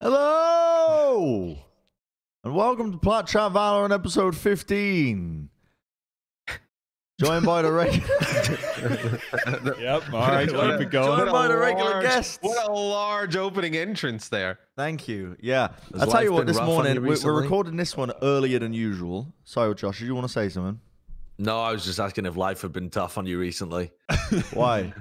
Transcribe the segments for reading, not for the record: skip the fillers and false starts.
Hello! And welcome to Plat Chat Valorant episode 15. Joined by the regular... Yep, all right, keep it going. Joined by the regular guests. What a large opening entrance there. Thank you. Yeah. I'll tell you what, this morning, we're recording this one earlier than usual. Sorry, Josh, did you want to say something? No, I was just asking if life had been tough on you recently. Why?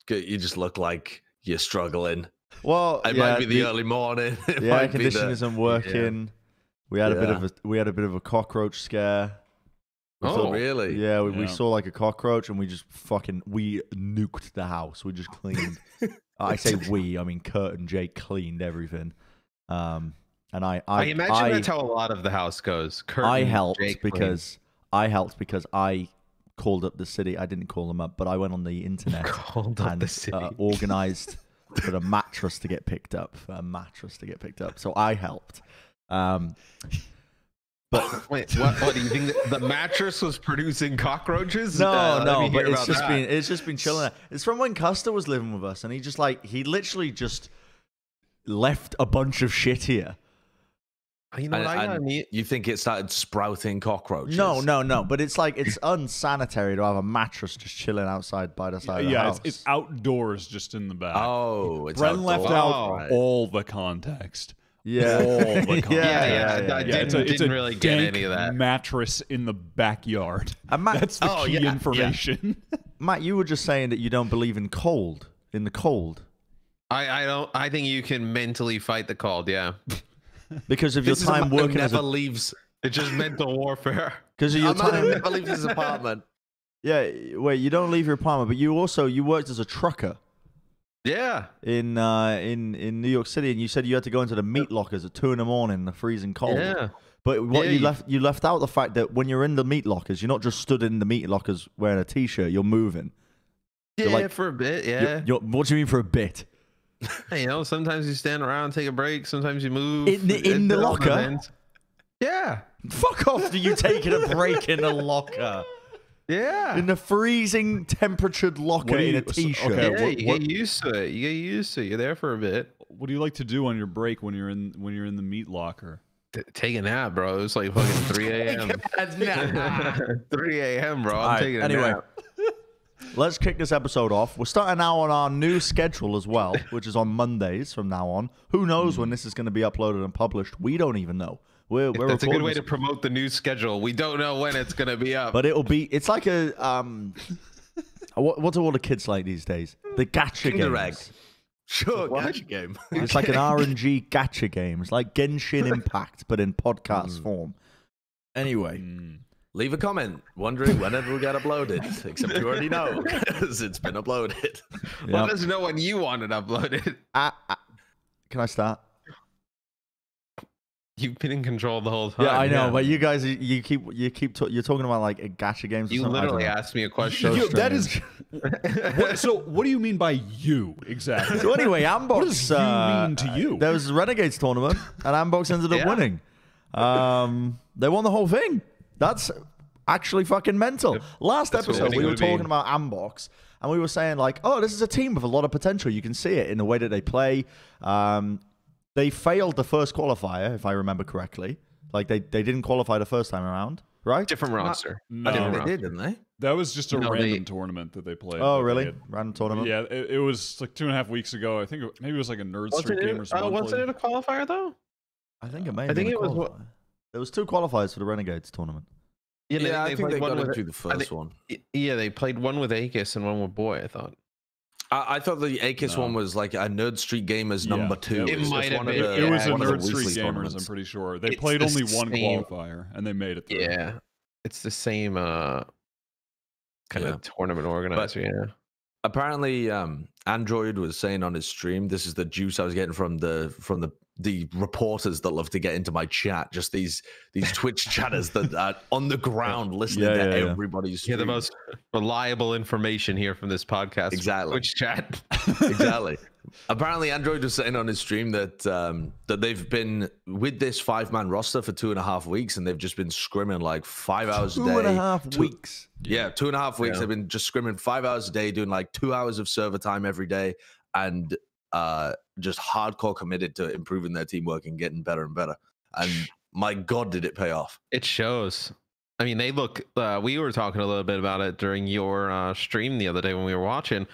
You just look like you're struggling. Well, it might be the early morning. The air conditioning isn't working. Yeah. We had a bit of a cockroach scare. Oh, really? Yeah, we saw like a cockroach and we just we nuked the house. We just cleaned. I say we, I mean Kurt and Jake cleaned everything. And I imagine that's how a lot of the house goes. Kurt I helped because I called up the city. I didn't call them up, but I went on the internet and organized for a mattress to get picked up. So I helped. But wait, what do you think? The mattress was producing cockroaches? No, but it's just been chilling. It's from when Custer was living with us, and he literally just left a bunch of shit here. You know what you think it started sprouting cockroaches? No. But it's like it's unsanitary to have a mattress just chilling outside by the side of the house. It's outdoors, just in the back. Oh, it's Bren left out all the context. Yeah. I didn't really get any of that. Mattress in the backyard. That's the key information. Matt, you were just saying that you don't believe in the cold. I don't. I think you can mentally fight the cold. Yeah. Because of your time working never leaves. It's just mental warfare. Because of your time never leaves his apartment. Yeah, wait, you don't leave your apartment, but you worked as a trucker. Yeah. In New York City, and you said you had to go into the meat lockers at 2 in the morning in the freezing cold. Yeah. But you left out the fact that when you're in the meat lockers, you're not just stood in the meat lockers wearing a t-shirt, you're moving. Yeah, for a bit, yeah. What do you mean for a bit? Hey, sometimes you stand around, take a break. Sometimes you move. In the locker? Yeah. Fuck off, do you taking a break in the locker? Yeah. In the freezing temperatured locker in a t-shirt. Okay, yeah, you get used to it. You're there for a bit. What do you like to do on your break when you're in the meat locker? Take a nap, bro. It's like fucking 3 a.m. 3 a.m., bro. I'm taking a nap. Let's kick this episode off. We're starting now on our new schedule as well, which is on Mondays from now on. Who knows when this is going to be uploaded and published? We don't even know. That's a good way to promote the new schedule. We don't know when it's going to be up. But it's like a, what do all the kids like these days? The gacha games. Sure, gacha game. It's like an RNG gacha game. It's like Genshin Impact, but in podcast form. Anyway. Leave a comment wondering when it will get uploaded. Except you already know because it's been uploaded. Let us know when you want it uploaded. Can I start? You've been in control the whole time. Yeah, I know, but you guys, you're talking about like a gacha games. You literally asked me a question. That is. So, what do you mean by you exactly? So anyway, Andbox. What does you mean to you? There was a Renegades tournament, and Andbox ended up winning. They won the whole thing. That's actually fucking mental. Last episode, we were talking about Andbox, and we were saying like, oh, this is a team with a lot of potential. You can see it in the way that they play. They failed the first qualifier, if I remember correctly. Like they didn't qualify the first time around, right? Different roster. No, they did, didn't they? That was just a random tournament that they played. Oh, really? Random tournament? Yeah, it was like 2.5 weeks ago. I think maybe it was like a Nerd Street game or something. Wasn't it a qualifier though? I think it may have been a qualifier. There was 2 qualifiers for the Renegades tournament. Yeah, I think they got into the first one. Yeah, they played one with Akis and one with Boy, I thought. I thought the Akis one was like a Nerd Street Gamers number 2. It might have been. It was a Nerd Street Gamers, I'm pretty sure. They played only one qualifier, and they made it through. Yeah. It's the same kind of tournament organizer, yeah. Apparently, Android was saying on his stream, this is the juice I was getting from the reporters that love to get into my chat, just these Twitch chatters that are on the ground listening to everybody's stream. The most reliable information here from this podcast. Exactly. Twitch chat. Exactly. Apparently, Android was saying on his stream that that they've been with this 5-man roster for 2.5 weeks, and they've just been scrimming like 5 hours a day. 2.5 weeks. Yeah, 2.5 weeks. They've been just scrimming 5 hours a day, doing like 2 hours of server time every day, and just hardcore committed to improving their teamwork and getting better and better. And my God, did it pay off? It shows. I mean, they look. We were talking a little bit about it during your stream the other day when we were watching.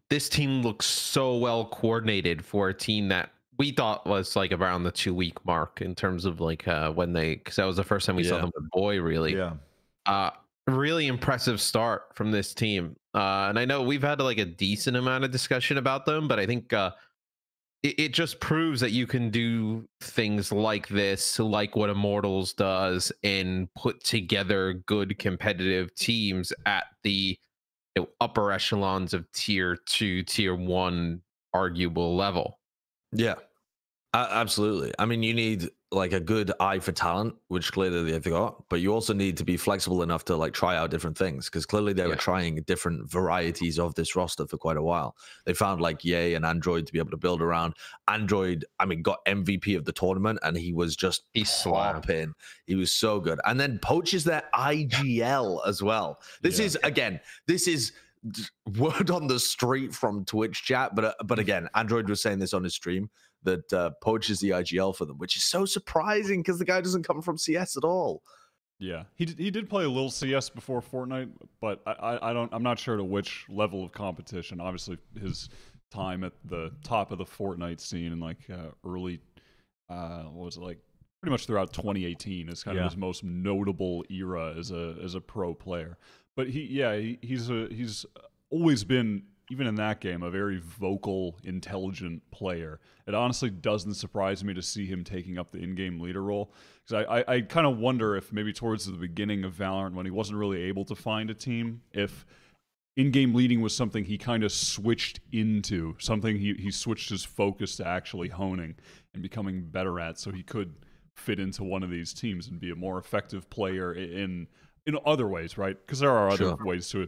This team looks so well coordinated for a team that we thought was like around the 2-week mark in terms of like when they, because that was the first time we saw them with Boy, really. Yeah. Really impressive start from this team. And I know we've had like a decent amount of discussion about them, but I think it just proves that you can do things like this, like what Immortals does, and put together good competitive teams at the upper echelons of tier 2, tier 1 arguable level. Yeah, absolutely. I mean, you need like a good eye for talent, which clearly they've got, but you also need to be flexible enough to like try out different things, because clearly they were trying different varieties of this roster for quite a while. They found like Yay and Android to be able to build around. Android, I mean, got MVP of the tournament, and he was just slapping. He was so good. And then Poach is their IGL as well. This is, again, this is word on the street from Twitch chat, but again, Android was saying this on his stream, that Poach is the IGL for them, which is so surprising because the guy doesn't come from CS at all. Yeah, he did play a little CS before Fortnite, but I'm not sure to which level of competition. Obviously, his time at the top of the Fortnite scene in like early, what was it, like pretty much throughout 2018 is kind of his most notable era as a pro player. But he's always been, even in that game, a very vocal, intelligent player. It honestly doesn't surprise me to see him taking up the in-game leader role, because I kind of wonder if maybe towards the beginning of Valorant, when he wasn't really able to find a team, if in-game leading was something he kind of switched into, something he switched his focus to actually honing and becoming better at, so he could fit into one of these teams and be a more effective player in other ways, right? Because there are other ways to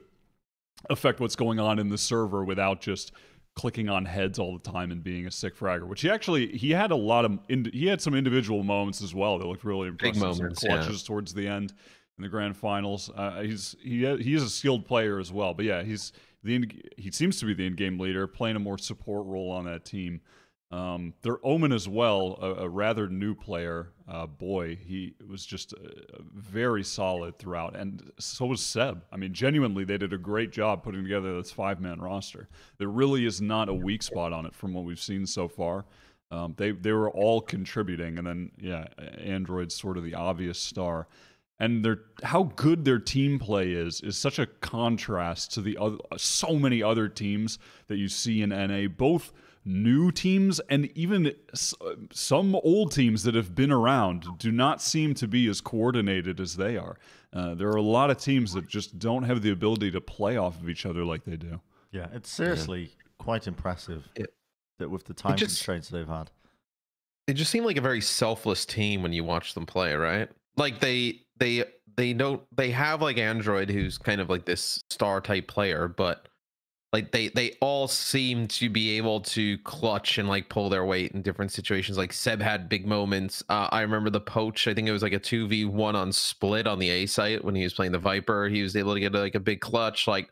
affect what's going on in the server without just clicking on heads all the time and being a sick fragger, which he had a lot of he had some individual moments as well that looked really impressive. Big moments, some clutches towards the end in the grand finals. He is a skilled player as well, but yeah, he seems to be the in-game leader, playing a more support role on that team. Their Omen as well, a rather new player. Boy, he was just very solid throughout, and so was Seb. I mean, genuinely, they did a great job putting together this 5-man roster. There really is not a weak spot on it from what we've seen so far. They were all contributing, and then Android's sort of the obvious star. And how good their team play is such a contrast to the so many other teams that you see in NA, both new teams and even some old teams that have been around do not seem to be as coordinated as they are. There are a lot of teams that just don't have the ability to play off of each other like they do. Yeah, it's seriously quite impressive that with the time constraints they've had. They just seem like a very selfless team when you watch them play, right? Like they have like Android, who's kind of like this star type player, but like they all seem to be able to clutch and like pull their weight in different situations. Like Seb had big moments. I remember the Poach, I think it was like a 2v1 on split on the A site when he was playing the Viper. He was able to get like a big clutch. Like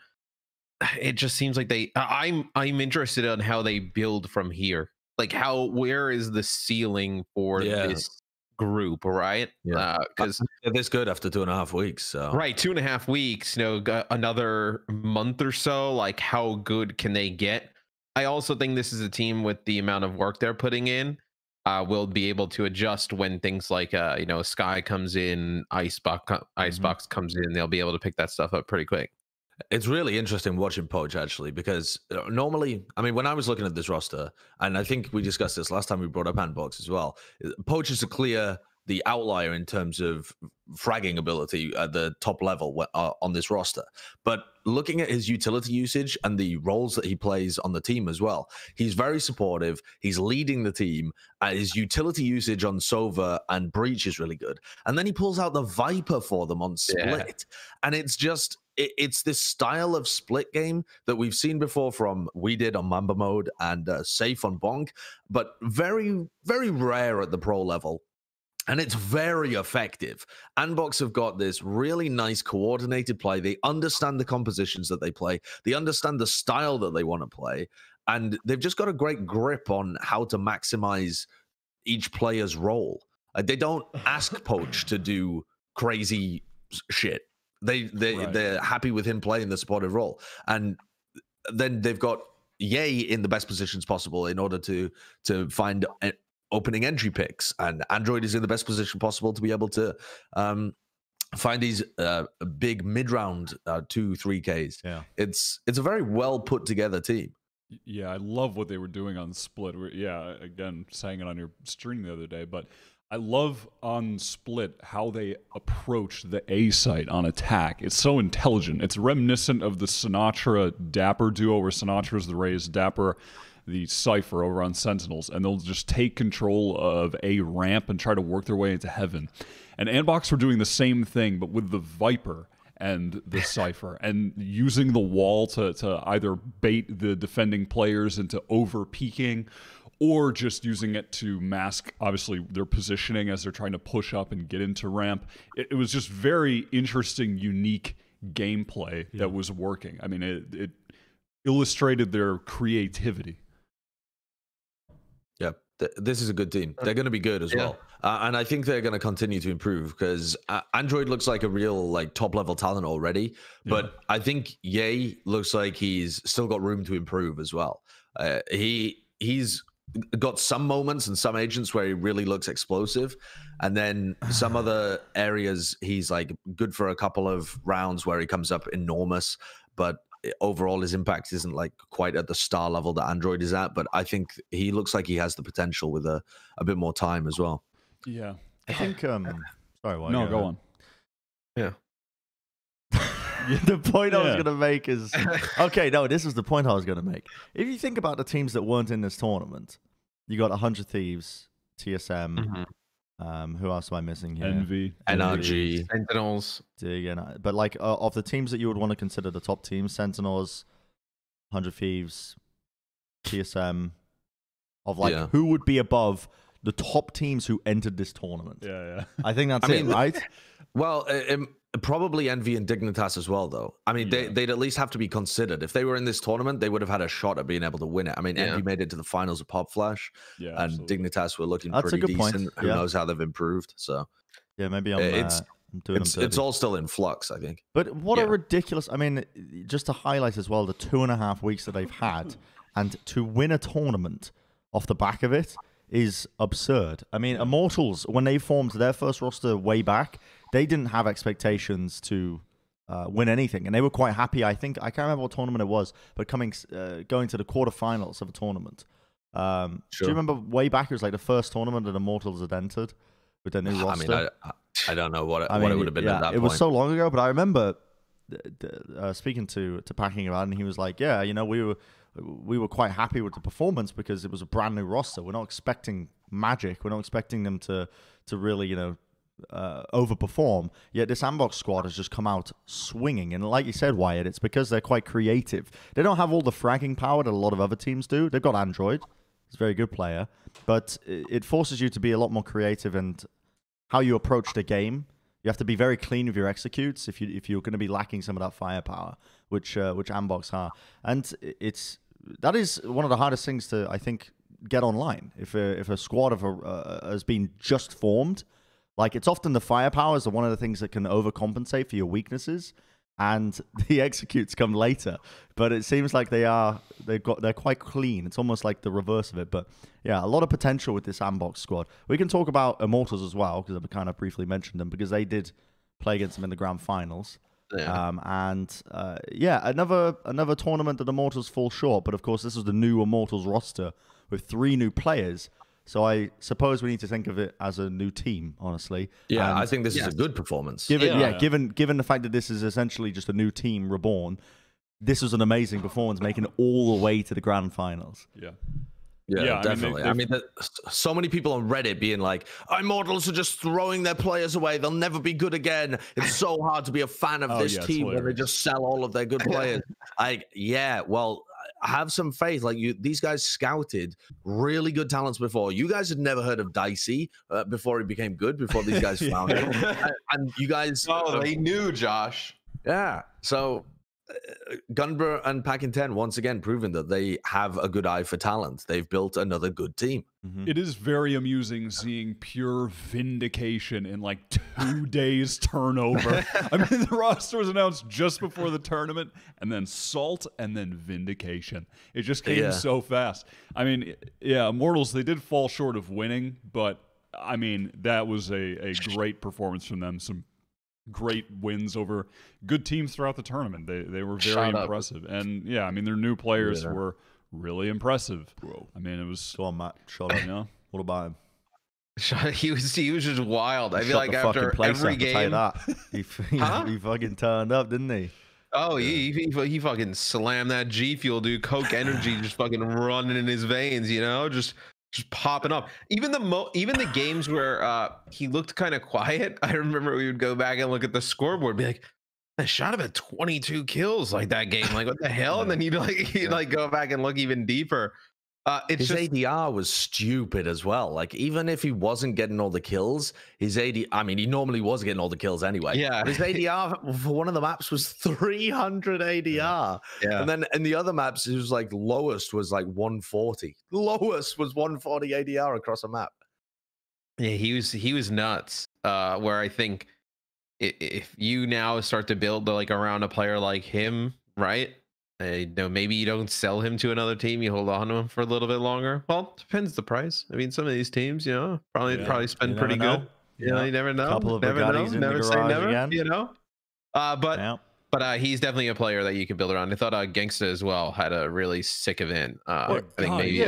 it just seems like I'm interested in how they build from here. Like where is the ceiling for this group, right? Because they're this good after 2.5 weeks. So right, 2.5 weeks, another month or so, like how good can they get? I also think this is a team with the amount of work they're putting in will be able to adjust when things like Sky comes in, Icebox comes in. They'll be able to pick that stuff up pretty quick. It's really interesting watching Poach, actually, because normally, I mean, when I was looking at this roster, and I think we discussed this last time we brought up Andbox as well, Poach is the outlier in terms of fragging ability at the top level on this roster. But looking at his utility usage and the roles that he plays on the team as well, he's very supportive. He's leading the team. His utility usage on Sova and Breach is really good. And then he pulls out the Viper for them on Split. And it's just... It's this style of split game that we've seen before from We Did on Mamba Mode and Safe on Bonk, but very, very rare at the pro level. And it's very effective. Andbox have got this really nice coordinated play. They understand the compositions that they play. They understand the style that they want to play. and they've just got a great grip on how to maximize each player's role. They don't ask Poach to do crazy shit. They're happy with him playing the supportive role, and then they've got eeiu in the best positions possible in order to find opening entry picks, and Android is in the best position possible to be able to find these big mid-round 2-3Ks. Yeah, it's a very well put together team. Yeah, I love what they were doing on Split. Yeah, again, saying it on your stream the other day, but I love on Split how they approach the A site on attack. It's so intelligent. It's reminiscent of the Sinatra Dapper duo, where Sinatra's the Rays, Dapper the Cypher over on Sentinels, and they'll just take control of a ramp and try to work their way into heaven. And Andbox were doing the same thing, but with the Viper and the Cypher, and using the wall to either bait the defending players into over-peaking, or just using it to mask, obviously, their positioning as they're trying to push up and get into ramp. It was just very interesting, unique gameplay that was working. I mean, it illustrated their creativity. Yeah, this is a good team. They're going to be good as well. And I think they're going to continue to improve, because Android looks like a real top-level talent already. But I think eeiu looks like he's still got room to improve as well. He's got some moments and some agents where he really looks explosive, and then some other areas he's like good for a couple of rounds where he comes up enormous, but overall his impact isn't like quite at the star level that Android is at. But I think he looks like he has the potential with a bit more time as well. Yeah, I think sorry, Wyatt, no, go on. Yeah. The point I was going to make is... Okay, no, this is the point I was going to make. If you think about the teams that weren't in this tournament, you got 100 Thieves, TSM, who else am I missing here? Envy, NRG, Sentinels. But like, of the teams that you would want to consider the top teams, Sentinels, 100 Thieves, TSM, of like, who would be above the top teams who entered this tournament? Yeah. I think that's it, right? Well, probably Envy and Dignitas as well, though. I mean, they'd at least have to be considered. If they were in this tournament, they would have had a shot at being able to win it. I mean, Envy made it to the finals of Pop Flash, and absolutely. Dignitas were looking pretty decent. Point. Who knows how they've improved? So, yeah, maybe it's all still in flux, I think. But what a ridiculous... I mean, just to highlight as well, the 2.5 weeks that they've had, and to win a tournament off the back of it is absurd. I mean, Immortals, when they formed their first roster way back, they didn't have expectations to win anything, and they were quite happy. I think I can't remember what tournament it was, but going to the quarterfinals of a tournament. Do you remember way back? It was like the first tournament that Immortals had entered with their new roster. I mean, I don't know what it would have been at that point. It was so long ago, but I remember speaking to Packing about, and he was like, "Yeah, you know, we were quite happy with the performance because it was a brand new roster. We're not expecting magic. We're not expecting them to really, you know, overperform. Yet this Andbox squad has just come out swinging. And like you said, Wyatt, it's because they're quite creative. They don't have all the fragging power that a lot of other teams do. They've got Android. He's a very good player. But it forces you to be a lot more creative and how you approach the game. You have to be very clean with your executes if you're going to be lacking some of that firepower, which Andbox are. And that is one of the hardest things to, I think, get online. If a squad has been just formed, like, it's often the firepower is one of the things that can overcompensate for your weaknesses, and the executes come later. But it seems like they're quite clean. It's almost like the reverse of it. But yeah, a lot of potential with this Andbox squad. We can talk about Immortals as well, because I've kind of briefly mentioned them, because they did play against them in the grand finals. Yeah. Another tournament that Immortals fall short. But of course, this is the new Immortals roster with 3 new players. So I suppose we need to think of it as a new team, honestly. Yeah, and I think this is a good performance. Given the fact that this is essentially just a new team reborn, this was an amazing performance, making it all the way to the grand finals. Yeah, definitely. I mean, so many people on Reddit being like, Immortals are just throwing their players away. They'll never be good again. It's so hard to be a fan of this team where they just sell all of their good players. Well, have some faith. Like, these guys scouted really good talents before. You guys had never heard of Dicey before he became good, before these guys found him. And you guys... Oh, they knew, Josh. Yeah. So Gunbro and Packing 10 once again proving that they have a good eye for talent. They've built another good team. It is very amusing seeing pure vindication in like 2 days turnover. I mean, the roster was announced just before the tournament, and then Salt, and then vindication. It just came so fast. I mean, yeah, Immortals, they did fall short of winning, but I mean, that was a great performance from them. Some great wins over good teams throughout the tournament. They were very impressive. And yeah, I mean, their new players were really impressive. Bro. I mean, it was... Go on, Matt. Shut up. Yeah. What about him? He was just wild. I feel like after every game... He fucking turned up, didn't he? Oh, he fucking slammed that G Fuel, dude. Coke energy just fucking running in his veins, you know? Just popping up. Even the games where he looked kind of quiet, I remember we would go back and look at the scoreboard, be like, I shot him at 22 kills like that game. Like, what the hell? And then he'd go back and look even deeper. His ADR was stupid as well. Like, even if he wasn't getting all the kills, his ADR, I mean, he normally was getting all the kills anyway. Yeah. But his ADR for one of the maps was 300 ADR. Yeah. And then in the other maps, it was like lowest was like 140. Lowest was 140 ADR across a map. Yeah, he was nuts. Where I think if you now start to build like around a player like him, right? Maybe you don't sell him to another team. You hold on to him for a little bit longer. Well, depends the price. I mean, some of these teams, you know, probably spend pretty good. You know, you never know. Couple of never know. Never say never. Again. You know. But he's definitely a player that you can build around. I thought Gangsta as well had a really sick event. I think maybe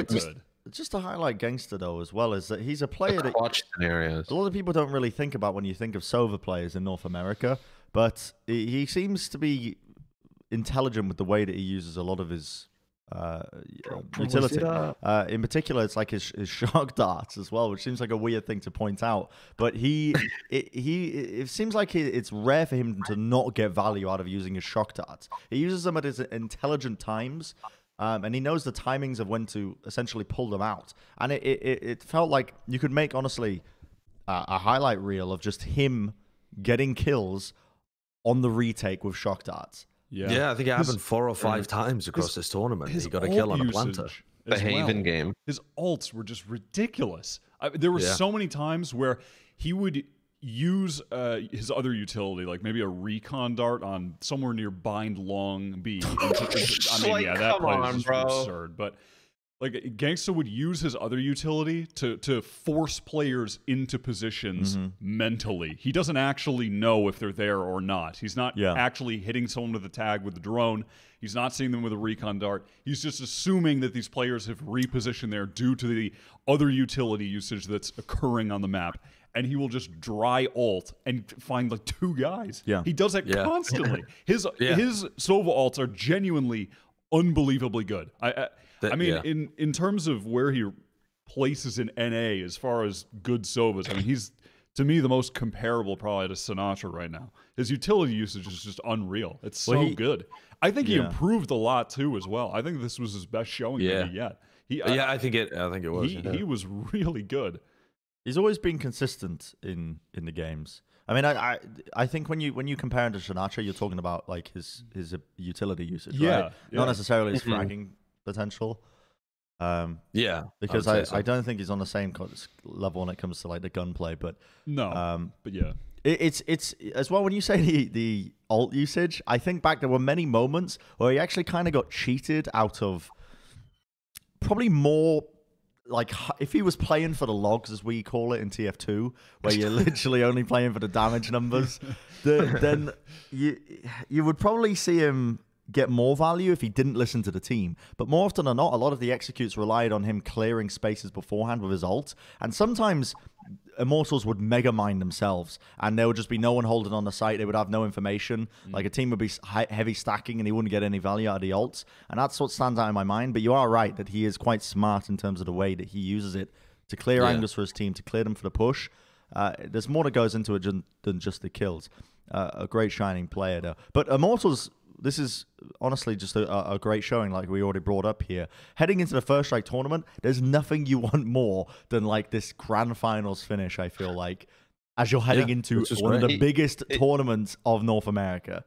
just to highlight Gangsta though as well is that he's a player that scenarios. A lot of people don't really think about when you think of Sova players in North America, but he seems to be intelligent with the way that he uses a lot of his utility. In particular, it's like his shark darts as well, which seems like a weird thing to point out. But it seems like it's rare for him to not get value out of using his shock darts. He uses them at his intelligent times, and he knows the timings of when to essentially pull them out. And it felt like you could make, honestly, a highlight reel of just him getting kills on the retake with shock darts. Yeah, I think it happened 4 or 5 times across this tournament. He got a kill on a planter. The Haven game. His ults were just ridiculous. There were so many times where he would use his other utility, like maybe a recon dart on somewhere near bind long B. That play is just absurd. But like Gangsta would use his other utility to force players into positions mentally. He doesn't actually know if they're there or not. He's not actually hitting someone with a tag with the drone. He's not seeing them with a recon dart. He's just assuming that these players have repositioned there due to the other utility usage that's occurring on the map. And he will just dry ult and find like 2 guys. Yeah. He does that constantly. His Sova ults are genuinely unbelievably good. I mean, in terms of where he places in NA as far as good Sovas, I mean, he's, to me, the most comparable probably to Sinatra right now. His utility usage is just unreal. It's so good. I think he improved a lot, too, as well. I think this was his best showing yet. I think it was. He was really good. He's always been consistent in the games. I mean, I think when you compare him to Sinatra, you're talking about like his utility usage, right? Not necessarily his fragging potential. Because I don't think he's on the same level when it comes to like the gunplay, but it's as well when you say the ult usage. I think back there were many moments where he actually kind of got cheated out of probably more. Like, if he was playing for the logs, as we call it in TF2, where you're literally only playing for the damage numbers, then you would probably see him get more value if he didn't listen to the team. But more often than not, a lot of the executes relied on him clearing spaces beforehand with his ult. And sometimes Immortals would mega mine themselves, and there would just be no one holding on the site. They would have no information. Like a team would be heavy stacking, and he wouldn't get any value out of the ults. And that's what stands out in my mind. But you are right that he is quite smart in terms of the way that he uses it to clear angles for his team, to clear them for the push. There's more that goes into it than just the kills. A great shining player, though. But Immortals, this is honestly just a great showing, like we already brought up here. Heading into the First Strike tournament, there's nothing you want more than like this grand finals finish, I feel like, as you're heading into one of the biggest tournaments of North America.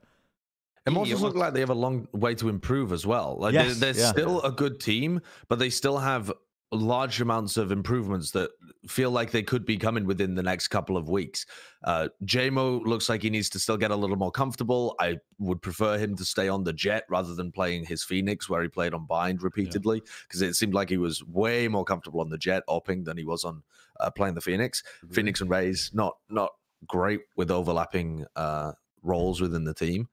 Immortals look like they have a long way to improve as well. Like they're still a good team, but they still have large amounts of improvements that feel like they could be coming within the next couple of weeks. JMO looks like he needs to still get a little more comfortable. I would prefer him to stay on the Jett rather than playing his Phoenix, where he played on Bind repeatedly, because it seemed like he was way more comfortable on the Jett opping than he was on playing the Phoenix. Phoenix and Raze, not great with overlapping roles within the team.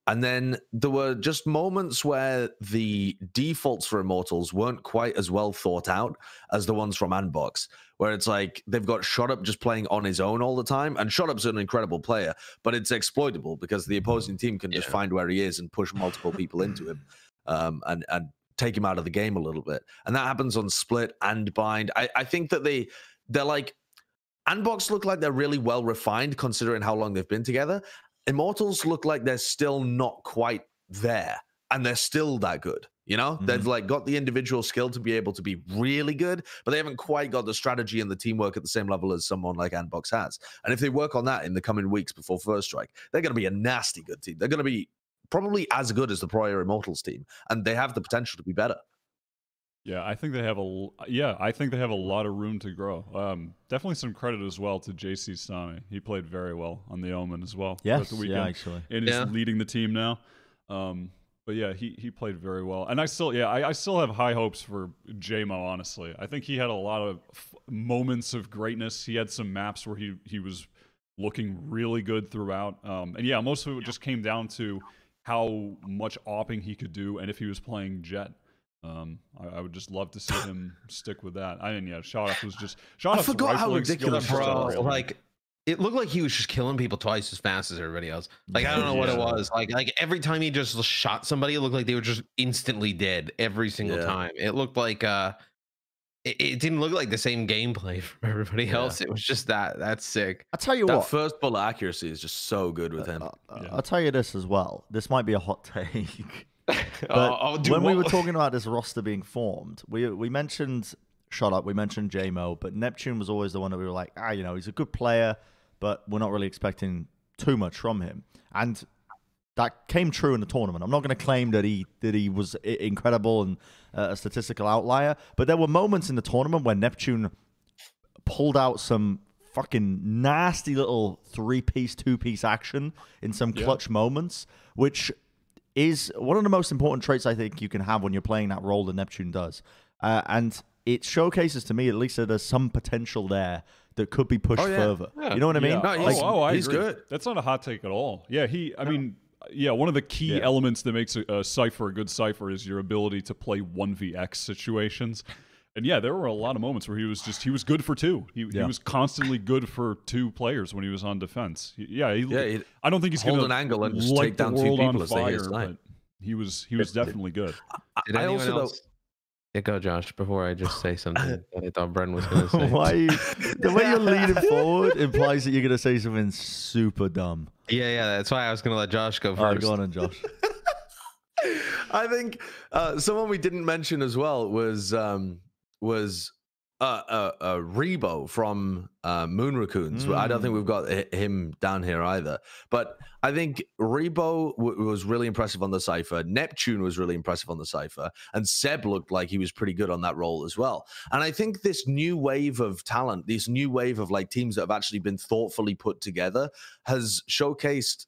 And then there were just moments where the defaults for Immortals weren't quite as well thought out as the ones from Andbox, where it's like they've got ShotUp just playing on his own all the time. And ShotUp's an incredible player, but it's exploitable because the opposing team can just find where he is and push multiple people into him and take him out of the game a little bit. And that happens on Split and Bind. I think that they're like, Andbox look like they're really well refined considering how long they've been together. Immortals look like they're still not quite there, and they're still that good. You know, they've like got the individual skill to be able to be really good, but they haven't quite got the strategy and the teamwork at the same level as someone like Andbox has. And if they work on that in the coming weeks before First Strike, they're going to be a nasty good team. They're going to be probably as good as the prior Immortals team, and they have the potential to be better. Yeah, I think they have a lot of room to grow. Definitely some credit as well to JC Stami. He played very well on the Omen as well. Yes, the weekend. yeah, actually. And he's leading the team now. But yeah, he played very well. And I still have high hopes for JMO, honestly. I think he had a lot of moments of greatness. He had some maps where he was looking really good throughout. And yeah, most of it just came down to how much opping he could do and if he was playing Jett. I would just love to see him stick with that. ShotUp was just. I forgot how ridiculous, bro. Like, it looked like he was just killing people twice as fast as everybody else. Like, I don't know what it was. Like every time he just shot somebody, it looked like they were just instantly dead every single time. It looked like it didn't look like the same gameplay from everybody else. It was just that's sick. I'll tell you that what. First bullet accuracy is just so good with him. I'll tell you this as well. This might be a hot take. But when we were talking about this roster being formed, we mentioned ShotUp, we mentioned JMO, but Neptune was always the one that we were like, he's a good player, but we're not really expecting too much from him. And that came true in the tournament. I'm not going to claim that he was incredible and a statistical outlier, but there were moments in the tournament where Neptune pulled out some fucking nasty little 3-piece, 2-piece action in some clutch moments, which is one of the most important traits I think you can have when you're playing that role that Neptune does. And it showcases to me at least that there's some potential there that could be pushed further. Yeah. You know what I mean? No, he's good. That's not a hot take at all. Yeah, one of the key elements that makes a Cypher a good Cypher is your ability to play 1vx situations. And yeah, there were a lot of moments where he was good for two. He was constantly good for two players when he was on defense. I don't think he's going to hold an angle and just take down two people as they hit his line. He was definitely good. Did anyone else? Go, Josh, before I just say something that I thought Bren was going to say. The way you're leaning forward implies that you're going to say something super dumb. Yeah, that's why I was going to let Josh go first. All right, go on, Josh. I think someone we didn't mention as well was Rebo from Moon Racoons. I don't think we've got him down here either. But I think Rebo was really impressive on the Cypher. Neptune was really impressive on the Cypher. And Seb looked like he was pretty good on that role as well. And I think this new wave of talent, this new wave of like teams that have actually been thoughtfully put together has showcased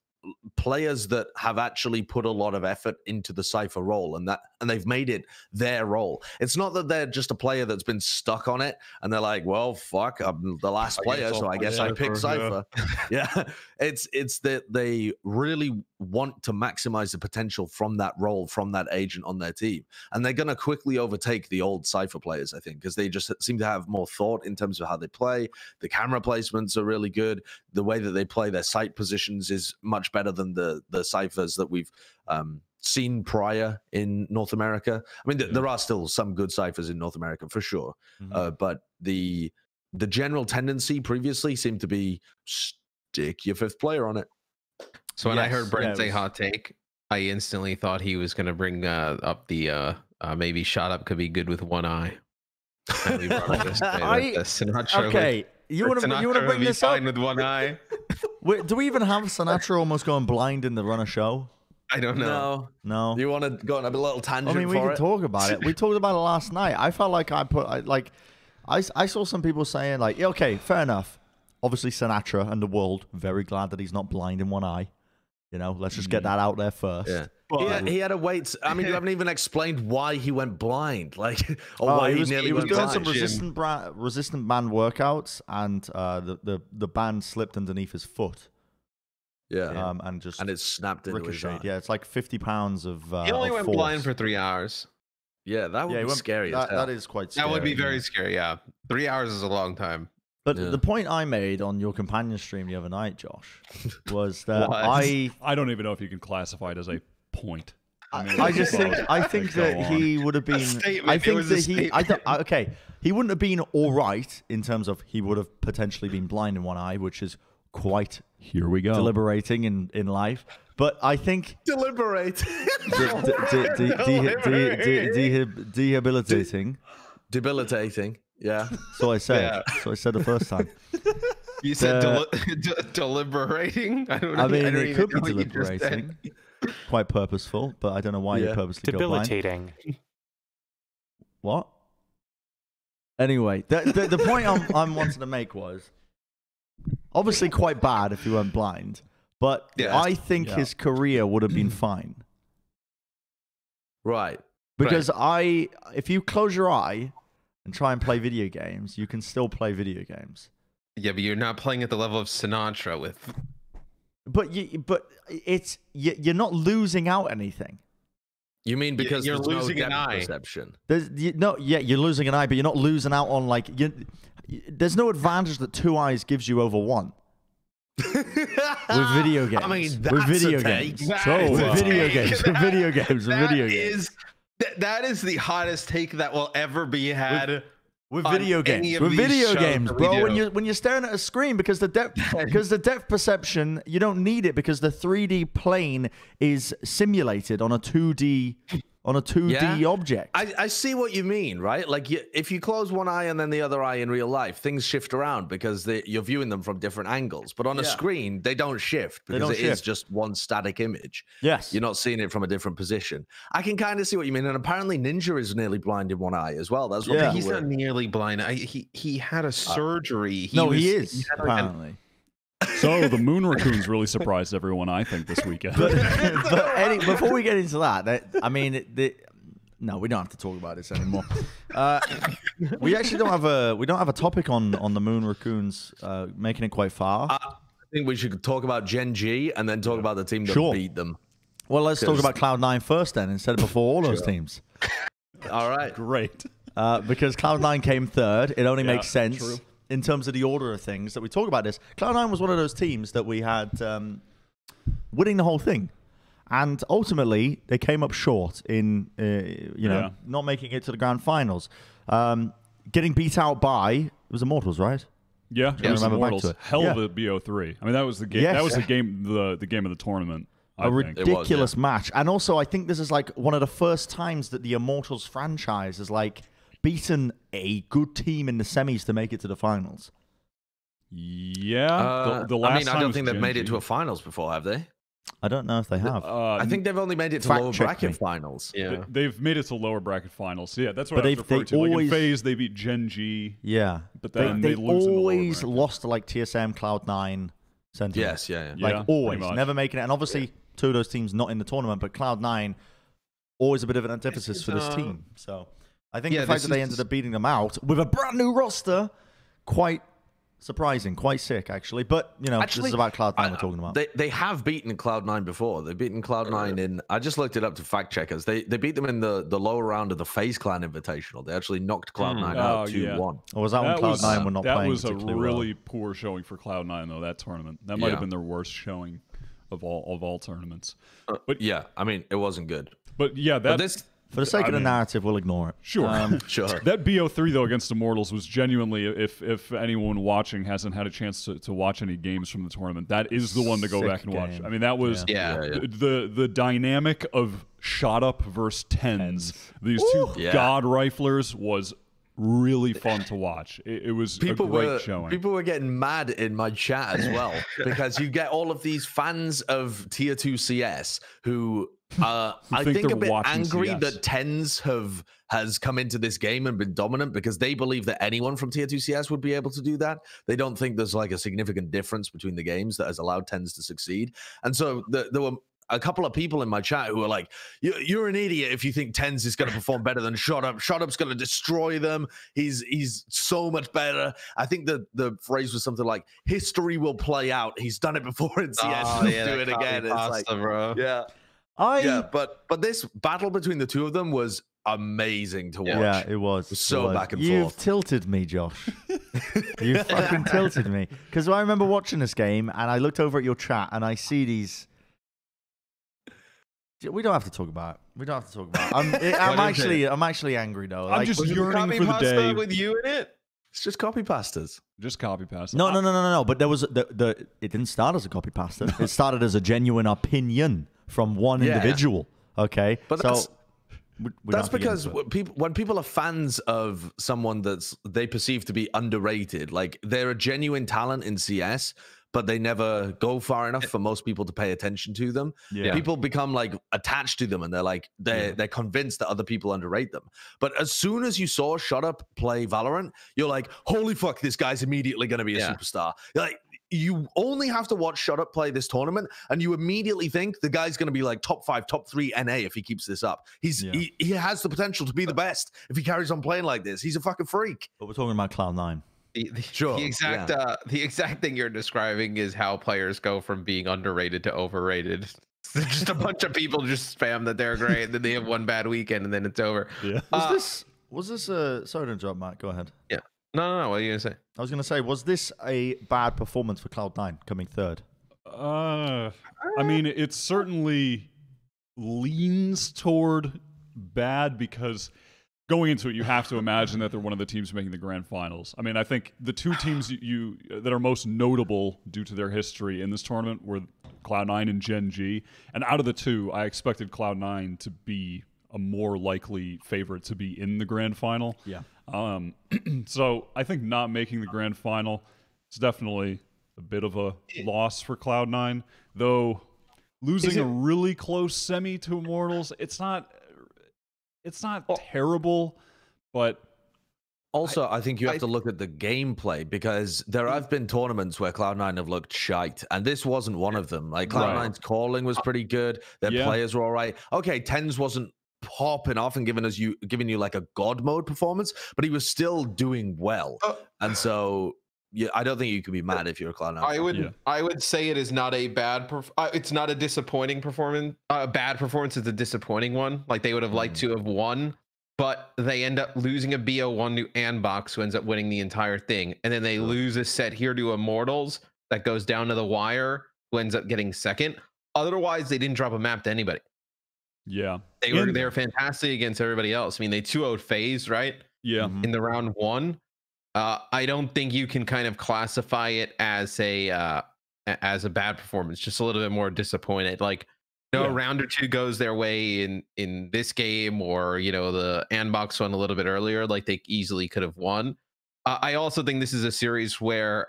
players that have actually put a lot of effort into the Cypher role and they've made it their role. It's not that they're just a player that's been stuck on it and they're like, well, fuck, I'm the last player, so I guess I pick Cypher. Yeah. It's that they really want to maximize the potential from that role, from that agent on their team. And they're going to quickly overtake the old Cypher players, I think, because they just seem to have more thought in terms of how they play. The camera placements are really good. The way that they play their sight positions is much better than the Cyphers that we've seen prior in North America. I mean, there are still some good Cyphers in North America for sure. But the general tendency previously seemed to be stick your fifth player on it. So when I heard Brent say hot take, I instantly thought he was going to bring up the maybe ShotUp could be good with one eye. Okay, you want to bring this up with one eye? Wait, do we even have Sinatra almost going blind in the Runner show? I don't know. No. You want to go on a little tangent? I mean, we can talk about it. We talked about it last night. I felt like I saw some people saying like, yeah, okay, fair enough. Obviously, Sinatra and the world very glad that he's not blind in one eye. You know, let's just get that out there first. Yeah. But he had to wait. I mean, you haven't even explained why he went blind, like, or why he nearly went blind. He was doing some resistant band workouts, and the band slipped underneath his foot. Yeah, and it snapped into his eye. Yeah, it's like 50 pounds of. He only went force. blind for 3 hours. Yeah, that would be scary. That is quite scary. That would be very scary. Yeah, 3 hours is a long time. But the point I made on your companion stream the other night, Josh, was that I don't even know if you can classify it as a point. I think that he would have been. I think that okay, he wouldn't have been all right in terms of he would have potentially been blind in one eye, which is quite deliberating in life. But I think debilitating. Yeah. So I said. Yeah. So I said the first time. You said deliberating? I mean, it could be deliberating. Quite purposeful, but I don't know why you purposely debilitating. Go blind. What? Anyway, the point I'm wanting to make was obviously quite bad if he went blind, but I think his career would have been fine. Right. Because if you close your eye and try and play video games, you can still play video games. Yeah, but you're not playing at the level of Sinatra with. But you're not losing out anything. You mean because you're losing an eye? Perception. You're losing an eye, but you're not losing out on there's no advantage that 2 eyes gives you over 1. With video games. I mean, with video games. With video games. That is the hottest take that will ever be had. With video games, bro. When you're staring at a screen, because the depth perception, you don't need it because the 3D plane is simulated on a 2D object. I see what you mean, right? Like if you close one eye and then the other eye in real life, things shift around because you're viewing them from different angles. But on a screen, they don't shift because it is just one static image. Yes. You're not seeing it from a different position. I can kind of see what you mean. And apparently Ninja is nearly blind in one eye as well. That's what he's not nearly blind. He had a surgery. He is, apparently. So the Moon Racoons really surprised everyone, I think, this weekend. but before we get into that, no, we don't have to talk about this anymore. We actually don't have a topic on the Moon Racoons making it quite far. I think we should talk about Gen.G and then talk about the team that beat them. Well, let's talk about Cloud9 first then, instead of before all those teams. All right, great. Because Cloud9 came third, it only makes sense. True. In terms of the order of things that we talk about this, Cloud9 was one of those teams that we had winning the whole thing. And ultimately, they came up short in, not making it to the grand finals. Getting beat out by, it was Immortals, right? Yeah, it was Immortals. Hell of a BO3. I mean, that was the game. Yes. That was the game of the tournament. A ridiculous match. And also, I think this is like one of the first times that the Immortals franchise is like beaten a good team in the semis to make it to the finals. Yeah. The last time I don't think they've made it to a finals before, have they? I don't know if they have. I think they've only made it to lower bracket finals. Yeah, they've made it to lower bracket finals. Yeah, that's what I was referring to. Like in FaZe, they beat Gen.G. Yeah, but then they lose always lost to like TSM, Cloud9, Sentinel. Yes, always, never making it. And obviously, 2 of those teams not in the tournament, but Cloud9 always a bit of an antithesis for this team. So I think the fact that they ended up beating them out with a brand new roster, quite surprising, quite sick, actually. But, this is about Cloud9 we're talking about. They have beaten Cloud9 before. They've beaten Cloud9 in... I just looked it up to fact checkers. They beat them in the lower round of the FaZe Clan Invitational. They actually knocked Cloud9 out 2-1. Or was that when Cloud9 were not playing? That was a really poor showing for Cloud9, though, that tournament. That might have been their worst showing of all tournaments. But yeah, I mean, it wasn't good. But yeah, for the sake of the narrative, we'll ignore it. Sure. Sure. That BO3, though, against Immortals was genuinely, if anyone watching hasn't had a chance to watch any games from the tournament, that is the one to go back and watch. I mean, that was the dynamic of shot up versus tens. These two god riflers was really fun to watch. It was a great showing. People were getting mad in my chat as well because you get all of these fans of Tier 2 CS who I think a bit angry CS. that TenZ has come into this game and been dominant because they believe that anyone from Tier 2 CS would be able to do that. They don't think there's like a significant difference between the games that has allowed TenZ to succeed. And so there were a couple of people in my chat who were like, you're an idiot if you think TenZ is going to perform better than ShotUp. ShotUp's going to destroy them. He's so much better. I think the phrase was something like, history will play out. He's done it before in CS. He'll do it again. It's like, bro. Yeah. But this battle between the two of them was amazing to watch. Yeah, it was. So back and forth. You've tilted me, Josh. You fucking tilted me. Because I remember watching this game and I looked over at your chat and I see these. We don't have to talk about it. We don't have to talk about it. I'm actually angry though. I'm just yearning for the day with you in it. It's just copy pastas. Just copy pasta. No. But there was it didn't start as a copy pasta. It started as a genuine opinion from one individual. Okay, but that's because when people are fans of someone they perceive to be underrated, like they're a genuine talent in CS, but they never go far enough for most people to pay attention to them. Yeah. People become like attached to them, and they're convinced that other people underrate them. But as soon as you saw ShotUp play Valorant, you're like, holy fuck, this guy's immediately going to be a superstar. Like, you only have to watch ShotUp play this tournament, and you immediately think the guy's going to be like top 5, top 3 NA if he keeps this up. He has the potential to be the best if he carries on playing like this. He's a fucking freak. But we're talking about Cloud9. The exact thing you're describing is how players go from being underrated to overrated. Just a bunch of people just spam that they're great, and then they have one bad weekend, and then it's over. Yeah. Was this sorry to interrupt, Matt. Go ahead. Yeah. No. What are you gonna say? I was gonna say, was this a bad performance for Cloud9 coming third? I mean, it certainly leans toward bad because going into it, you have to imagine that they're one of the teams making the grand finals. I mean, I think the two teams that are most notable due to their history in this tournament were Cloud9 and Gen.G. And out of the two, I expected Cloud9 to be a more likely favorite to be in the grand final. Yeah. So I think not making the grand final is definitely a bit of a loss for Cloud9. Though losing a really close semi to Immortals, it's not terrible, but also I think you have to look at the gameplay, because there have been tournaments where Cloud9 have looked shite, and this wasn't one of them. Like Cloud9's calling was pretty good, their players were all right. Okay, TenZ wasn't popping off and giving you like a god mode performance, but he was still doing well. And so I don't think you could be mad if you're a Cloud9. I would say it is not a bad it's not a disappointing performance. A bad performance is a disappointing one. Like, they would have liked to have won, but they end up losing a BO1 to Andbox, who ends up winning the entire thing, and then they lose a set here to Immortals that goes down to the wire, who ends up getting second. Otherwise, they didn't drop a map to anybody. Yeah, they were fantastic against everybody else. I mean, they 2-0'd FaZe, right? Yeah, in the round one. I don't think you can kind of classify it as a bad performance. Just a little bit more disappointed. Like, a round or two goes their way in this game, or the Andbox one a little bit earlier. Like, they easily could have won. I also think this is a series where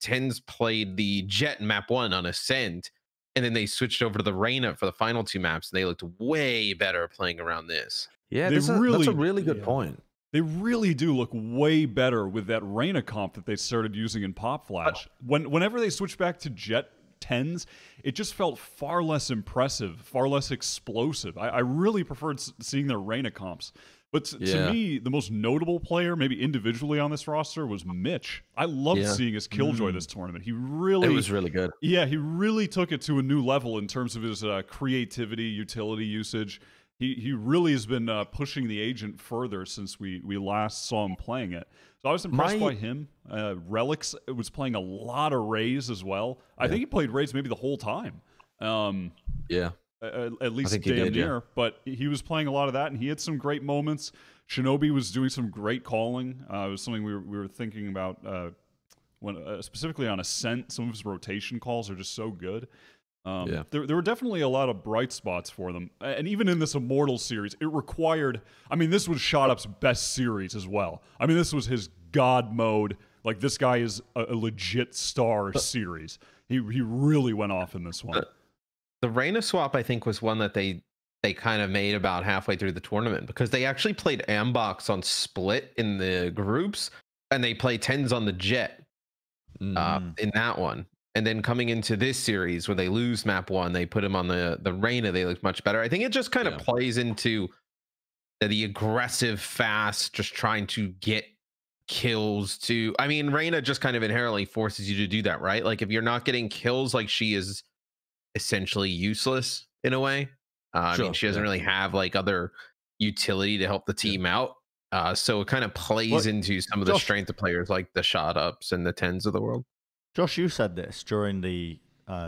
TenZ played the Jett map 1 on Ascent, and then they switched over to the Reyna for the final 2 maps, and they looked way better playing around this. Yeah, that's a really good point. They really do look way better with that Reyna comp that they started using in Pop Flash. Whenever they switched back to Jett TenZ, it just felt far less impressive, far less explosive. I really preferred seeing their Reyna comps. But to me, the most notable player, maybe individually on this roster, was Mitch. I loved seeing his Killjoy this tournament. It was really good. Yeah, he really took it to a new level in terms of his creativity, utility usage. He really has been pushing the agent further since we last saw him playing it. So I was impressed by him. Relics was playing a lot of Raze as well. I think he played Raze maybe the whole time. At least damn near. But he was playing a lot of that, and he had some great moments. Shinobi was doing some great calling. It was something we were thinking about when specifically on Ascent. Some of his rotation calls are just so good. There were definitely a lot of bright spots for them. And even in this Immortals series, it required... I mean, this was ShotUp's best series as well. I mean, this was his God mode. Like, this guy is a legit star series. He really went off in this one. The Reyna swap, I think, was one that they kind of made about halfway through the tournament, because they actually played Andbox on split in the groups, and they played TenZ on the Jett in that one. And then coming into this series where they lose map 1, they put him on the Reyna. They look much better. I think it just kind of plays into the aggressive, fast, just trying to get kills to... I mean, Reyna just kind of inherently forces you to do that, right? Like, if you're not getting kills, like, she is essentially useless in a way. I mean, she doesn't really have like other utility to help the team out. So it kind of plays into some of the strength of players like the ShotUps and the TenZ of the world. Josh, you said this during the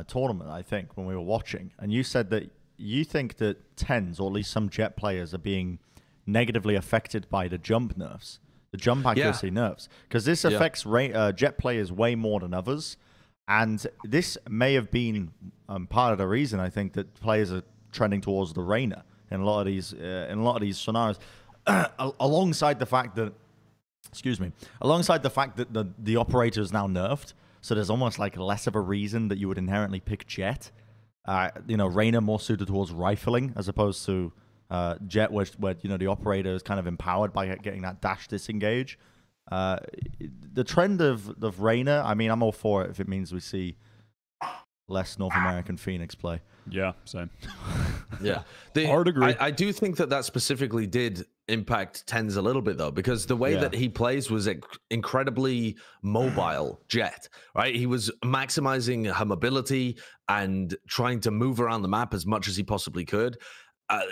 tournament, I think, when we were watching, and you said that you think that TenZ, or at least some Jett players, are being negatively affected by the jump nerfs, the jump accuracy nerfs, because this affects Jett players way more than others, and this may have been part of the reason I think that players are trending towards the Reyna in a lot of these scenarios, alongside the fact that, the operator is now nerfed. So there's almost like less of a reason that you would inherently pick Jett. Reyna more suited towards rifling as opposed to Jett, where the operator is kind of empowered by getting that dash disengage. The trend of Reyna, I mean, I'm all for it if it means we see less North American Phoenix play. Yeah, same. Hard agree. I do think that specifically did impact TenZ a little bit, though, because the way that he plays was incredibly mobile Jett, right? He was maximizing her mobility and trying to move around the map as much as he possibly could.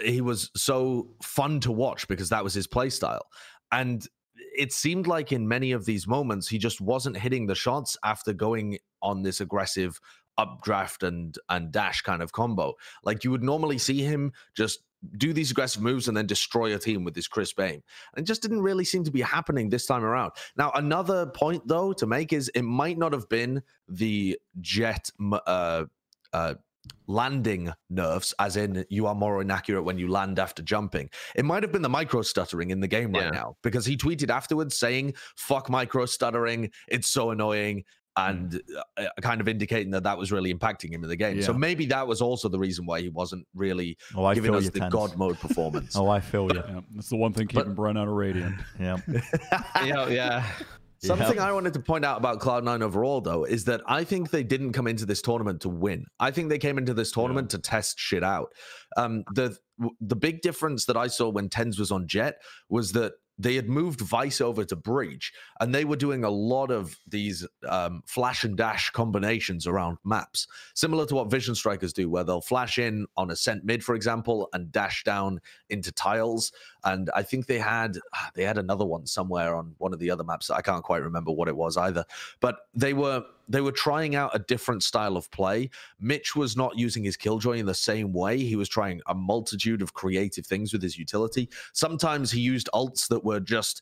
He was so fun to watch because that was his play style. And it seemed like in many of these moments, he just wasn't hitting the shots after going on this aggressive updraft and dash kind of combo. Like, you would normally see him just do these aggressive moves and then destroy a team with this crisp aim. And it just didn't really seem to be happening this time around. Now, another point, though, to make is it might not have been the Jett landing nerfs, as in you are more inaccurate when you land after jumping. It might have been the micro stuttering in the game right now, because he tweeted afterwards saying, "Fuck micro stuttering, it's so annoying," and kind of indicating that was really impacting him in the game. So maybe that was also the reason why he wasn't really giving us the God mode performance. I feel you. Yeah, that's the one thing keeping Bren out of Radiant. Something I wanted to point out about Cloud9 overall, though, is that I think they didn't come into this tournament to win. I think they came into this tournament to test shit out. The big difference that I saw when TenZ was on Jett was that they had moved Vice over to Breach, and they were doing a lot of these flash and dash combinations around maps, similar to what Vision Strikers do, where they'll flash in on Ascent mid, for example, and dash down into tiles. And I think they had another one somewhere on one of the other maps. I can't quite remember what it was either, but they were trying out a different style of play. Mitch was not using his Killjoy in the same way. He was trying a multitude of creative things with his utility. Sometimes he used ults that were just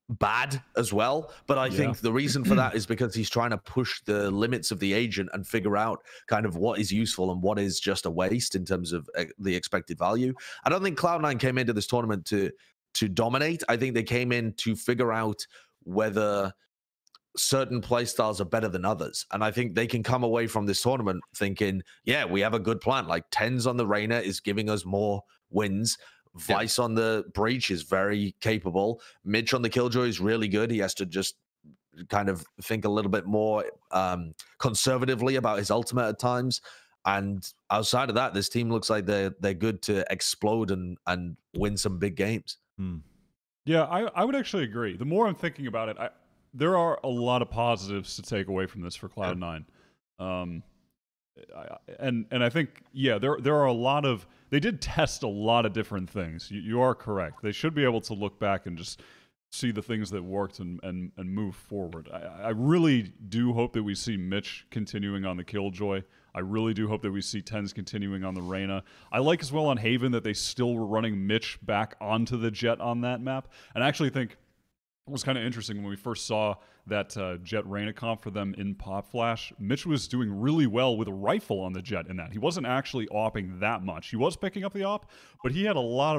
bad as well. But I think the reason for that is because he's trying to push the limits of the agent and figure out kind of what is useful and what is just a waste in terms of the expected value. I don't think Cloud9 came into this tournament to dominate. I think they came in to figure out whether certain play styles are better than others. And I think they can come away from this tournament thinking, yeah, we have a good plan. Like, TenZ on the Reyna is giving us more wins. Vice on the Breach is very capable. Mitch on the Killjoy is really good. He has to just kind of think a little bit more conservatively about his ultimate at times. And outside of that, this team looks like they're good to explode and win some big games. Yeah, I would actually agree. The more I'm thinking about it, there are a lot of positives to take away from this for Cloud9. And I think, there are a lot of... They did test a lot of different things. You are correct. They should be able to look back and just see the things that worked and move forward. I really do hope that we see Mitch continuing on the Killjoy. I really do hope that we see TenZ continuing on the Reyna. I like as well on Haven that they still were running Mitch back onto the Jett on that map. And I actually think was kind of interesting when we first saw that Jett Reyna comp for them in Pop Flash. Mitch was doing really well with a rifle on the Jett in that. He wasn't actually opping that much. He was picking up the op, but he had a lot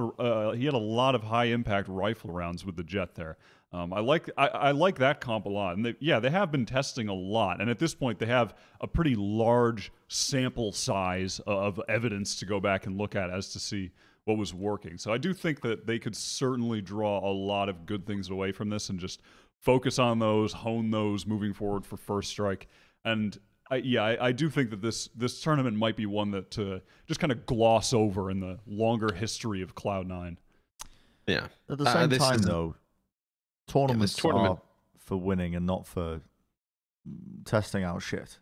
of high impact rifle rounds with the Jett there. I like that comp a lot, and they have been testing a lot, and at this point they have a pretty large sample size of evidence to go back and look at as to see what was working. So I do think that they could certainly draw a lot of good things away from this and just focus on those, hone those moving forward for First Strike. And I do think that this tournament might be one that to just kind of gloss over in the longer history of Cloud9. Yeah. At the same time, though, tournaments are for winning and not for testing out shit.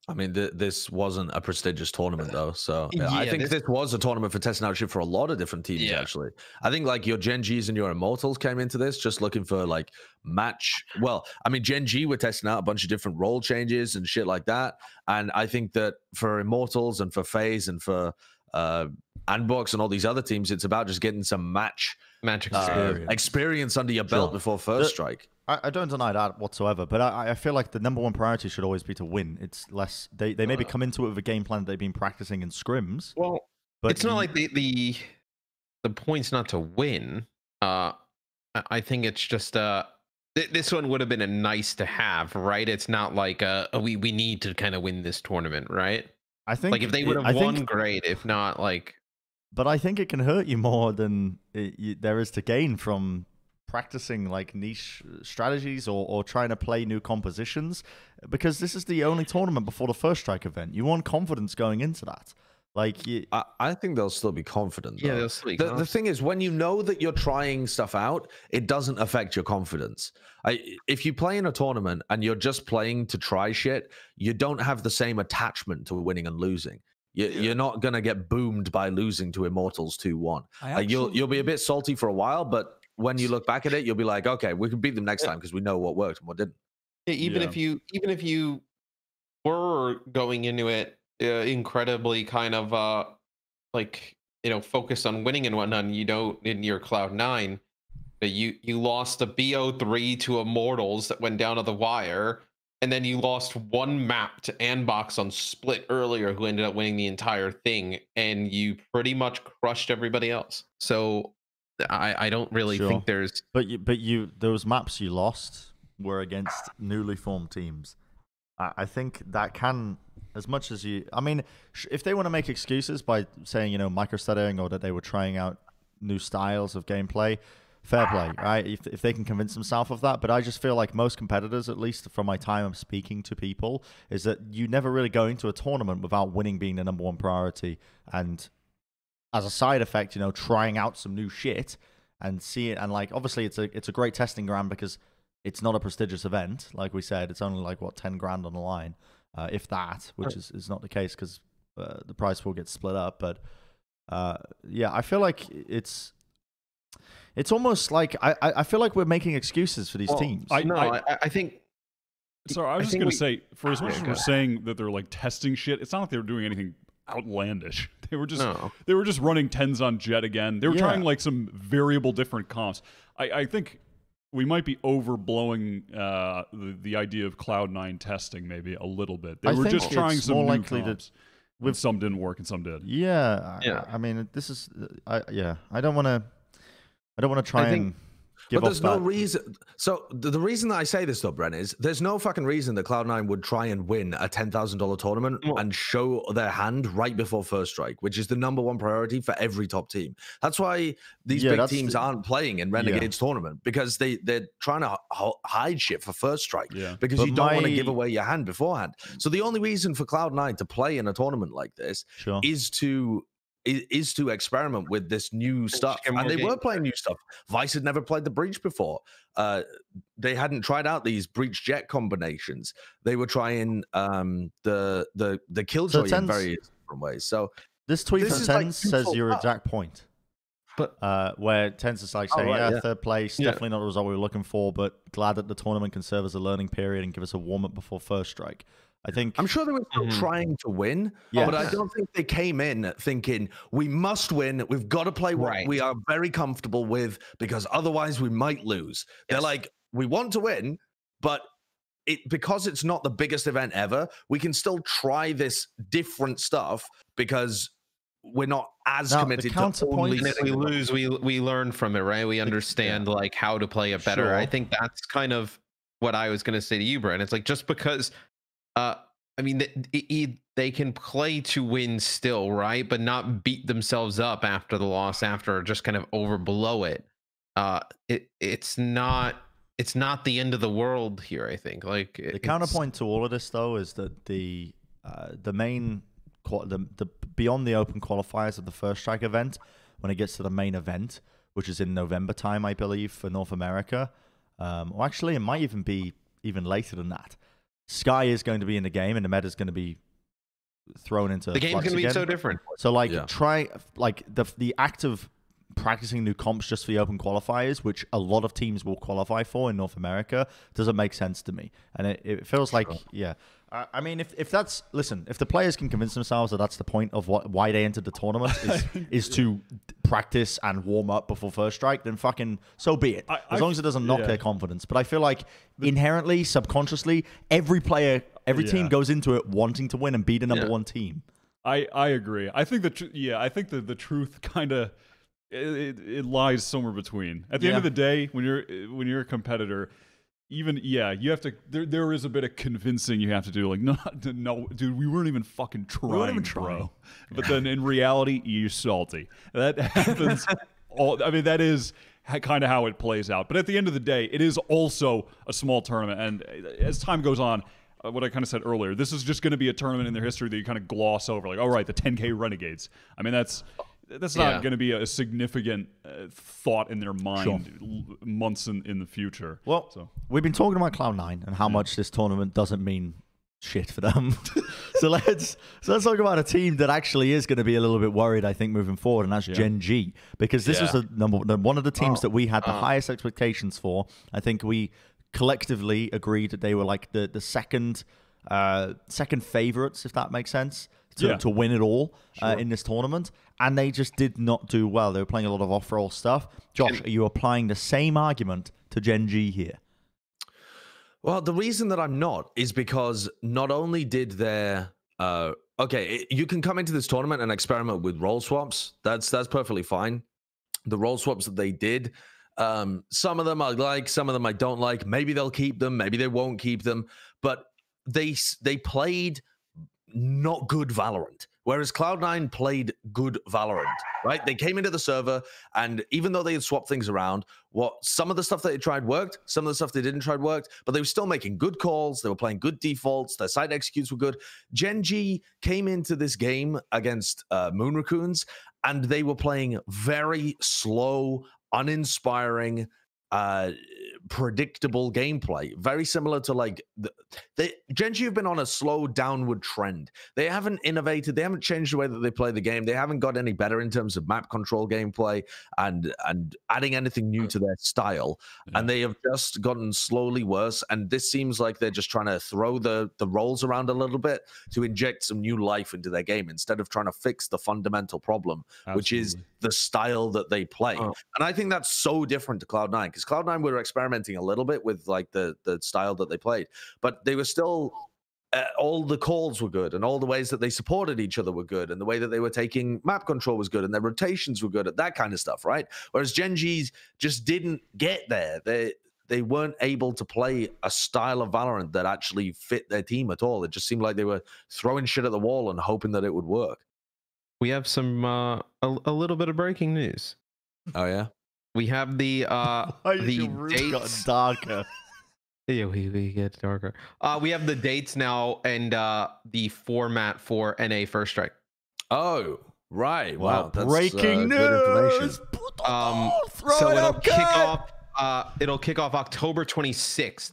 I mean, this wasn't a prestigious tournament, though. So I think this was a tournament for testing out shit for a lot of different teams, actually. I think, like, your Gen.Gs and your Immortals came into this just looking for, like, match. Well, I mean, Gen.G were testing out a bunch of different role changes and shit like that. And I think that for Immortals and for FaZe and for Andbox and all these other teams, it's about just getting some match experience under your belt before First Strike. I don't deny that whatsoever, but I feel like the #1 priority should always be to win. It's less they maybe come into it with a game plan that they've been practicing in scrims. Well, but it's not like the point's not to win. I think it's just this one would have been a nice to have, right? It's not like we need to kind of win this tournament, right? I think like if they would have won, great. If not, like. But I think it can hurt you more than there is to gain from practicing like niche strategies or trying to play new compositions, because this is the only tournament before the First Strike event. You want confidence going into that. Like, I think they'll still be confident, though. Yeah, they'll still be the thing is, when you know that you're trying stuff out, it doesn't affect your confidence. If you play in a tournament and you're just playing to try shit, you don't have the same attachment to winning and losing. You're not gonna get boomed by losing to Immortals 2-1. You'll be a bit salty for a while, but when you look back at it, you'll be like, okay, we can beat them next time because we know what worked and what didn't. Yeah, even if you were going into it incredibly kind of like, you know, focused on winning and whatnot, and you don't in your Cloud9, you lost a BO3 to Immortals that went down to the wire. And then you lost one map to Andbox on Split earlier, who ended up winning the entire thing, and you pretty much crushed everybody else. So I don't really think there's. But those maps you lost were against newly formed teams. I think that can, as much as you. I mean, if they want to make excuses by saying, you know, microstudying or that they were trying out new styles of gameplay, fair play, right? If they can convince themselves of that. But I just feel like most competitors, at least from my time of speaking to people, is that you never really go into a tournament without winning being the #1 priority. And as a side effect, you know, trying out some new shit and see it. And like, obviously it's a great testing ground because it's not a prestigious event. Like we said, it's only like, what, 10 grand on the line, if that, which is not the case because the prize pool gets split up. But yeah, I feel like it's almost like I feel like we're making excuses for these teams. I think. Sorry, I was just gonna say, for as much as we're saying that they're like testing shit, it's not like they were doing anything outlandish. They were just running 10s on Jett again. They were trying like some variable different comps. I think we might be overblowing the idea of Cloud9 testing maybe a little bit. They were just trying some new comps. With some didn't work and some did. Yeah. I mean, this is I don't want to try and give but there's off no reason. So the reason that I say this though, Bren, is there's no fucking reason that Cloud9 would try and win a $10,000 tournament and show their hand right before First Strike, which is the #1 priority for every top team. That's why these big teams aren't playing in Renegades tournament, because they're trying to hide shit for First Strike because you don't want to give away your hand beforehand. So the only reason for Cloud9 to play in a tournament like this is to experiment with this new stuff. And they were playing new stuff. Vice had never played the Breach before. They hadn't tried out these Breach Jett combinations. They were trying the Killjoy in various different ways. So this tweet from Tens says your exact point. But where Tens is like saying, third place, definitely not the result we were looking for, but glad that the tournament can serve as a learning period and give us a warm-up before First Strike. I'm sure they were still trying to win, but I don't think they came in thinking we must win. We've got to play what we are very comfortable with because otherwise we might lose. They're like, we want to win, but because it's not the biggest event ever, we can still try this different stuff because we're not as committed to only. And if we lose, we learn from it, right? We understand like how to play it better. I think that's kind of what I was going to say to you, Bren. It's like, just because, I mean, they can play to win still, right? But not beat themselves up after the loss, after just kind of blow it. It's not the end of the world here, I think. Like, the counterpoint to all of this, though, is that the main beyond the open qualifiers of the First Strike event, when it gets to the main event, which is in November time, I believe, for North America, or actually it might even be even later than that. Sky is going to be in the game, and the meta is going to be thrown into the game's going to be so different. So try the act of practicing new comps just for the open qualifiers, which a lot of teams will qualify for in North America, doesn't make sense to me. And it feels like, I mean, if that's, listen, if the players can convince themselves that that's the point of why they entered the tournament is to practice and warm up before First Strike, then fucking so be it. As long as it doesn't knock their confidence. But I feel like inherently, subconsciously, every player, every team goes into it wanting to win and be the number one team. I agree. I think I think the truth kind of it lies somewhere between. At the end of the day, when you're a competitor, even you have to. There is a bit of convincing you have to do. Like, no, dude, we weren't even fucking trying, bro. But then in reality, you're salty. That happens. I mean, that is kind of how it plays out. But at the end of the day, it is also a small tournament, and as time goes on. What I kind of said earlier, this is just going to be a tournament in their history that you kind of gloss over. Like, all right, the 10K Renegades. I mean, that's not going to be a significant thought in their mind months in the future. Well, we've been talking about Cloud9 and how much this tournament doesn't mean shit for them. so let's talk about a team that actually is going to be a little bit worried, I think, moving forward, and that's Gen.G, because this was one of the teams that we had the highest expectations for. I think we collectively agreed that they were like the second favorites, if that makes sense, to win it all in this tournament, and they just did not do well. They were playing a lot of off-roll stuff. Josh, are you applying the same argument to Gen.G here? Well, the reason that I'm not is because not only did their you can come into this tournament and experiment with role swaps. That's perfectly fine. The role swaps that they did, some of them I like, some of them I don't like. Maybe they'll keep them, maybe they won't keep them. But they played not good Valorant, whereas Cloud9 played good Valorant, right? They came into the server, and even though they had swapped things around, some of the stuff that they tried worked, some of the stuff they didn't try worked, but they were still making good calls. They were playing good defaults. Their side executes were good. Gen.G came into this game against Racoons, and they were playing very slow, uninspiring, predictable gameplay, very similar to like Gen.G have been on a slow downward trend. They haven't innovated, they haven't changed the way that they play the game, they haven't got any better in terms of map control gameplay and adding anything new to their style, and they have just gotten slowly worse. And this seems like they're just trying to throw the roles around a little bit to inject some new life into their game instead of trying to fix the fundamental problem, which is the style that they play. And I think that's so different to Cloud9, because Cloud9 were experimenting a little bit with like the style that they played, but they were still all the calls were good, and all the ways that they supported each other were good, and the way that they were taking map control was good, and their rotations were good at that kind of stuff, right? Whereas Gen.G's just didn't get there. They weren't able to play a style of Valorant that actually fit their team at all. It just seemed like they were throwing shit at the wall and hoping that it would work. We have some a little bit of breaking news. Oh yeah. We have the dates. Darker. Yeah, we get darker. We have the dates now and the format for NA First Strike. Oh, right. Wow, that's breaking news. It'll kick off October 26th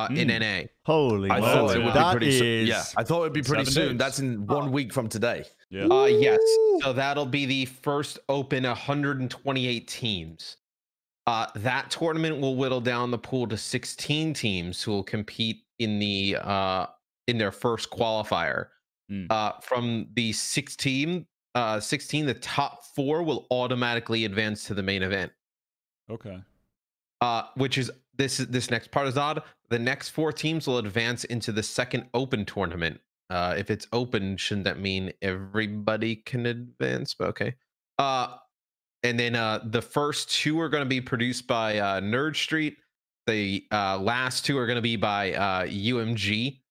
in NA. Holy, I thought it would be pretty soon. Yeah, I thought it would be pretty soon. That's in 1 week from today. Yeah. Yes. So that'll be the first open 128 teams. That tournament will whittle down the pool to 16 teams who will compete in in their first qualifier. From the 16, the top 4 will automatically advance to the main event. Okay. Which is this next part is odd. The next 4 teams will advance into the second open tournament. If it's open, shouldn't that mean everybody can advance? But okay. And then the first 2 are going to be produced by Nerd Street. The last 2 are going to be by UMG.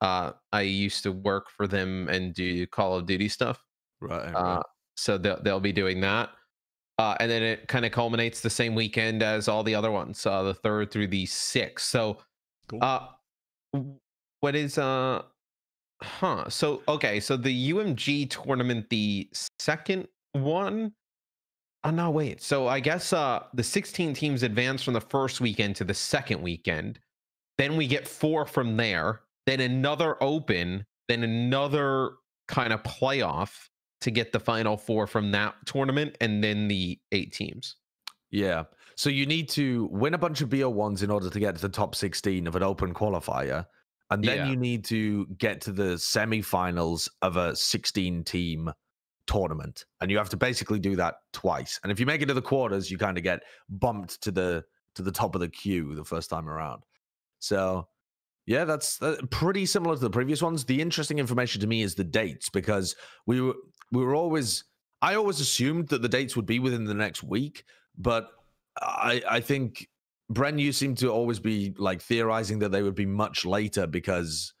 I used to work for them and do Call of Duty stuff. Right. So they'll be doing that. And then it kind of culminates the same weekend as all the other ones, the 3rd through the 6th. So, cool. What is So okay, so the UMG tournament, the second one. Oh no, wait. So I guess the 16 teams advance from the first weekend to the second weekend. Then we get 4 from there. Then another open. Then another kind of playoff to get the final 4 from that tournament, and then the 8 teams. Yeah. So you need to win a bunch of BO1s in order to get to the top 16 of an open qualifier. And then you need to get to the semifinals of a 16-team tournament. And you have to basically do that twice. And if you make it to the quarters, you kind of get bumped to the top of the queue the first time around. So yeah, that's pretty similar to the previous ones. The interesting information to me is the dates, because I always assumed that the dates would be within the next week, but I think Bren, you seem to always be like theorizing that they would be much later, because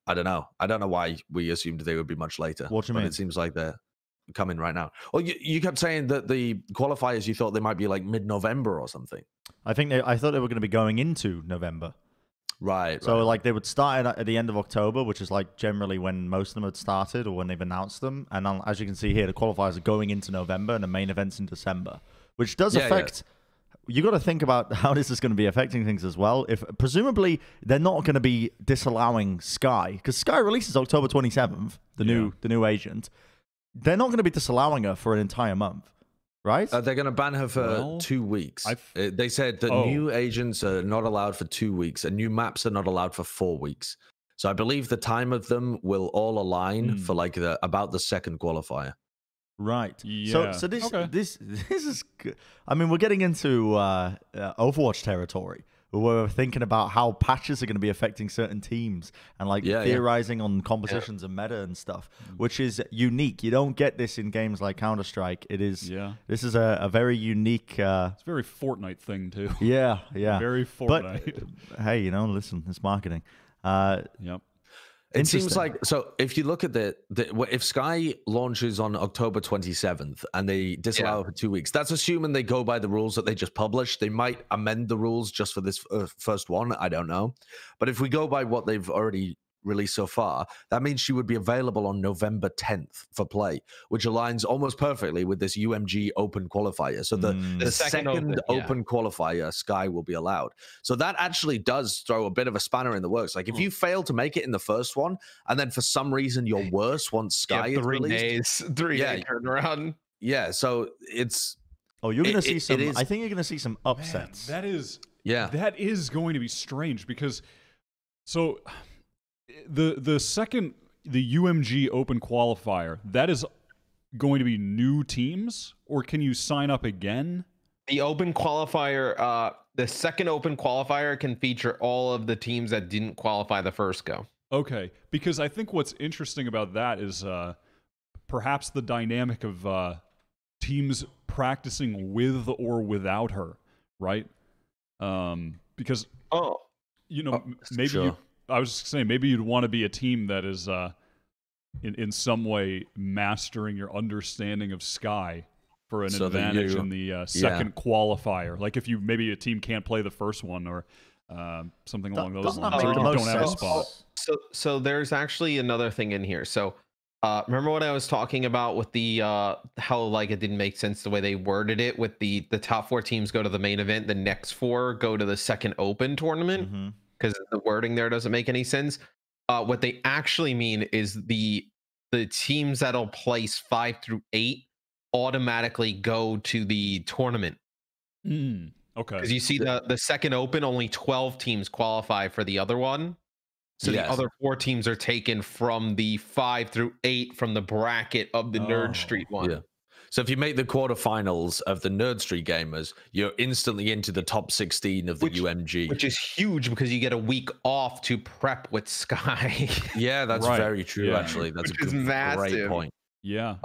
I don't know why we assumed they would be much later. What do you mean? It seems like they're coming right now. Well, you kept saying that the qualifiers, you thought they might be like mid-November or something. I thought they were going to be going into November. Right. So like they would start at the end of October, which is like generally when most of them had started or when they've announced them. And then, as you can see here, the qualifiers are going into November and the main event's in December, which does affect. You got to think about how this is going to be affecting things as well. If presumably they're not going to be disallowing Sky, because Sky releases October 27th, the new agent. They're not going to be disallowing her for an entire month. Right? They're going to ban her for 2 weeks. They said that new agents are not allowed for 2 weeks, and new maps are not allowed for 4 weeks. So I believe the time of them will all align for like about the second qualifier. Right. Yeah. So this is good. I mean, we're getting into Overwatch territory. We're thinking about how patches are going to be affecting certain teams and like theorizing on compositions and meta and stuff, which is unique. You don't get this in games like Counter-Strike. It is. Yeah. This is a very unique. It's a very Fortnite thing too. Yeah. Very Fortnite. But hey, listen, it's marketing. Yep. It seems like, so if you look at if Sky launches on October 27th and they disallow it for 2 weeks, that's assuming they go by the rules that they just published. They might amend the rules just for this first one. I don't know. But if we go by what they've already released so far, that means she would be available on November 10th for play, which aligns almost perfectly with this UMG open qualifier. So the second open qualifier, Sky will be allowed. So that actually does throw a bit of a spanner in the works. Like if you fail to make it in the first one, and then for some reason you're worse once Sky is released, 3 day turnaround. Yeah, so it's you're going to see some. I think you're going to see some upsets. Man, that is going to be strange, because the UMG Open qualifier, that is going to be new teams, or can you sign up again? The open qualifier, the second open qualifier can feature all of the teams that didn't qualify the first go. Okay, because I think what's interesting about that is perhaps the dynamic of teams practicing with or without her, right? Because maybe sure. I was just saying, maybe you'd want to be a team that is in some way mastering your understanding of Sky for an advantage in the second qualifier. Like if maybe a team can't play the first one or something along those lines. Or you don't have a spot. So there's actually another thing in here. So remember what I was talking about with the how like it didn't make sense the way they worded it with the top 4 teams go to the main event, the next 4 go to the second open tournament. Mm-hmm. Because the wording there doesn't make any sense. What they actually mean is the teams that'll place 5 through 8 automatically go to the tournament. Okay. Because you see the second open, only 12 teams qualify for the other one. So the other 4 teams are taken from the 5 through 8 from the bracket of the Nerd Street one. Yeah. So if you make the quarterfinals of the Nerd Street Gamers, you're instantly into the top 16 of the UMG. Which is huge because you get a week off to prep with Sky. Yeah, that's very true, actually. That's a great point. Yeah.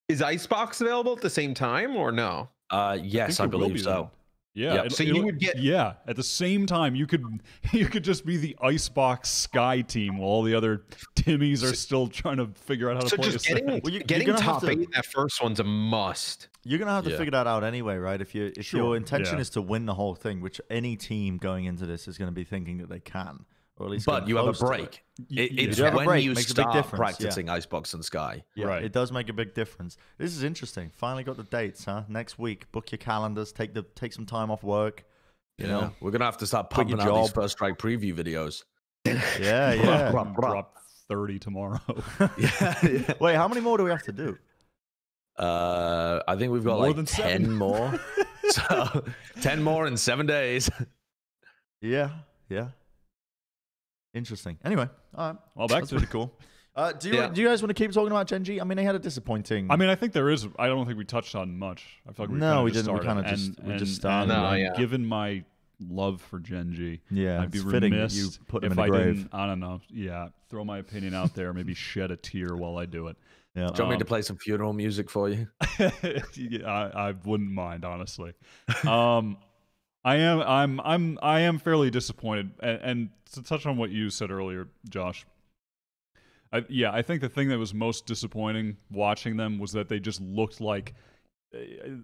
Is Icebox available at the same time or no? Yes, I believe so. Yeah. Yep. So you would get at the same time you could just be the Icebox Sky team while all the other Timmies are still trying to figure out how to play. So just getting top 8 that first one's a must. You're gonna have to figure that out anyway, right? If your intention is to win the whole thing, which any team going into this is going to be thinking that they can. Or at least but you have a break. It's when you start practicing Icebox and Sky. Yeah, right. It does make a big difference. This is interesting. Finally got the dates, huh? Next week. Book your calendars. Take some time off work. You know, we're gonna have to start pumping out these First Strike preview videos. Yeah. Drop 30 tomorrow. yeah. Wait, how many more do we have to do? I think we've got like 10 more. So 10 more in 7 days. Yeah. Interesting. Anyway, all right. Well, that's pretty cool. Do you guys want to keep talking about Gen.G? I mean, they had a disappointing. I mean, I think there is. I don't think we touched on much. I feel like we didn't. We kind of just started. Given my love for Gen.G, yeah, I'd be remiss you put if I didn't. I don't know. Yeah, throw my opinion out there. Maybe shed a tear while I do it. Yeah. Do you want me to play some funeral music for you? I wouldn't mind, honestly. I am fairly disappointed, and to touch on what you said earlier, Josh. I think the thing that was most disappointing watching them was that they just looked like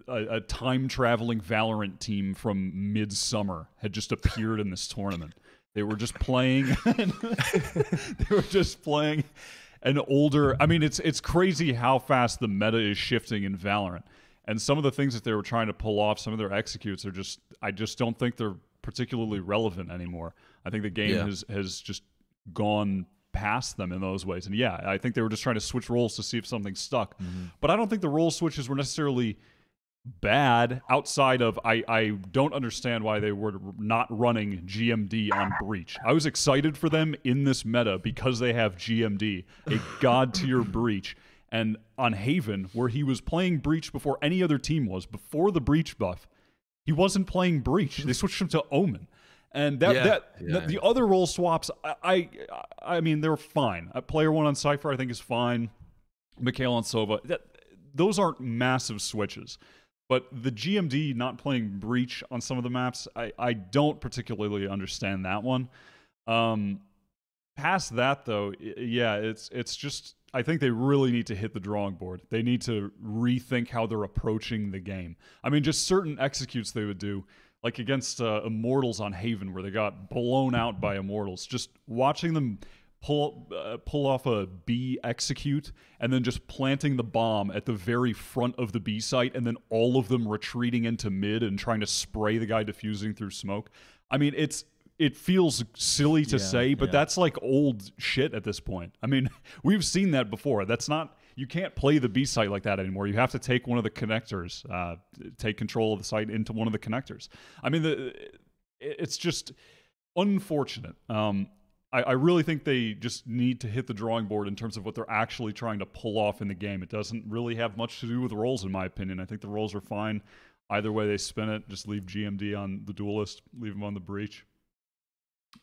a time-traveling Valorant team from midsummer had just appeared in this tournament. They were just playing. An older. I mean, it's crazy how fast the meta is shifting in Valorant. And some of the things that they were trying to pull off, some of their executes are I just don't think they're particularly relevant anymore. I think the game has just gone past them in those ways. And I think they were just trying to switch roles to see if something stuck. Mm-hmm. But I don't think the role switches were necessarily bad outside of I don't understand why they were not running GMD on Breach. I was excited for them in this meta because they have GMD, a god tier Breach. And on Haven, where he was playing Breach before any other team was, before the Breach buff, he wasn't playing Breach. They switched him to Omen. And the other role swaps, I mean, they're fine. Player 1 on Cypher, I think, is fine. Mikhail on Sova. Those aren't massive switches. But the GMD not playing Breach on some of the maps, I don't particularly understand that one. Past that, though, it's just... I think they really need to hit the drawing board. They need to rethink how they're approaching the game. I mean, just certain executes they would do, like against Immortals on Haven, where they got blown out by Immortals. Just watching them pull off a B execute and then just planting the bomb at the very front of the B site and then all of them retreating into mid and trying to spray the guy diffusing through smoke. I mean, it feels silly to say, but that's like old shit at this point. I mean, we've seen that before. That's not... You can't play the B site like that anymore. You have to take one of the connectors, take control of the site into one of the connectors. I mean, it's just unfortunate. I really think they just need to hit the drawing board in terms of what they're actually trying to pull off in the game. It doesn't really have much to do with roles, in my opinion. I think the roles are fine. Either way they spin it, just leave GMD on the Duelist, leave him on the Breach.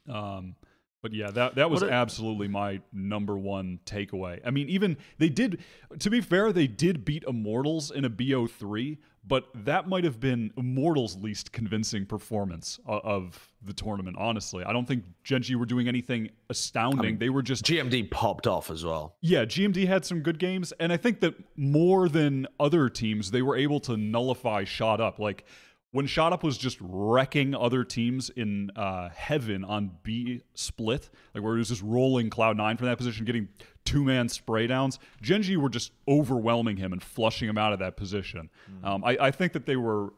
But yeah, that was absolutely my number one takeaway. I mean, even they did, to be fair, they did beat Immortals in a BO3, but that might have been Immortals' least convincing performance of the tournament, honestly. I don't think Gen.G were doing anything astounding. I mean, they were just... GMD popped off as well. Yeah, GMD had some good games, and I think that more than other teams, they were able to nullify Shot Up. Like, when Shot Up was just wrecking other teams in Heaven on B split, like where he was just rolling Cloud9 from that position, getting two-man spray downs, Gen.G were just overwhelming him and flushing him out of that position. I think that they were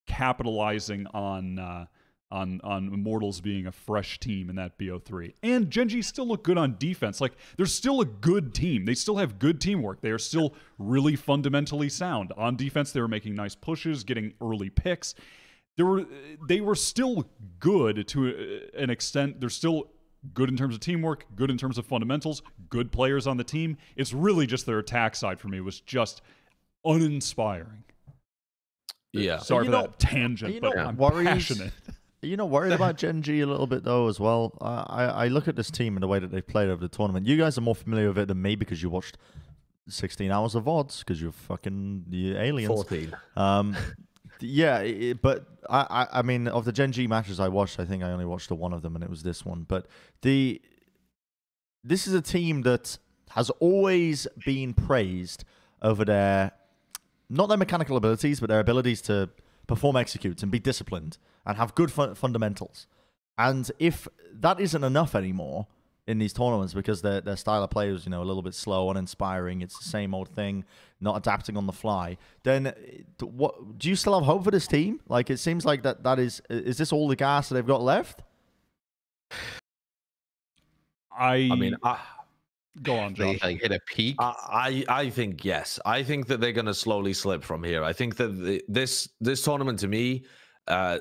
capitalizing on Immortals being a fresh team in that BO3. And Gen.G still look good on defense. Like, they're still a good team. They still have good teamwork. They are still really fundamentally sound. On defense, they were making nice pushes, getting early picks. They were still good to an extent. They're still good in terms of teamwork, good in terms of fundamentals, good players on the team. It's really just their attack side for me was just uninspiring. Yeah. Sorry for that tangent, but I'm passionate. Are you not worried about Gen.G a little bit, though, as well? I look at this team and the way that they've played over the tournament. You guys are more familiar with it than me because you watched 16 hours of VODs because you're fucking the aliens. 14. Yeah, but I mean, of the Gen.G matches I watched, I think I only watched the one of them, and it was this one. But this is a team that has always been praised over not their mechanical abilities, but their abilities to perform executes and be disciplined and have good fundamentals. And if that isn't enough anymore in these tournaments because their style of play is, a little bit slow, uninspiring, it's the same old thing, not adapting on the fly, then what do you still have hope for this team? Like, it seems like that is this all the gas that they've got left? I mean, go on, Josh. They hit a peak. I think yes. I think that they're going to slowly slip from here. I think that this tournament to me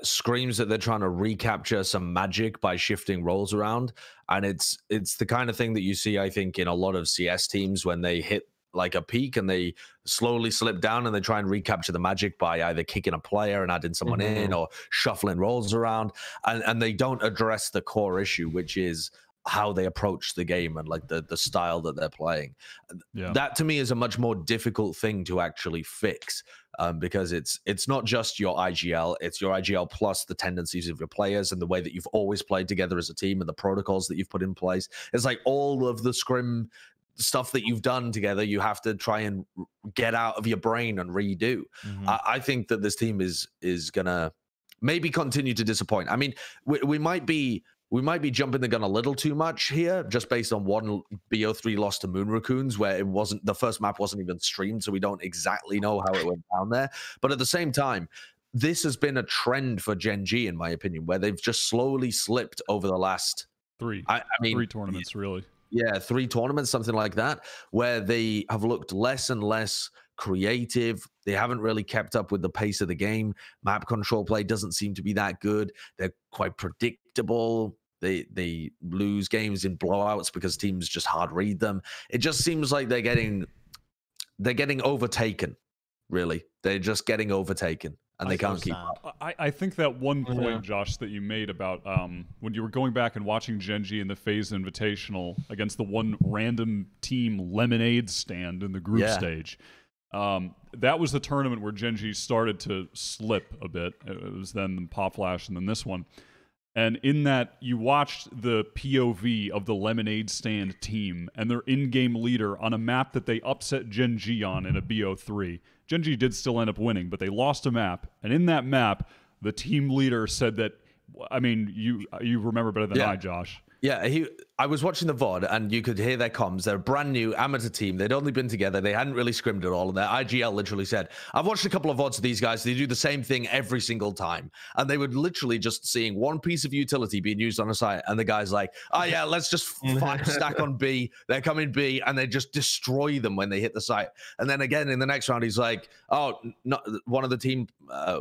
screams that they're trying to recapture some magic by shifting roles around, and it's the kind of thing that you see, I think, in a lot of CS teams when they hit like a peak and they slowly slip down and they try and recapture the magic by either kicking a player and adding someone in or shuffling roles around, and they don't address the core issue, which is how they approach the game and like the style that they're playing. That to me is a much more difficult thing to actually fix, because it's not just your IGL, it's your IGL plus the tendencies of your players and the way that you've always played together as a team and the protocols that you've put in place. It's like all of the scrim stuff that you've done together, you have to try and get out of your brain and redo. I think that this team is gonna maybe continue to disappoint. I mean, we might be jumping the gun a little too much here, just based on one BO3 loss to Moon Racoons, where the first map wasn't even streamed, so we don't exactly know how it went down there. But at the same time, this has been a trend for Gen.G, in my opinion, where they've just slowly slipped over the last three tournaments, really. Yeah, 3 tournaments, something like that, where they have looked less and less creative. They haven't really kept up with the pace of the game. Map control play doesn't seem to be that good. They're quite predictable. They lose games in blowouts because teams just hard read them. It just seems like they're getting overtaken, really. They're just getting overtaken, and they can't keep up. I think that one point, Josh, that you made about when you were going back and watching Gen.G in the FaZe Invitational against the one random team Lemonades stand in the group stage. That was the tournament where Gen.G started to slip a bit. It was then Pop Flash and then this one. And in that, you watched the POV of the Lemonade Stand team and their in-game leader on a map that they upset Gen.G on in a BO3. Gen.G did still end up winning, but they lost a map. And in that map, the team leader said that, I mean, you remember better than I, Josh. Yeah, I was watching the VOD, and you could hear their comms. They're a brand new amateur team. They'd only been together. They hadn't really scrimmed at all. And their IGL literally said, I've watched a couple of VODs of these guys. They do the same thing every single time. And they were literally just seeing one piece of utility being used on a site. And the guy's like, oh, yeah, let's just stack on B. They're coming B, and they just destroy them when they hit the site. And then again, in the next round, he's like, oh, one of the team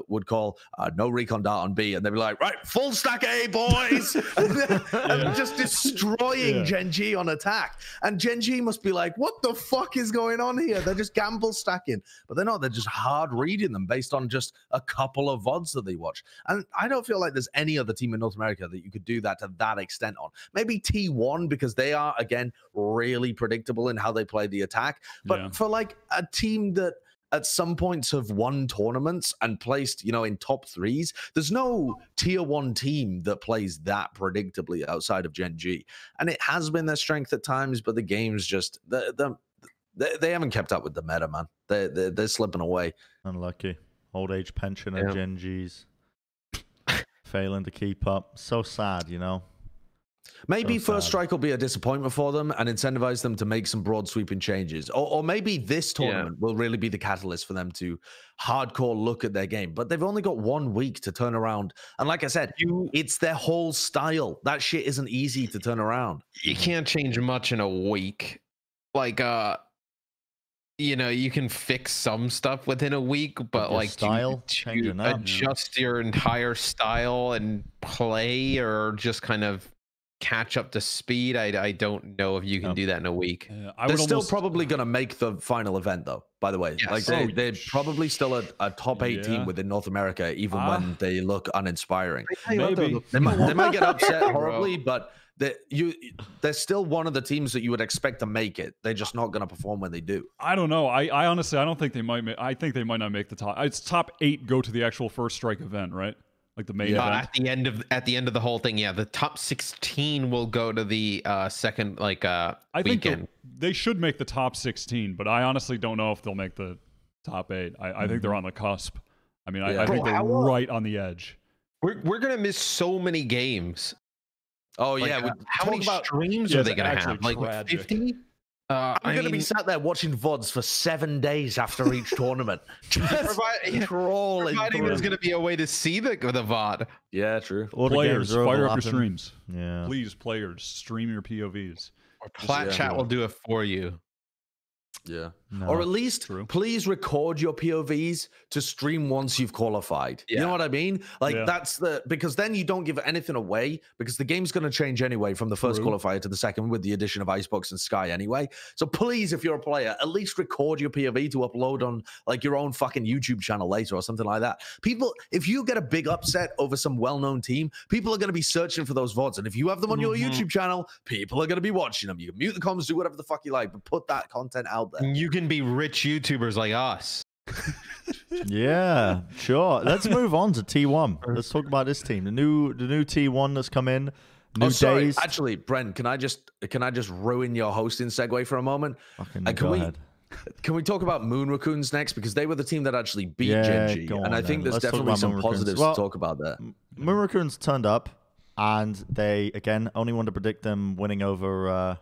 would call no recon dart on B. And they'd be like, right, full stack A, boys. and just destroying Gen.G on attack. And Gen.G must be like, what the fuck is going on here? They're just gamble stacking. But they're not. They're just hard reading them based on just a couple of VODs that they watch. And I don't feel like there's any other team in North America that you could do that to that extent on. Maybe T1, because they are, again, really predictable in how they play the attack. But for like a team that at some points have won tournaments and placed, in top 3s. There's no tier 1 team that plays that predictably outside of Gen.G. And it has been their strength at times, but the game's just, they haven't kept up with the meta, man. They're slipping away. Unlucky. Old age pension at Gen.G's. Failing to keep up. So sad, Maybe First Strike will be a disappointment for them and incentivize them to make some broad sweeping changes. Or maybe this tournament will really be the catalyst for them to hardcore look at their game. But they've only got 1 week to turn around. And like I said, it's their whole style. That shit isn't easy to turn around. You can't change much in a week. Like, you can fix some stuff within a week, but like style, to adjust your entire style and play, or just kind of catch up to speed. I don't know if you can do that in a week. They're still probably going to make the final event, though, by the way. Yes. Like they're probably still a top 8 team within North America, even when they look uninspiring. Maybe. They might get upset horribly, but they're still one of the teams that you would expect to make it. They're just not going to perform when they do. I don't know. I honestly, I don't think they might. I think they might not make the top. It's top 8 go to the actual first strike event, right? Like the main event. At the end of the whole thing, the top 16 will go to the second I weekend. think they should make the top 16, but I honestly don't know if they'll make the top 8. I think they're on the cusp. I mean, I think they're right on the edge. We're gonna miss so many games. Oh yeah, how many streams are they gonna have? Like 50? I'm going to be sat there watching VODs for 7 days after each tournament. Providing there's going to be a way to see the VOD. Yeah, true. Players, fire up your streams. Yeah. Please, players, stream your POVs. Or Plat chat will do it for you. Yeah. No. Or at least please record your POVs to stream once you've qualified. You know what I mean? Like that's because then you don't give anything away, because the game's going to change anyway from the first qualifier to the second with the addition of Icebox and Sky anyway. So please, if you're a player, at least record your POV to upload on like your own fucking YouTube channel later or something like that. People, if you get a big upset over some well-known team, people are going to be searching for those VODs. And if you have them on your YouTube channel, people are going to be watching them. You can mute the comments, do whatever the fuck you like, but put that content out there. You can be rich YouTubers like us. Yeah, sure. Let's move on to T1. Let's talk about this team. The new T1 that's come in. New days. Actually, Bren, can I just ruin your hosting segue for a moment? Go ahead. Can we talk about Moon Racoons next? Because they were the team that actually beat Gen.G. And I think there's definitely some positives to talk about there. Moon Racoons turned up, and they, again, only want to predict them winning over...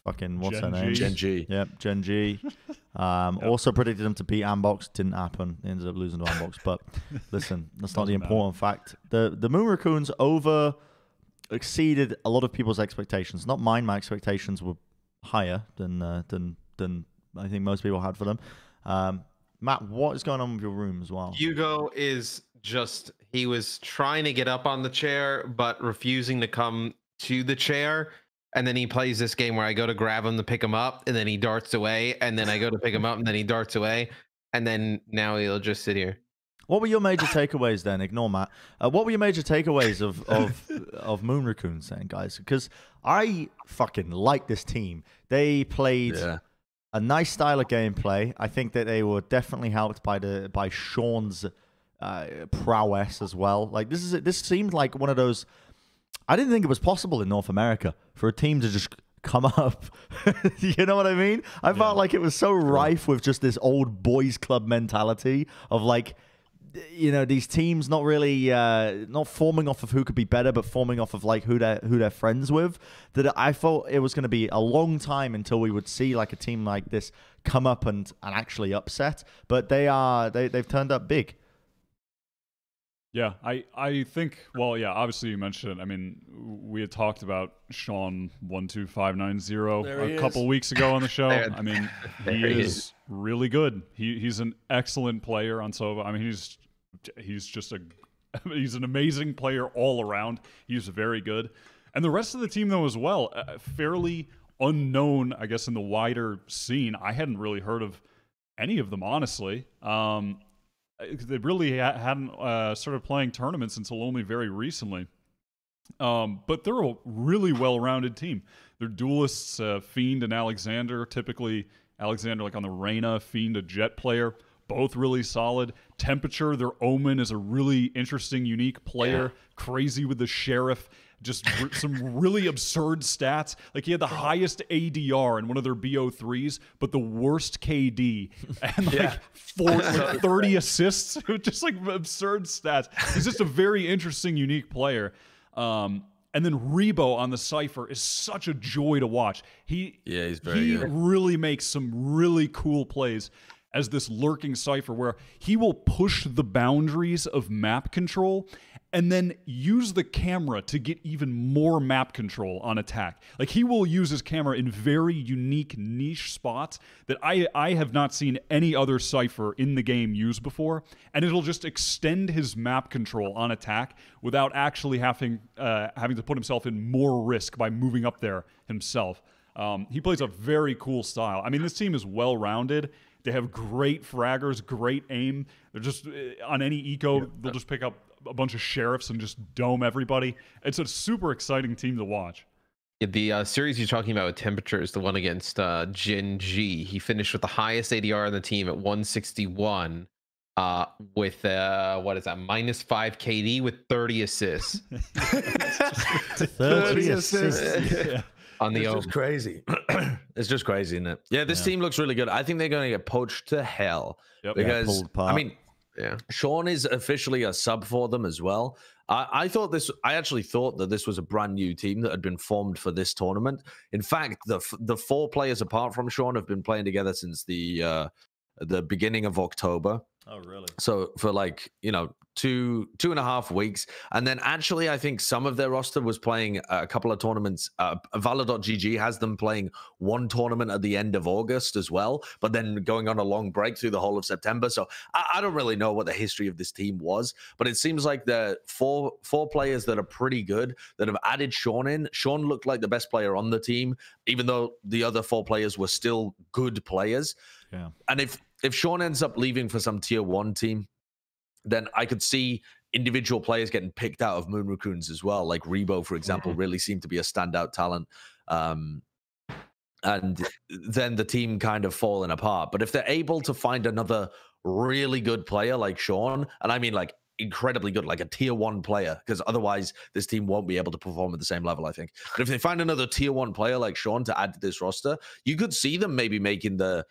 fucking what's her name? Gen.G. Yep, Gen.G. Also predicted them to beat Andbox. Didn't happen. They ended up losing to Andbox. But listen, that's not the important fact. The Moon Racoons exceeded a lot of people's expectations. Not mine. My expectations were higher than I think most people had for them. Matt, what is going on with your room as well? Hugo is he was trying to get up on the chair, but refusing to come to the chair. And then he plays this game where I go to grab him to pick him up, and then he darts away, and then I go to pick him up, and then he darts away, and then now he'll just sit here. What were your major takeaways then? Ignore Matt. What were your major takeaways of Moon Racoons then, guys? Because I fucking like this team. They played a nice style of gameplay. I think that they were definitely helped by Sean's prowess as well. Like this seemed like one of those. I didn't think it was possible in North America for a team to just come up. You know what I mean? I felt like it was so rife with just this old boys club mentality of like, you know, these teams not really not forming off of who could be better, but forming off of like who they're friends with. That I thought it was going to be a long time until we would see like a team like this come up and actually upset. But they've turned up big. Yeah, I think, well, yeah, obviously you mentioned it. I mean, we had talked about Sean 12590 a couple weeks ago on the show. I mean, he is really good. He's an excellent player on Sova. I mean, he's an amazing player all around. He's very good. And the rest of the team, though, as well, fairly unknown, I guess, in the wider scene. I hadn't really heard of any of them, honestly. They really hadn't started playing tournaments until only very recently. But they're a really well-rounded team. They're duelists, Fiend and Alexander. Typically, Alexander like on the Reyna, Fiend a Jett player. Both really solid. Temperature, their Omen is a really interesting, unique player. Crazy with the Sheriff. Just some really absurd stats. Like he had the highest ADR in one of their BO3s, but the worst KD and like 30 assists. Just like absurd stats. He's just a very interesting, unique player. And then Rebo on the Cypher is such a joy to watch. He's very good. He really makes some really cool plays as this lurking Cypher where he will push the boundaries of map control and then use the camera to get even more map control on attack. Like, he will use his camera in very unique niche spots that I have not seen any other Cypher in the game use before, and it'll just extend his map control on attack without actually having to put himself in more risk by moving up there himself. He plays a very cool style. I mean, this team is well-rounded. They have great fraggers, great aim. They're just, on any eco, they'll just pick up a bunch of sheriffs and just dome everybody. It's a super exciting team to watch. Yeah, the series you're talking about with Temperature is the one against Gen.G. He finished with the highest ADR on the team at 161 with, what is that, -5 KD with 30 assists. 30 assists. Yeah. On the It's just crazy. It's just crazy, isn't it? Yeah, this team looks really good. I think they're going to get poached to hell. Yep. Because, I mean, yeah, Sean is officially a sub for them as well. I actually thought that this was a brand new team that had been formed for this tournament. In fact, the 4 players apart from Sean have been playing together since the beginning of October. Oh, really? So for like, 2.5 weeks. And then actually, I think some of their roster was playing a couple of tournaments. Valor.gg has them playing one tournament at the end of August as well, but then going on a long break through the whole of September. So I don't really know what the history of this team was, but it seems like the four players that are pretty good that have added Sean in. Sean looked like the best player on the team, even though the other 4 players were still good players. Yeah. And if Sean ends up leaving for some tier 1 team, then I could see individual players getting picked out of Moon Racoons as well. Like Rebo, for example, really seemed to be a standout talent. And then the team kind of falling apart. But if they're able to find another really good player like Sean, and I mean like incredibly good, like a tier 1 player, because otherwise this team won't be able to perform at the same level, I think. But if they find another tier 1 player like Sean to add to this roster, you could see them maybe making the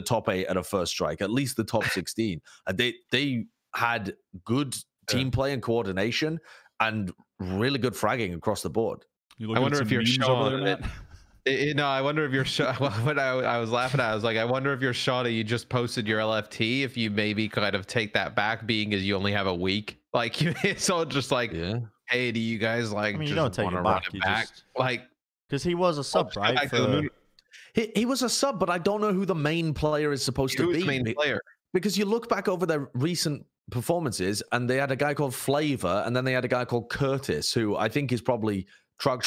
top 8 at a first strike, at least the top 16. They had good team play and coordination and really good fragging across the board. I wonder if you're Sean. No, I wonder if you're when I was laughing at, I was like, I wonder if you're Shawnee, you just posted your LFT, if you maybe kind of take that back, being as you only have a week. Like, so just like, hey, do you guys like, I mean, just you don't take it back. Just, like, because he was a sub, right? He was a sub, but I don't know who the main player is supposed to be. Who's the main player? Because you look back over their recent performances, and they had a guy called Flavor, and then they had a guy called Curtis, who I think is probably Truck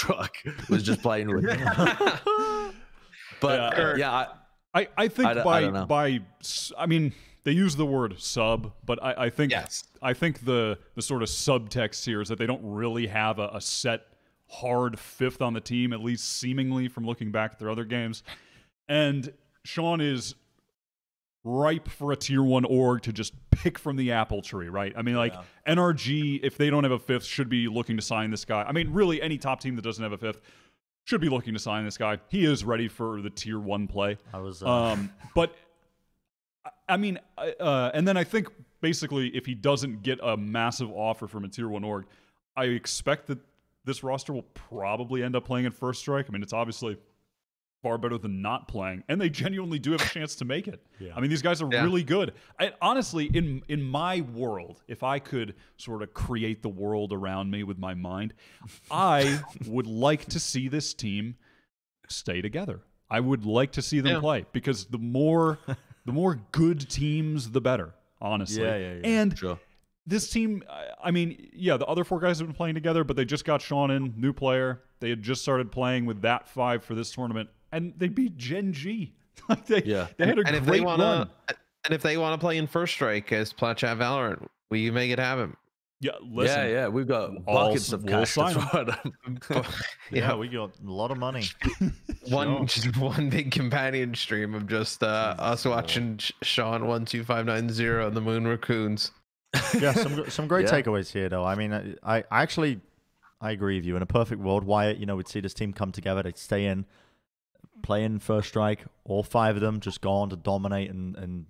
was just playing with. But I think I mean, they use the word sub, but I think I think the sort of subtext here is that they don't really have a set hard 5th on the team, at least seemingly from looking back at their other games. And Sean is ripe for a tier 1 org to just pick from the apple tree, right? I mean, like, NRG, if they don't have a 5th, should be looking to sign this guy. I mean, really, any top team that doesn't have a 5th should be looking to sign this guy. He is ready for the tier 1 play. But I mean, and then I think basically if he doesn't get a massive offer from a tier 1 org, I expect that this roster will probably end up playing in First Strike. I mean, it's obviously far better than not playing, and they genuinely do have a chance to make it. I mean, these guys are really good. Honestly, in my world, if I could sort of create the world around me with my mind, I would like to see this team stay together. I would like to see them play, because the more good teams, the better, honestly. And this team, I mean, the other 4 guys have been playing together, but they just got Sean in, new player. They had just started playing with that 5 for this tournament, and they beat Gen.G. Like they had a great run. And if they want to play in First Strike as Plat Valorant, will you make it happen? Yeah, listen. We've got buckets of cash to throw at them. We got a lot of money. Just one big companion stream of just us watching Sean 12590 and the Moon Racoons. Yeah, some great takeaways here, though. I mean, I actually agree with you. In a perfect world, Wyatt, we'd see this team come together, they'd stay in, play in First Strike, all 5 of them just go on to dominate and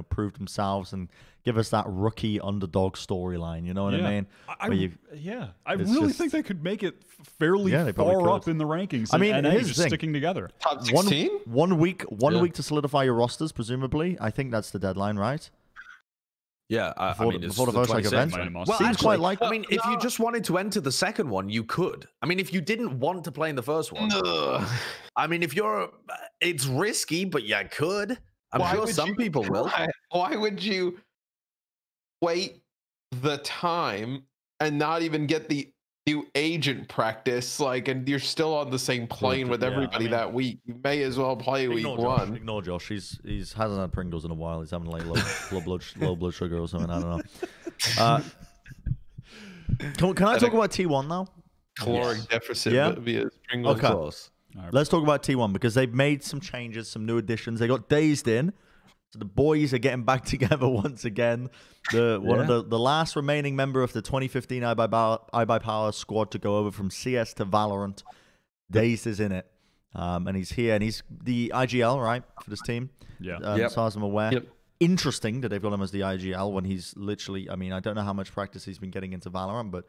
prove themselves and give us that rookie underdog storyline. You know what I mean? I really think they could make it fairly far up in the rankings. I mean, here's just sticking together. Top 16? One week to solidify your rosters, presumably. I think that's the deadline, right? Yeah, I mean, before the first like event. Well, seems actually, quite like. I mean, if you just wanted to enter the second one, you could. I mean, if you didn't want to play in the first one, I mean, if you're, it's risky, but you could. I'm sure some people will. Why would you wait the time and not even get the new agent practice? Like, and you're still on the same plane with everybody that week. You may as well play week one. Ignore Josh. He's hasn't had Pringles in a while. He's having like low blood sugar or something. I don't know. Can I talk about T1 now? Caloric deficit via Pringles. Okay. Let's talk about T1 because they've made some changes, some new additions. They got dazed in. So the boys are getting back together once again. One of the last remaining member of the 2015 iBuyPower squad to go over from CS to Valorant. Dazed is in it. And he's here. And he's the IGL, right, for this team? Yeah. As far as I'm aware. Yep. Interesting that they've got him as the IGL when he's literally, I mean, I don't know how much practice he's been getting into Valorant, but,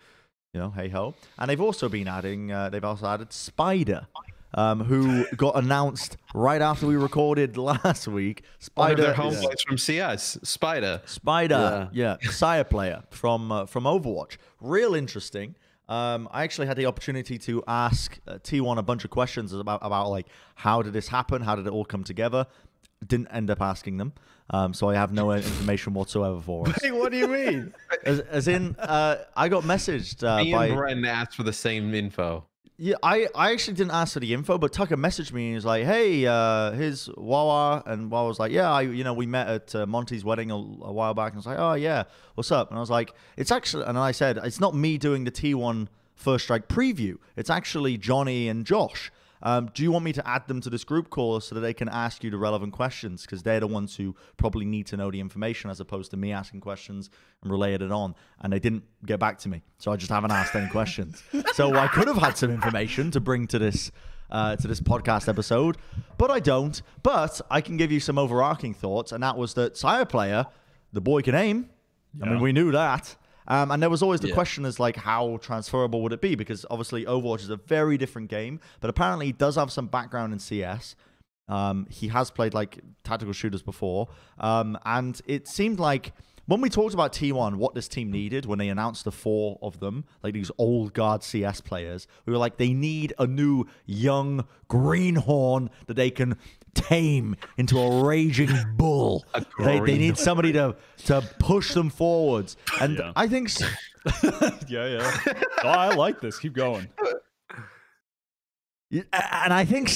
you know, hey-ho. And they've also been adding, they've also added Spider. Who got announced right after we recorded last week. Spider, their home place from CS. Spider, Sire player from Overwatch. Real interesting. I actually had the opportunity to ask T1 a bunch of questions about like how did this happen? How did it all come together? Didn't end up asking them, so I have no information whatsoever for us. Wait, what do you mean? As in, I got messaged Me and Bren asked for the same info. Yeah, I actually didn't ask for the info, but Tucker messaged me and he was like, "Hey, here's Wawa," and Wawa was like, "Yeah, we met at Monty's wedding a while back." And I was like, "Oh yeah, what's up?" And I was like, "It's actually," and I said, "It's not me doing the T1 First Strike preview. It's actually Johnny and Josh. Do you want me to add them to this group call so that they can ask you the relevant questions? Because they're the ones who probably need to know the information as opposed to me asking questions and relaying it on." And they didn't get back to me. So I just haven't asked any questions. So I could have had some information to bring to this podcast episode, but I don't. But I can give you some overarching thoughts. And that was that Sire player, the boy can aim. Yeah. I mean, we knew that. And there was always the question as like, how transferable would it be? Because obviously Overwatch is a very different game, but apparently he does have some background in CS. He has played like tactical shooters before. And it seemed like when we talked about T1, what this team needed when they announced the 4 of them, like these old guard CS players, we were like, they need a new young greenhorn that they can tame into a raging bull. They need somebody to push them forwards. And I think... Oh, I like this. Keep going. And I think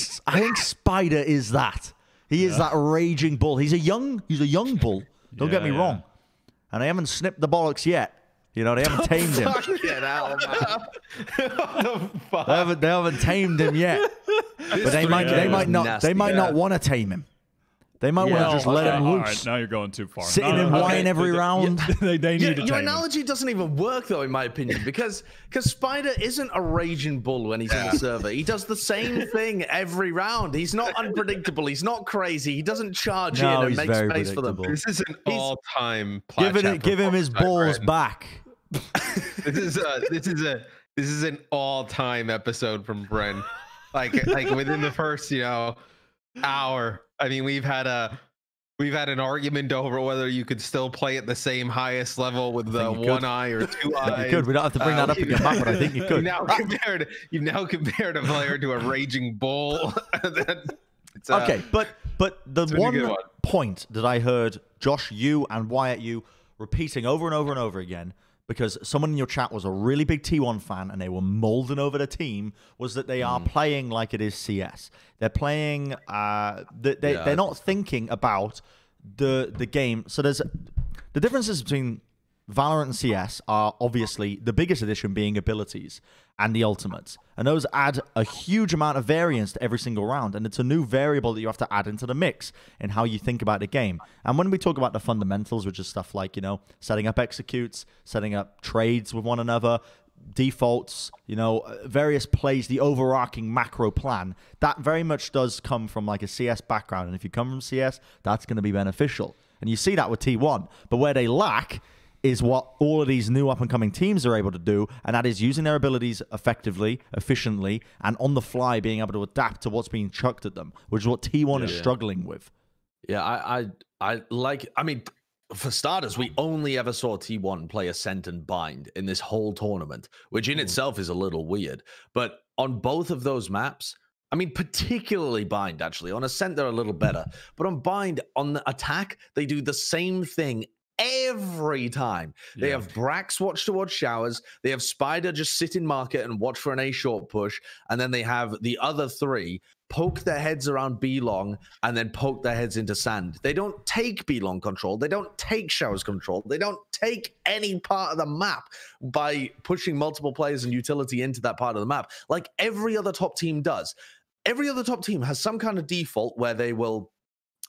Spider is that. He is that raging bull. He's a young bull. Don't get me wrong. And they haven't snipped the bollocks yet. You know, they haven't tamed him. Get out, man. They haven't tamed him yet. But they might not want to tame him. They might want to just let him loose. All right, now you're going too far. Sitting in wine every round. They need to tame your him. analogy doesn't even work, though, in my opinion, because Spider isn't a raging bull when he's in the server. He does the same thing every round. He's not unpredictable. He's not crazy. He doesn't charge in and make space for them. This is an all-time Plat. Give him his balls back. This is an all-time episode from Bren. Like within the first hour. I mean, we've had an argument over whether you could still play at the same highest level with the one eye or two eyes. You could. We don't have to bring that up again, but I think you could. You've now compared a player to a raging bull. Okay, but the one point that I heard Josh, you, and Wyatt, you repeating over and over and over again, because someone in your chat was a really big T1 fan and they were molding over the team, was that they are playing like it is CS. They're playing, they're not thinking about the game. So there's the differences between Valorant and CS are obviously the biggest addition being abilities and the ultimates. And those add a huge amount of variance to every single round. And it's a new variable that you have to add into the mix in how you think about the game. And when we talk about the fundamentals, which is stuff like, setting up executes, setting up trades with one another, defaults, various plays, the overarching macro plan, that very much does come from like a CS background. And if you come from CS, that's going to be beneficial. And you see that with T1. But where they lack is what all of these new up-and-coming teams are able to do, and that is using their abilities effectively, efficiently, and on the fly being able to adapt to what's being chucked at them, which is what T1 is struggling with. Yeah, I mean, for starters, we only ever saw T1 play Ascent and Bind in this whole tournament, which in itself is a little weird. But on both of those maps, I mean, particularly Bind, actually. On Ascent, they're a little better. But on Bind, on the attack, they do the same thing every time. They have Brax watch towards showers. They have Spider just sit in market and watch for an A short push. And then they have the other three poke their heads around B long and then poke their heads into sand. They don't take B long control. They don't take showers control. They don't take any part of the map by pushing multiple players and utility into that part of the map like every other top team does. Every other top team has some kind of default where they will,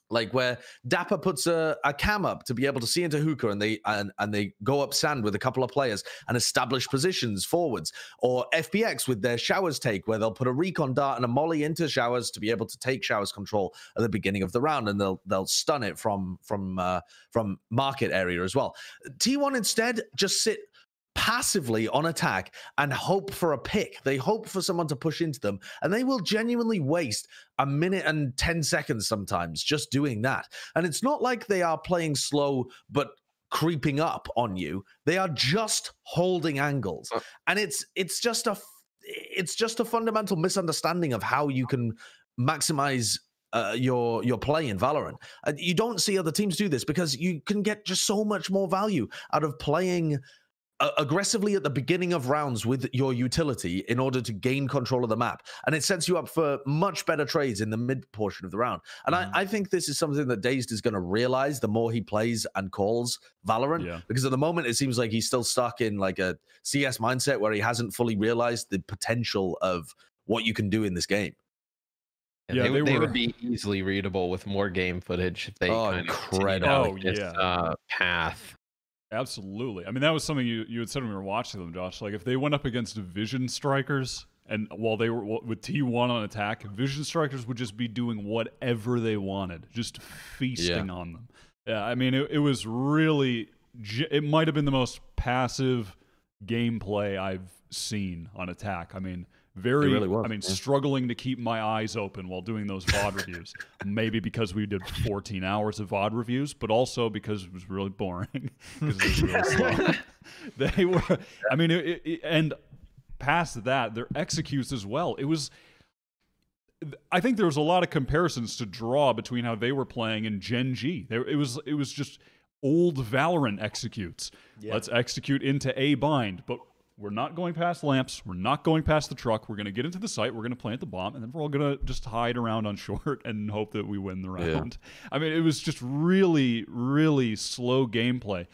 like where Dapper puts a cam up to be able to see into hookah and they go up sand with a couple of players and establish positions forwards, or FPX with their showers take where they'll put a recon dart and a molly into showers to be able to take showers control at the beginning of the round, and they'll stun it from market area as well. T1 instead just sit passively on attack and hope for a pick. They hope for someone to push into them, and they will genuinely waste a minute and 10 seconds sometimes just doing that. And it's not like they are playing slow but creeping up on you. They are just holding angles, and it's just a fundamental misunderstanding of how you can maximize your play in Valorant. You don't see other teams do this because you can get just so much more value out of playing aggressively at the beginning of rounds with your utility in order to gain control of the map. And it sets you up for much better trades in the mid portion of the round. And I think this is something that Dazed is going to realize the more he plays and calls Valorant, because at the moment it seems like he's still stuck in like a CS mindset where he hasn't fully realized the potential of what you can do in this game. Yeah, they would be easily readable with more game footage if they path. Absolutely. I mean, that was something you had said when we were watching them, Josh. Like, if they went up against Vision Strikers, and while they were with T1 on attack, Vision Strikers would just be doing whatever they wanted, just feasting on them. Yeah, I mean, it was really, it might have been the most passive gameplay I've seen on attack. I mean, really was. I mean, struggling to keep my eyes open while doing those VOD reviews. Maybe because we did 14 hours of VOD reviews, but also because it was really boring. Because it was really slow. They were, I mean, and past that, their executes as well. It was, I think there was a lot of comparisons to draw between how they were playing and Gen.G. It was just old Valorant executes. Yeah. Let's execute into A bind, but we're not going past lamps. We're not going past the truck. We're going to get into the site. We're going to plant the bomb, and then we're all going to just hide around on short and hope that we win the round. Yeah. I mean, it was just really, really slow gameplay.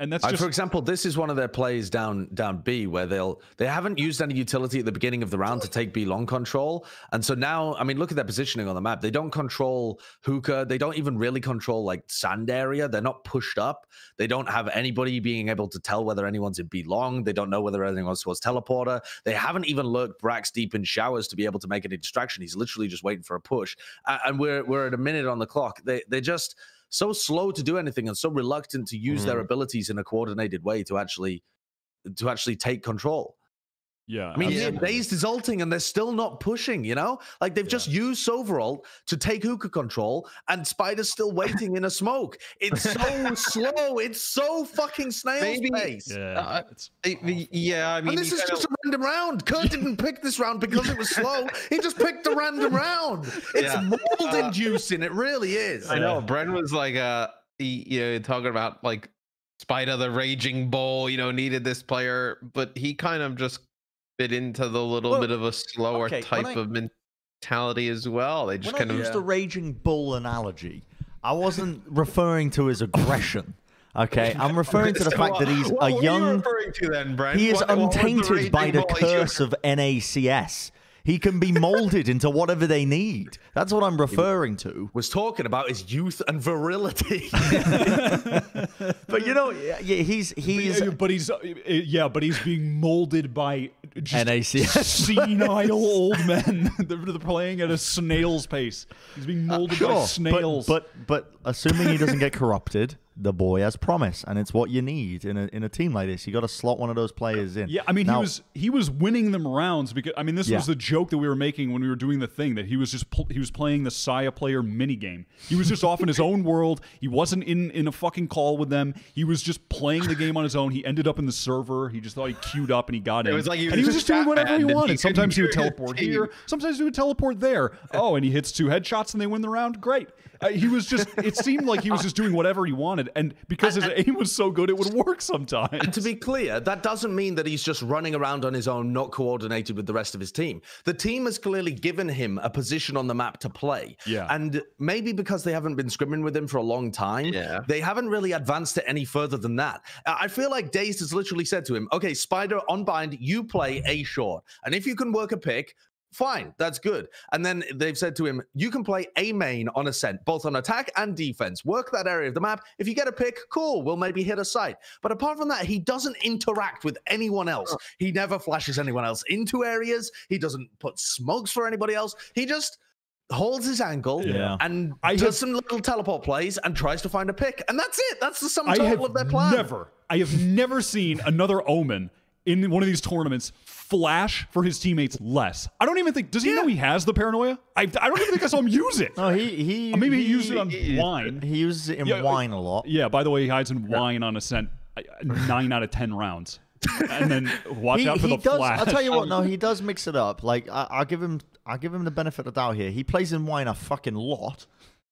And that's just, for example, this is one of their plays down B where they haven't used any utility at the beginning of the round to take B long control, and so now, I mean, look at their positioning on the map. They don't control hookah. They don't even really control like sand area. They're not pushed up. They don't have anybody being able to tell whether anyone's in B long. They don't know whether anyone's towards teleporter. They haven't even lurked Brax deep in showers to be able to make any distraction. He's literally just waiting for a push, and we're at a minute on the clock. They're just so slow to do anything and so reluctant to use their abilities in a coordinated way to actually take control. Yeah, I mean, Dazed is ulting and they're still not pushing, you know? Like, they've just used Soveralt to take hookah control, and Spider's still waiting in a smoke. It's so slow. It's so fucking snail's pace. Yeah, I mean, and this is just a random round. Kurt didn't pick this round because it was slow. He just picked a random round. It's mold inducing. It really is. I know. Bren was like, talking about like Spider, the raging bull, needed this player, but he kind of just fit into the little bit of a slower type of mentality as well. They just kind of used the raging bull analogy. I wasn't referring to his aggression. Okay, I'm referring to the fact that he's a young. What are you referring to then, Bren? He is untainted by the curse of NACS. He can be molded into whatever they need. That's what I'm referring to. Was talking about his youth and virility. But he's being molded by just NACS senile old men. They're playing at a snail's pace. He's being molded by snails. But assuming he doesn't get corrupted, the boy has promise, and it's what you need in a team like this. You got to slot one of those players in. Yeah, I mean, he was winning them rounds because I mean, this was the joke that we were making when we were doing the thing, that he was just he was playing the Saya player mini game. He was just off in his own world. He wasn't in a fucking call with them. He was just playing the game on his own. He ended up in the server. He just thought he queued up and he got in. It was like he was just doing whatever he wanted. Sometimes he would teleport here. Sometimes he would teleport there. Oh, and he hits 2 headshots and they win the round. Great. He was just, it seemed like he was just doing whatever he wanted. And because his aim was so good, it would work sometimes. And to be clear, that doesn't mean that he's just running around on his own, not coordinated with the rest of his team. The team has clearly given him a position on the map to play. Yeah. And maybe because they haven't been scrimming with him for a long time, they haven't really advanced it any further than that. I feel like Dazed has literally said to him, okay, Spider on bind, you play A short. And if you can work a pick, fine, that's good. And then they've said to him, you can play A main on Ascent, both on attack and defense. Work that area of the map. If you get a pick, cool, we'll maybe hit a site. But apart from that, he doesn't interact with anyone else. He never flashes anyone else into areas. He doesn't put smokes for anybody else. He just holds his angle and does some little teleport plays and tries to find a pick. And that's it. That's the sum total of their plan. I have never seen another Omen in one of these tournaments flash for his teammates less. I don't even think, does he know he has the paranoia? I don't even think I saw him use it. No, maybe he used it on Wine. He uses it in Wine a lot. Yeah, by the way, he hides in Wine on Ascent 9 out of 10 rounds. And then watch out for the flash. I'll tell you what, no, he does mix it up. Like, I'll give him the benefit of the doubt here. He plays in Wine a fucking lot.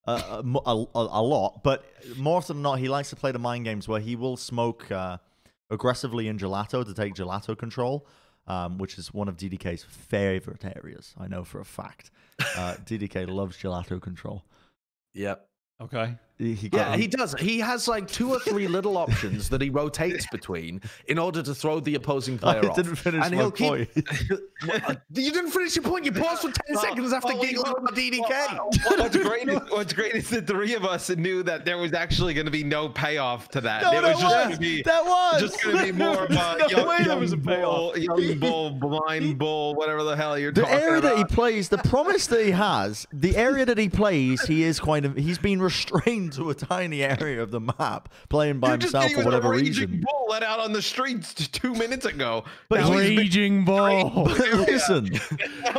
A lot, but more often than not, he likes to play the mind games where he will smoke aggressively in Gelato to take Gelato control, which is one of DDK's favorite areas. I know for a fact. DDK loves Gelato control. Yep. Okay. He does. He has like 2 or 3 little options that he rotates between in order to throw the opposing player off. I didn't finish my point. You didn't finish your point. You paused for 10 seconds after giggling about DDK. What's great is the 3 of us knew that there was actually going to be no payoff to that. No, it was just going to be just going to be more of a young bull, blind bull, whatever the hell you're talking about. The area that he plays, the promise that he has, the area that he plays, he's been restrained to a tiny area of the map, playing by himself for whatever reason. Raging bull let out on the streets 2 minutes ago. But raging bull. Listen,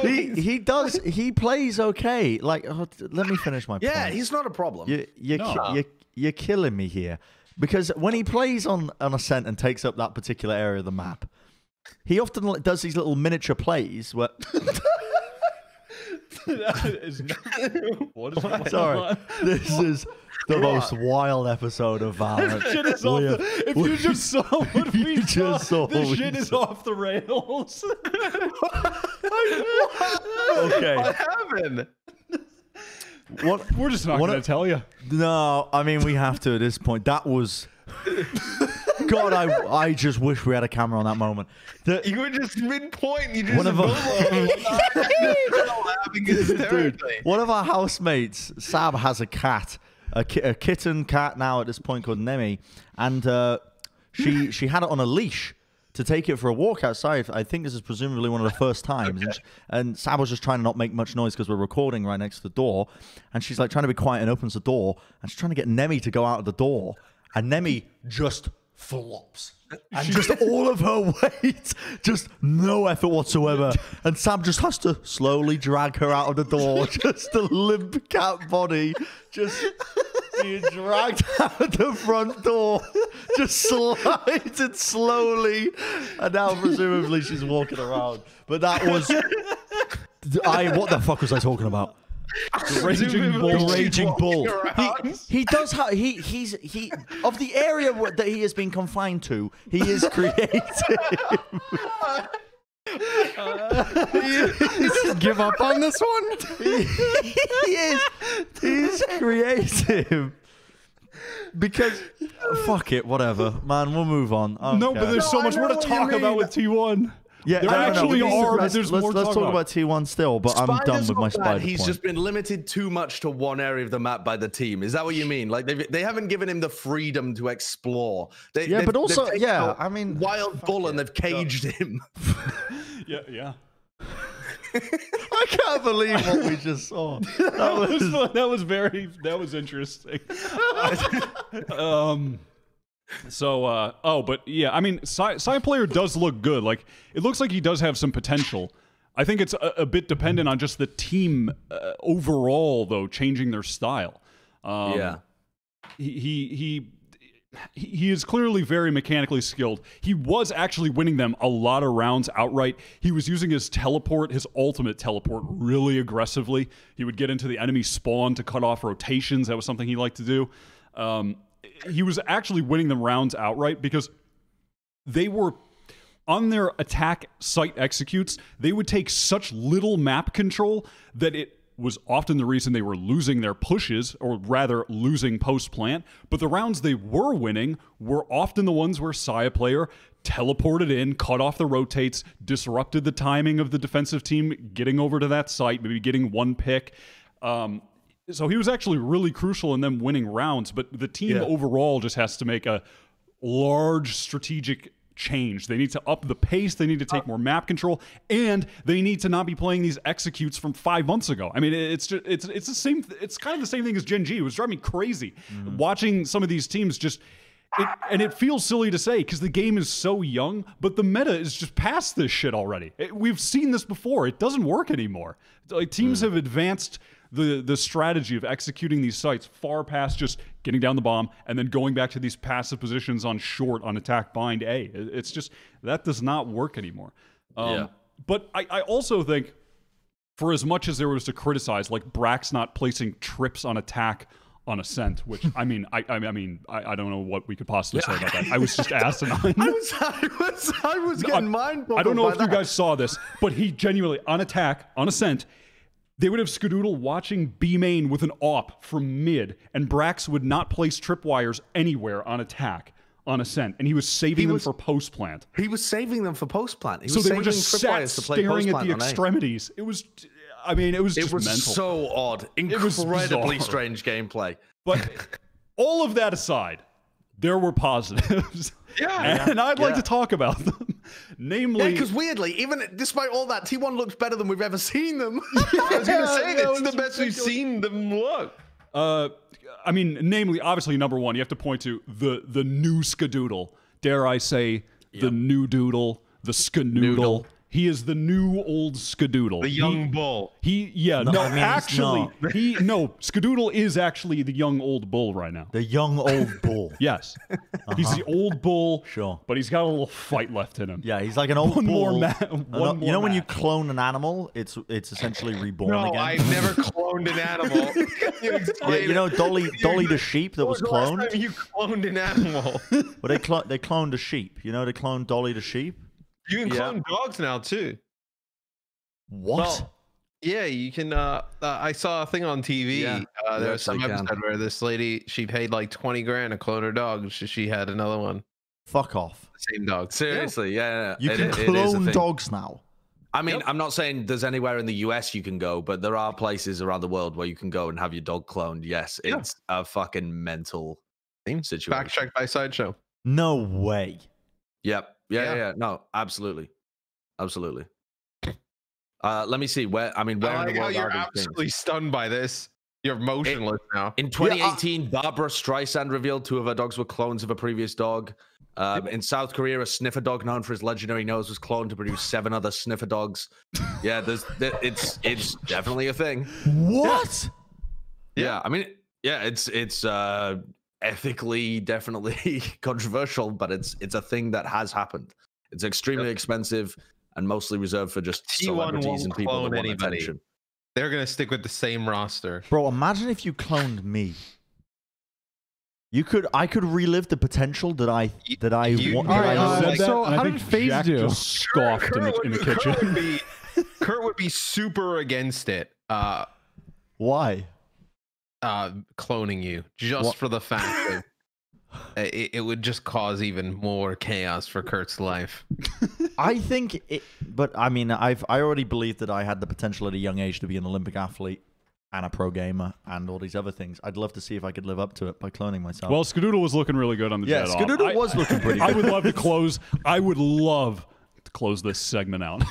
he plays okay. Like, let me finish my point. Yeah, he's not a problem. You're killing me here, because when he plays on Ascent and takes up that particular area of the map, he often does these little miniature plays where. Sorry, this is the most wild episode of Valorant. If you just saw what we saw, this shit is off the rails. Okay. What happened? We're just not going to tell you. No, I mean, we have to at this point. That was... God, I just wish we had a camera on that moment. You were just midpoint. You just one of our housemates, Sab, has a cat, a kitten cat now at this point called Nemi, and she had it on a leash to take it for a walk outside. I think this is presumably one of the first times. Okay. And Sab was just trying to not make much noise because we're recording right next to the door, and she's like trying to be quiet and opens the door, and she's trying to get Nemi to go out of the door, and Nemi just flops. And just all of her weight, just no effort whatsoever. And Sam just has to slowly drag her out of the door. Just the limp cat body just being dragged out the front door. Just sliding slowly. And now presumably she's walking around. But that was... what the fuck was I talking about? The raging bull. He does have he's of the area that he has been confined to. He is creative. Just give up on this one. He's creative. Because fuck it, whatever, man. We'll move on. No, but there's so much more to talk about with T1. Yeah, there actually are. Let's talk about T1 still, but I'm done with my spider He's point. just been limited too much to one area of the map by the team. Is that what you mean? Like they haven't given him the freedom to explore. But also, I mean, wild bull and they've caged him. Yeah. I can't believe what we just saw. That was interesting. But yeah, I mean, side player does look good. Like, it looks like he does have some potential. I think it's a bit dependent on just the team overall, though, changing their style. He is clearly very mechanically skilled. He was actually winning them a lot of rounds outright. He was using his teleport, his ultimate teleport, really aggressively. He would get into the enemy spawn to cut off rotations. That was something he liked to do. He was actually winning them rounds outright because they were on their attack site executes. They would take such little map control that it was often the reason they were losing their pushes, or rather losing post-plant. But the rounds they were winning were often the ones where Saya player teleported in, cut off the rotates, disrupted the timing of the defensive team getting over to that site, maybe getting one pick. So he was actually really crucial in them winning rounds, but the team overall just has to make a large strategic change. They need to up the pace, they need to take more map control, and they need to not be playing these executes from 5 months ago. I mean, it's kind of the same thing as Gen.G. It was driving me crazy watching some of these teams just and it feels silly to say because the game is so young, but the meta is just past this shit already. We've seen this before. It doesn't work anymore. Like, teams have advanced the strategy of executing these sites far past just getting down the bomb and then going back to these passive positions on short, on attack, bind A. It's just, that does not work anymore. But I also think, for as much as there was to criticize, like Brax not placing trips on attack on Ascent, which I don't know what we could possibly say about that. I was just asinine. I was getting mind boggled. I don't know if you guys saw this, but he genuinely, on attack, on Ascent, they would have Skadoodle watching B main with an AWP from mid, and Brax would not place tripwires anywhere on attack on Ascent, and he was saving them for post plant. He was saving them for post plant. So they were just sat staring at the extremities. It was, I mean, it was just mental. So odd, incredibly strange gameplay. But all of that aside, there were positives. And I'd like to talk about them. Namely, because weirdly, even despite all that, T1 looks better than we've ever seen them. I was going to say, this is the best we've seen them look. I mean, namely, obviously, number one, you have to point to the new Skadoodle. Dare I say, the new Doodle, the Skanoodle. He is the new old Skadoodle. The young bull. Skadoodle is actually the young old bull right now. The young old bull. Yes. He's the old bull. Sure. But he's got a little fight left in him. Yeah, he's like an old bull. You know when you clone an animal, it's essentially reborn again? No, I've never cloned an animal. You know Dolly the sheep that was cloned? Last time you cloned an animal? Well, they cloned a sheep. You know, they cloned Dolly the sheep. You can clone dogs now too. What? Well, yeah, you can. I saw a thing on TV. There was some episode where this lady, she paid like 20 grand to clone her dog. She had another one. Fuck off. The same dog. Seriously, yeah. You can clone dogs now. I mean, I'm not saying there's anywhere in the US you can go, but there are places around the world where you can go and have your dog cloned. Yes, it's a fucking mental situation. Fact checked by Sideshow. No way. Yep. Yeah. No, absolutely. Let me see where in the world you're absolutely stunned by this. You're motionless now. In 2018, Barbara Streisand revealed 2 of her dogs were clones of a previous dog. In South Korea, a sniffer dog known for his legendary nose was cloned to produce 7 other sniffer dogs. Yeah, it's definitely a thing. What? Yeah, I mean, it's ethically definitely controversial, but it's a thing that has happened. It's extremely expensive and mostly reserved for just celebrities and people that want attention. They're gonna stick with the same roster. Bro, imagine if you cloned me. I could relive the potential that I want. So how did FaZe do? Just scoffed in the kitchen. Kurt would be super against it. Why? Cloning you just for the fact that it would just cause even more chaos for Kurt's life. I think but I mean, I already believed that I had the potential at a young age to be an Olympic athlete and a pro gamer and all these other things. I'd love to see if I could live up to it by cloning myself. Well, Skadoodle was looking really good on the Jet. Skadoodle was looking pretty good. I would love to close this segment out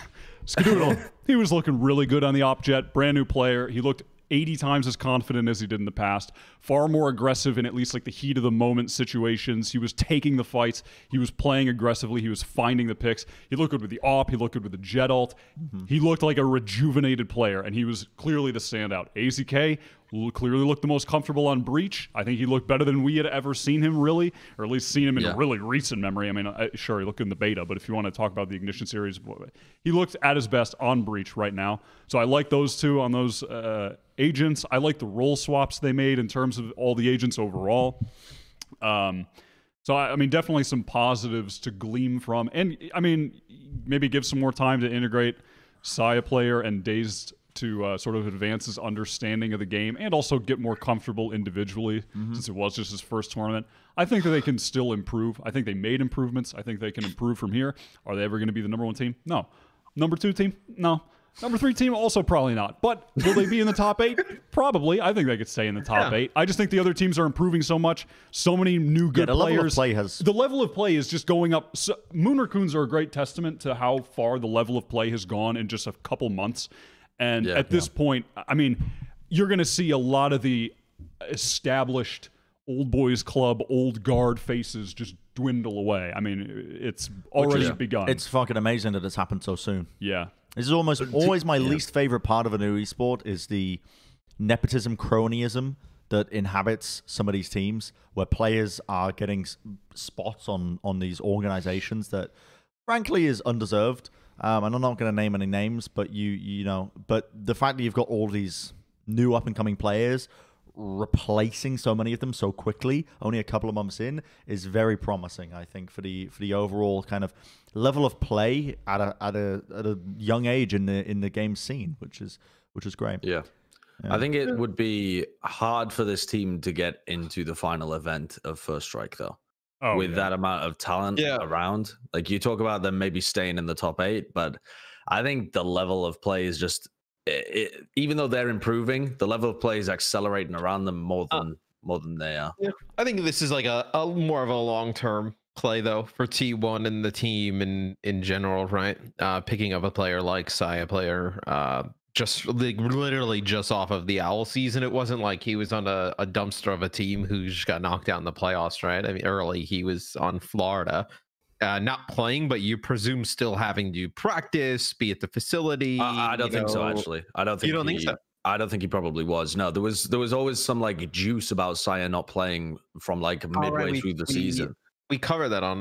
Skadoodle, he was looking really good on the op jet. Brand new player. He looked 80 times as confident as he did in the past. Far more aggressive in at least like the heat of the moment situations. He was taking the fights. He was playing aggressively. He was finding the picks. He looked good with the op. He looked good with the jet ult. He looked like a rejuvenated player, and he was clearly the standout. AZK clearly looked the most comfortable on Breach. I think he looked better than we had ever seen him, really, or at least seen him in a really recent memory. I mean, sure, he looked in the beta, but if you want to talk about the Ignition series, he looked at his best on Breach right now. So I like those two on those agents. I like the role swaps they made in terms of all the agents overall. So, I mean, definitely some positives to glean from. And, I mean, maybe give some more time to integrate Saya player and Dazed to sort of advance his understanding of the game and also get more comfortable individually since it was just his first tournament. I think that they can still improve. I think they made improvements. I think they can improve from here. Are they ever going to be the #1 team? No. #2 team? No. #3 team? Also probably not. But will they be in the top 8? Probably. I think they could stay in the top 8. I just think the other teams are improving so much. So many new good players. The level of play is just going up. So, Moon Racoons are a great testament to how far the level of play has gone in just a couple months. And at this point, I mean, you're going to see a lot of the established old boys club, old guard faces just dwindle away. I mean, it's already begun. It's fucking amazing that it's happened so soon. Yeah. This is almost always my least favorite part of a new esport is the nepotism, cronyism that inhabits some of these teams where players are getting spots on these organizations that frankly is undeserved. And I'm not going to name any names, but you know, but the fact that you've got all these new up and coming players replacing so many of them so quickly, only a couple of months in, is very promising. I think for the overall kind of level of play at a young age in the game scene, which is great. Yeah. I think it would be hard for this team to get into the final event of First Strike though. With that amount of talent around. Like you talk about them maybe staying in the top 8, but I think the level of play is just even though they're improving, the level of play is accelerating around them more than they are. Yeah. I think this is like a more of a long-term play though for T1 and the team in general, right? Picking up a player like Saya player, just like literally just off of the Owl season. It wasn't like he was on a dumpster of a team who just got knocked out in the playoffs, right? I mean, early he was on Florida, not playing, but you presume still having to practice, be at the facility. I don't think so, actually. I don't think. You don't think so? I don't think he probably was. No, there was always some like juice about Saya not playing from like midway through the season. We covered that on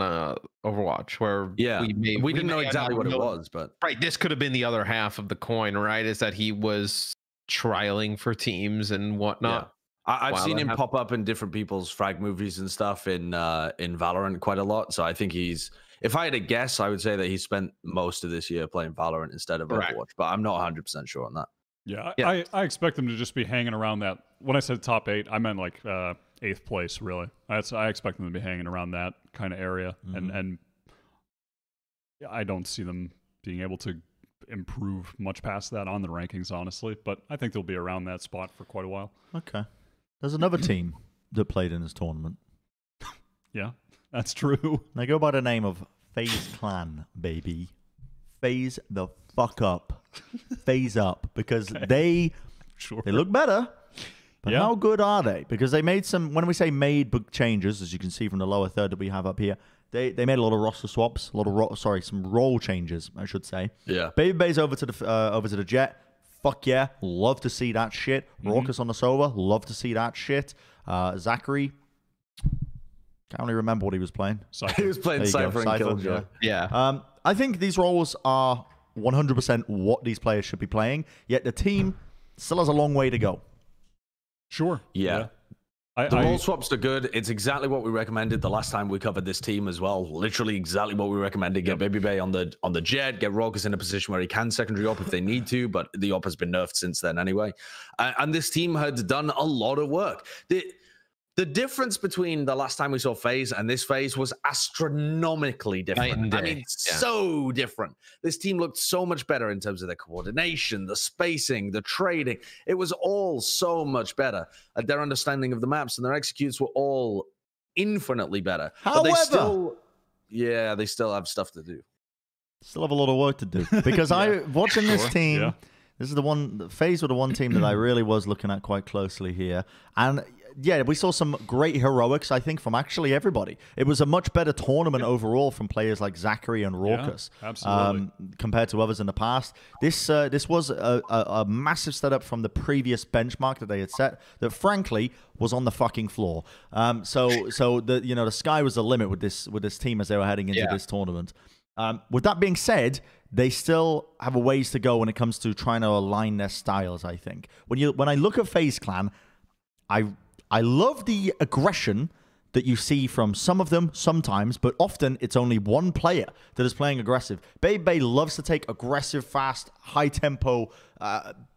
Overwatch, where we didn't know exactly what it was, but this could have been the other half of the coin, right? Is that he was trialing for teams and whatnot. Yeah. I've seen him pop up in different people's frag movies and stuff in Valorant quite a lot. So I think he's. If I had to guess, I would say that he spent most of this year playing Valorant instead of Overwatch, but I'm not 100% sure on that. Yeah, I expect him to just be hanging around that. When I said top 8, I meant like 8th place, really. I expect them to be hanging around that kind of area, and I don't see them being able to improve much past that on the rankings, honestly. But I think they'll be around that spot for quite a while. Okay. There's another team that played in this tournament. Yeah, that's true. They go by the name of FaZe Clan, baby. FaZe the fuck up. FaZe up, because they look better. But how good are they? Because they made some, when we say made big changes, as you can see from the lower third that we have up here, they made a lot of roster swaps, some role changes, I should say. Yeah. Baby Bay's over to the Jett. Fuck yeah, love to see that shit. Raucous on the Sova, love to see that shit. Zachary, can't really remember what he was playing. He was playing Cypher and Killjoy. Yeah. I think these roles are 100% what these players should be playing, yet the team still has a long way to go. Sure. Yeah. The role swaps are good. It's exactly what we recommended the last time we covered this team as well. Literally exactly what we recommended. Get Baby Bay on the Jett, get Raucous in a position where he can secondary op if they need to, but the op has been nerfed since then anyway. And this team had done a lot of work. The difference between the last time we saw FaZe and this FaZe was astronomically different. I mean, so different. This team looked so much better in terms of their coordination, the spacing, the trading. It was all so much better. Their understanding of the maps and their executes were all infinitely better. However, but they still have stuff to do. Still have a lot of work to do because watching this team. Yeah. This is the one. FaZe were the one team that I really was looking at quite closely here, and yeah, we saw some great heroics. I think from actually everybody. It was a much better tournament overall from players like Zachary and Raucous, absolutely. Compared to others in the past. This was a massive setup from the previous benchmark that they had set. That frankly was on the fucking floor. So the sky was the limit with this team as they were heading into this tournament. With that being said, they still have a ways to go when it comes to trying to align their styles, I think. When I look at FaZe Clan, I love the aggression that you see from some of them sometimes, but often it's only one player that is playing aggressive. Bay loves to take aggressive, fast, high-tempo,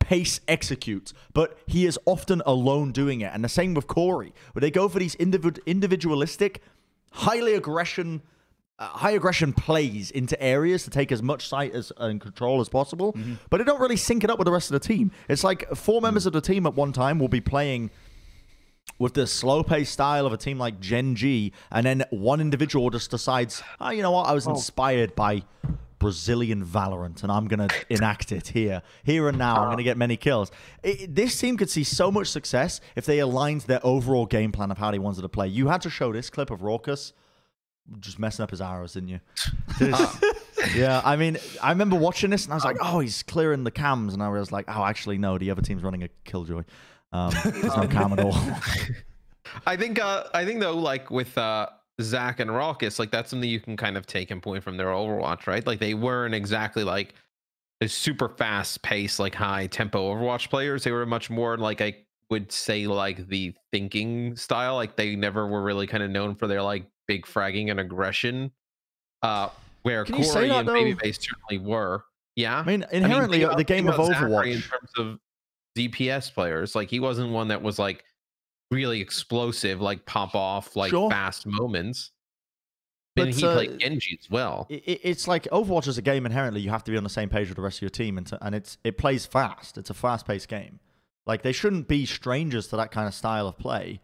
pace executes, but he is often alone doing it. And the same with Corey, where they go for these individualistic, high aggression plays into areas to take as much sight and control as possible, but they don't really sync it up with the rest of the team. It's like 4 members of the team at one time will be playing with the slow-paced style of a team like Gen.G, and then one individual just decides, oh, you know what, I was inspired by Brazilian Valorant, and I'm going to enact it here and now. I'm going to get many kills. This team could see so much success if they aligned their overall game plan of how they wanted to play. You had to show this clip of Raucous just messing up his arrows, didn't you? Yeah, I mean, I remember watching this, and I was like, oh, he's clearing the cams, and I was like, oh, actually, no, the other team's running a Killjoy. There's no cam at all. I think though, like with Zach and Raucous, like that's something you can kind of take and point from their Overwatch, right? Like they weren't exactly like a super fast pace, like high tempo Overwatch players. They were much more like, I would say, like the thinking style. Like they never were really kind of known for their like big fragging and aggression. Where Corey and Babyface certainly were. Yeah, I mean, inherently the game of Overwatch in terms of DPS players, like he wasn't one that was like really explosive, like pop off, like fast moments. But he played Gen.G as well. It's like Overwatch is a game inherently you have to be on the same page with the rest of your team, and it plays fast. It's a fast-paced game. Like they shouldn't be strangers to that kind of style of play.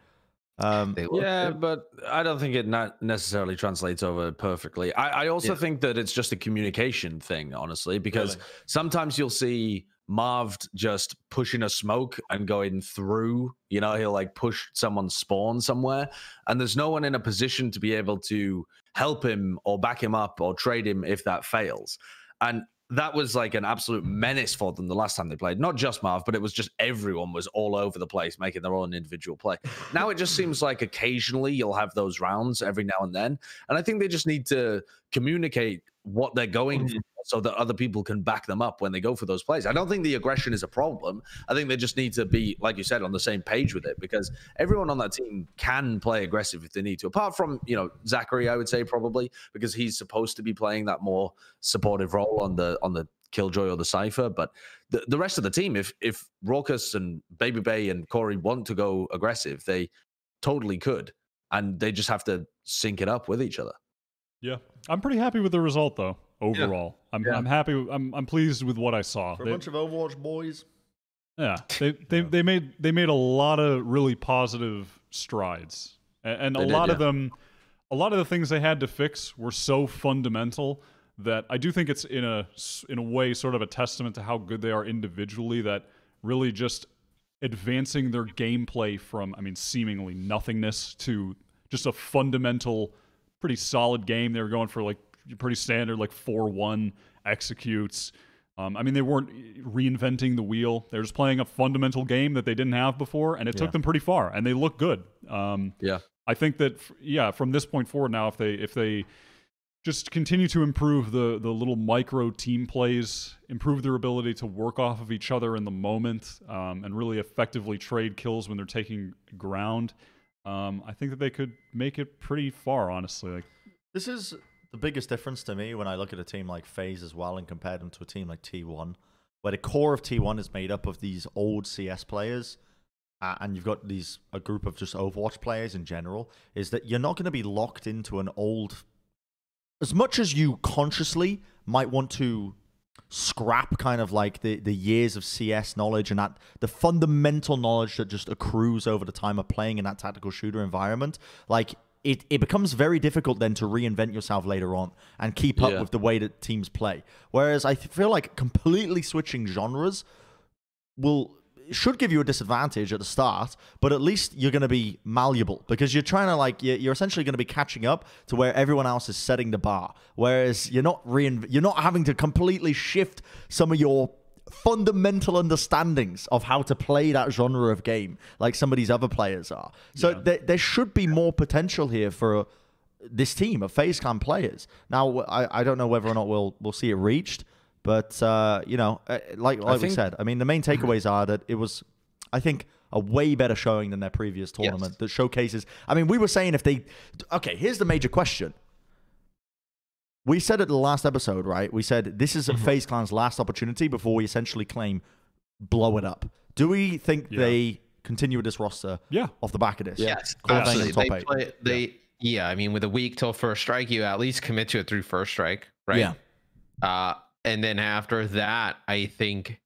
Yeah, but I don't think it not necessarily translates over perfectly. I also think that it's just a communication thing, honestly, because sometimes you'll see Marv just pushing a smoke and going through, he'll like push someone's spawn somewhere, and there's no one in a position to be able to help him or back him up or trade him if that fails. And that was like an absolute menace for them the last time they played. Not just Marv, but it was just everyone was all over the place making their own individual play. Now it just seems like occasionally you'll have those rounds every now and then. And I think they just need to communicate what they're going for so that other people can back them up when they go for those plays. I don't think the aggression is a problem. I think they just need to be, like you said, on the same page with it, because everyone on that team can play aggressive if they need to. Apart from, Zachary, I would say probably, because he's supposed to be playing that more supportive role on the Killjoy or the Cypher. But the rest of the team, if Raucous and Baby Bay and Corey want to go aggressive, they totally could. And they just have to sync it up with each other. Yeah. I'm pretty happy with the result, though. Overall, I'm happy. I'm pleased with what I saw. For a bunch of Overwatch boys. Yeah, they made a lot of really positive strides, and a lot of the things they had to fix were so fundamental that I do think it's in a way sort of a testament to how good they are individually, that really just advancing their gameplay from, seemingly nothingness to just a fundamental, pretty solid game. They were going for like pretty standard, like 4-1 executes. They weren't reinventing the wheel. They're just playing a fundamental game that they didn't have before, and it took them pretty far, and they look good. I think that, from this point forward now, if they just continue to improve the little micro team plays, improve their ability to work off of each other in the moment, and really effectively trade kills when they're taking ground, I think that they could make it pretty far, honestly. This is the biggest difference to me when I look at a team like FaZe as well and compare them to a team like T1, where the core of T1 is made up of these old CS players, and you've got a group of just Overwatch players in general, is that you're not going to be locked into an old... As much as you consciously might want to scrap kind of like the years of CS knowledge and that the fundamental knowledge that just accrues over the time of playing in that tactical shooter environment, like... it becomes very difficult then to reinvent yourself later on and keep up with the way that teams play. Whereas I feel like completely switching genres should give you a disadvantage at the start, but at least you're going to be malleable because you're trying to you're essentially going to be catching up to where everyone else is setting the bar. Whereas you're not having to completely shift some of your fundamental understandings of how to play that genre of game like some of these other players are. So there should be more potential here for this team of FaZe Clan players. Now, I don't know whether or not we'll see it reached. But, like we said, I mean, the main takeaways are that it was, I think, a way better showing than their previous tournament that showcases. I mean, we were saying okay, here's the major question. We said at the last episode, right? We said this is FaZe Clan's last opportunity before we essentially claim blow it up. Do we think they continue with this roster off the back of this? Yes, absolutely. I mean, with a week till first strike, you at least commit to it through first strike, right? Yeah. And then after that, I think,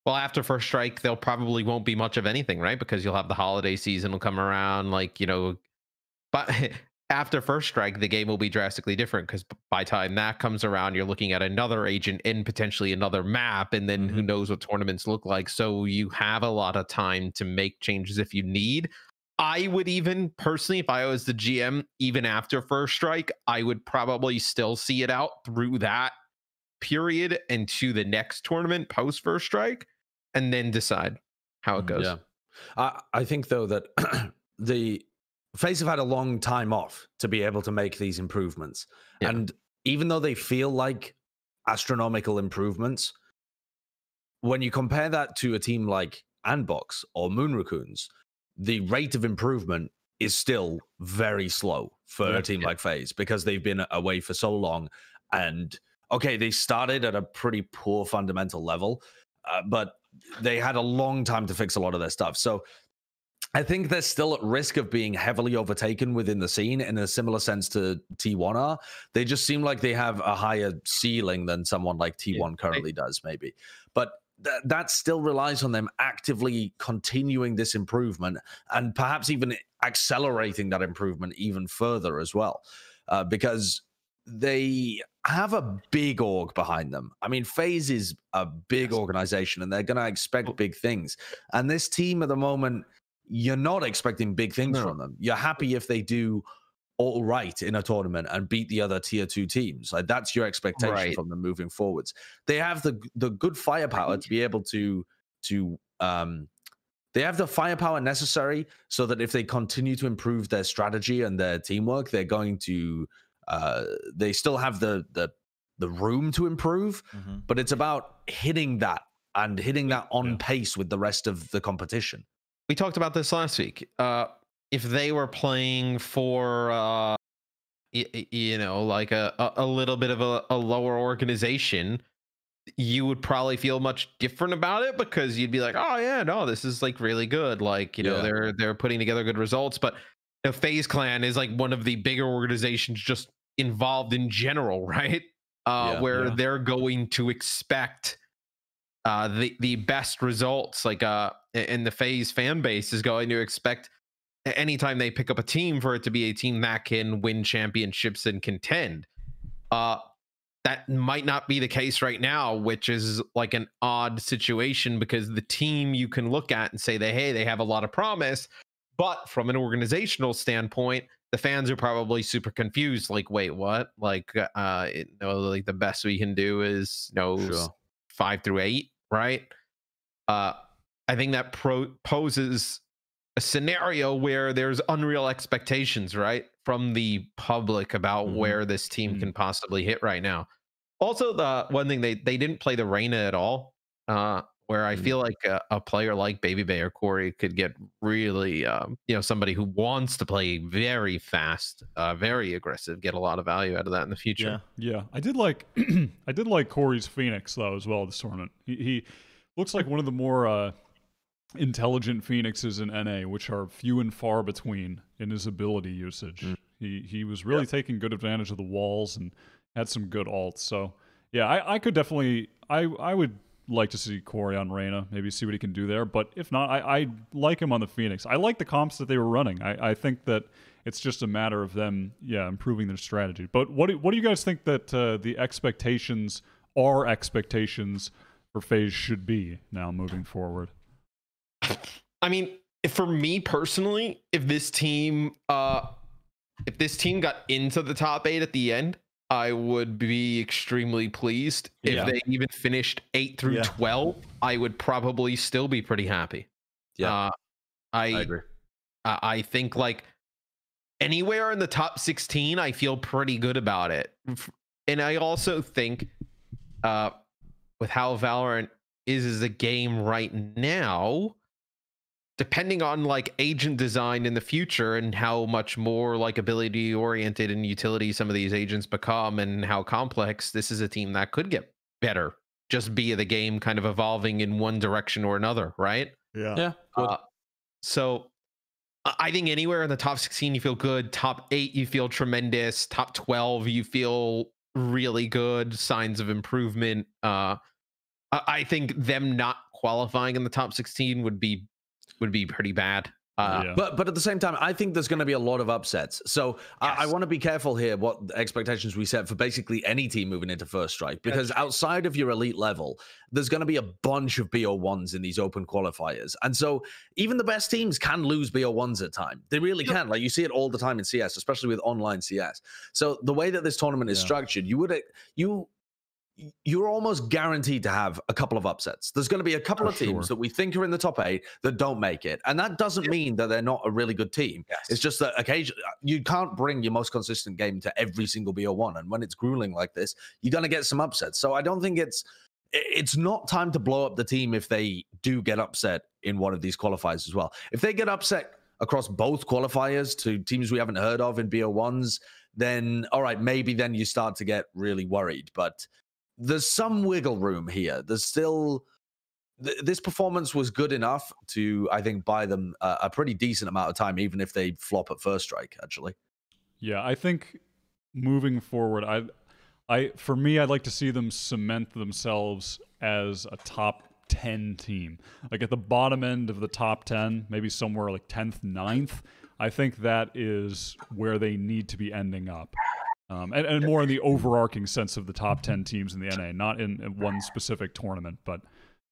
well, after first strike, there probably won't be much of anything, right? Because you'll have the holiday season will come around, but after first strike, the game will be drastically different because by the time that comes around, you're looking at another agent in potentially another map, and then who knows what tournaments look like. So you have a lot of time to make changes if you need. I would even personally, if I was the GM, even after first strike, I would probably still see it out through that period into the next tournament post first strike and then decide how it goes. I think though that the FaZe have had a long time off to be able to make these improvements, and even though they feel like astronomical improvements, when you compare that to a team like Andbox or Racoons, the rate of improvement is still very slow for a team like FaZe because they've been away for so long. And okay, they started at a pretty poor fundamental level, but they had a long time to fix a lot of their stuff. So I think they're still at risk of being heavily overtaken within the scene in a similar sense to T1 are. They just seem like they have a higher ceiling than someone like T1 currently does, maybe. But that still relies on them actively continuing this improvement and perhaps even accelerating that improvement even further as well, because they have a big org behind them. I mean, FaZe is a big organization and they're going to expect big things. And this team at the moment, you're not expecting big things from them. You're happy if they do all right in a tournament and beat the other tier 2 teams. Like that's your expectation from them moving forwards. They have the good firepower to be able to they have the firepower necessary so that if they continue to improve their strategy and their teamwork, they're going to they still have the room to improve, but it's about hitting that and hitting that on pace with the rest of the competition. We talked about this last week. If they were playing for, like a little bit of a lower organization, you would probably feel much different about it because you'd be like, oh yeah, no, this is like really good. Like, they're putting together good results. But FaZe Clan is like one of the bigger organizations just involved in general, right? Where they're going to expect the best results. Like, and the FaZe fan base is going to expect anytime they pick up a team for it to be a team that can win championships and contend. That might not be the case right now, which is like an odd situation because the team you can look at and say they have a lot of promise, but from an organizational standpoint, the fans are probably super confused. Like, wait, what? Like, like the best we can do is 5 through 8, right? I think that poses a scenario where there's unreal expectations, right, from the public about where this team can possibly hit right now. Also, the one thing they didn't play the Reyna at all, where I feel like a player like Baby Bay or Corey could get really, somebody who wants to play very fast, very aggressive, get a lot of value out of that in the future. Yeah. I did like Corey's Phoenix though as well this tournament. He looks like one of the more intelligent Phoenixes in NA, which are few and far between in his ability usage. He was really taking good advantage of the walls and had some good ults. So yeah, I could definitely I would like to see Corey on Reyna, maybe see what he can do there. But if not, I like him on the Phoenix. I like the comps that they were running. I think that It's just a matter of them, improving their strategy. But what do you guys think that the expectations for FaZe should be now moving forward? I mean, for me personally, if this team got into the top 8 at the end, I would be extremely pleased. If they even finished 8 through 12, I would probably still be pretty happy. I agree. I think like anywhere in the top 16, I feel pretty good about it. And I also think with how Valorant is as a game right now, depending on like agent design in the future and how much more like ability oriented and utility some of these agents become and how complex, this is a team that could get better just via the game kind of evolving in one direction or another, right? So I think anywhere in the top 16 you feel good, top 8 you feel tremendous, top 12 you feel really good, signs of improvement. I think them not qualifying in the top 16 would be pretty bad. But at the same time, I think there's going to be a lot of upsets. So I want to be careful here what expectations we set for basically any team moving into First Strike, because outside of your elite level, there's going to be a bunch of BO1s in these open qualifiers. And so even the best teams can lose BO1s at time. They really can. Like you see it all the time in CS, especially with online CS. So the way that this tournament is structured, you're almost guaranteed to have a couple of upsets. There's going to be a couple of teams that we think are in the top 8 that don't make it. And that doesn't mean that they're not a really good team. It's just that occasionally you can't bring your most consistent game to every single BO1. And when it's grueling like this, you're going to get some upsets. So I don't think it's not time to blow up the team if they do get upset in one of these qualifiers as well. If they get upset across both qualifiers to teams we haven't heard of in BO1s, then all right, maybe then you start to get really worried. But there's some wiggle room here. There's still this performance was good enough to, I think, buy them a pretty decent amount of time, even if they flop at First Strike, actually. Yeah, I think moving forward, for me, I'd like to see them cement themselves as a top 10 team. Like at the bottom end of the top 10, maybe somewhere like 10th, 9th. I think that is where they need to be ending up. And more in the overarching sense of the top 10 teams in the NA, not in one specific tournament, but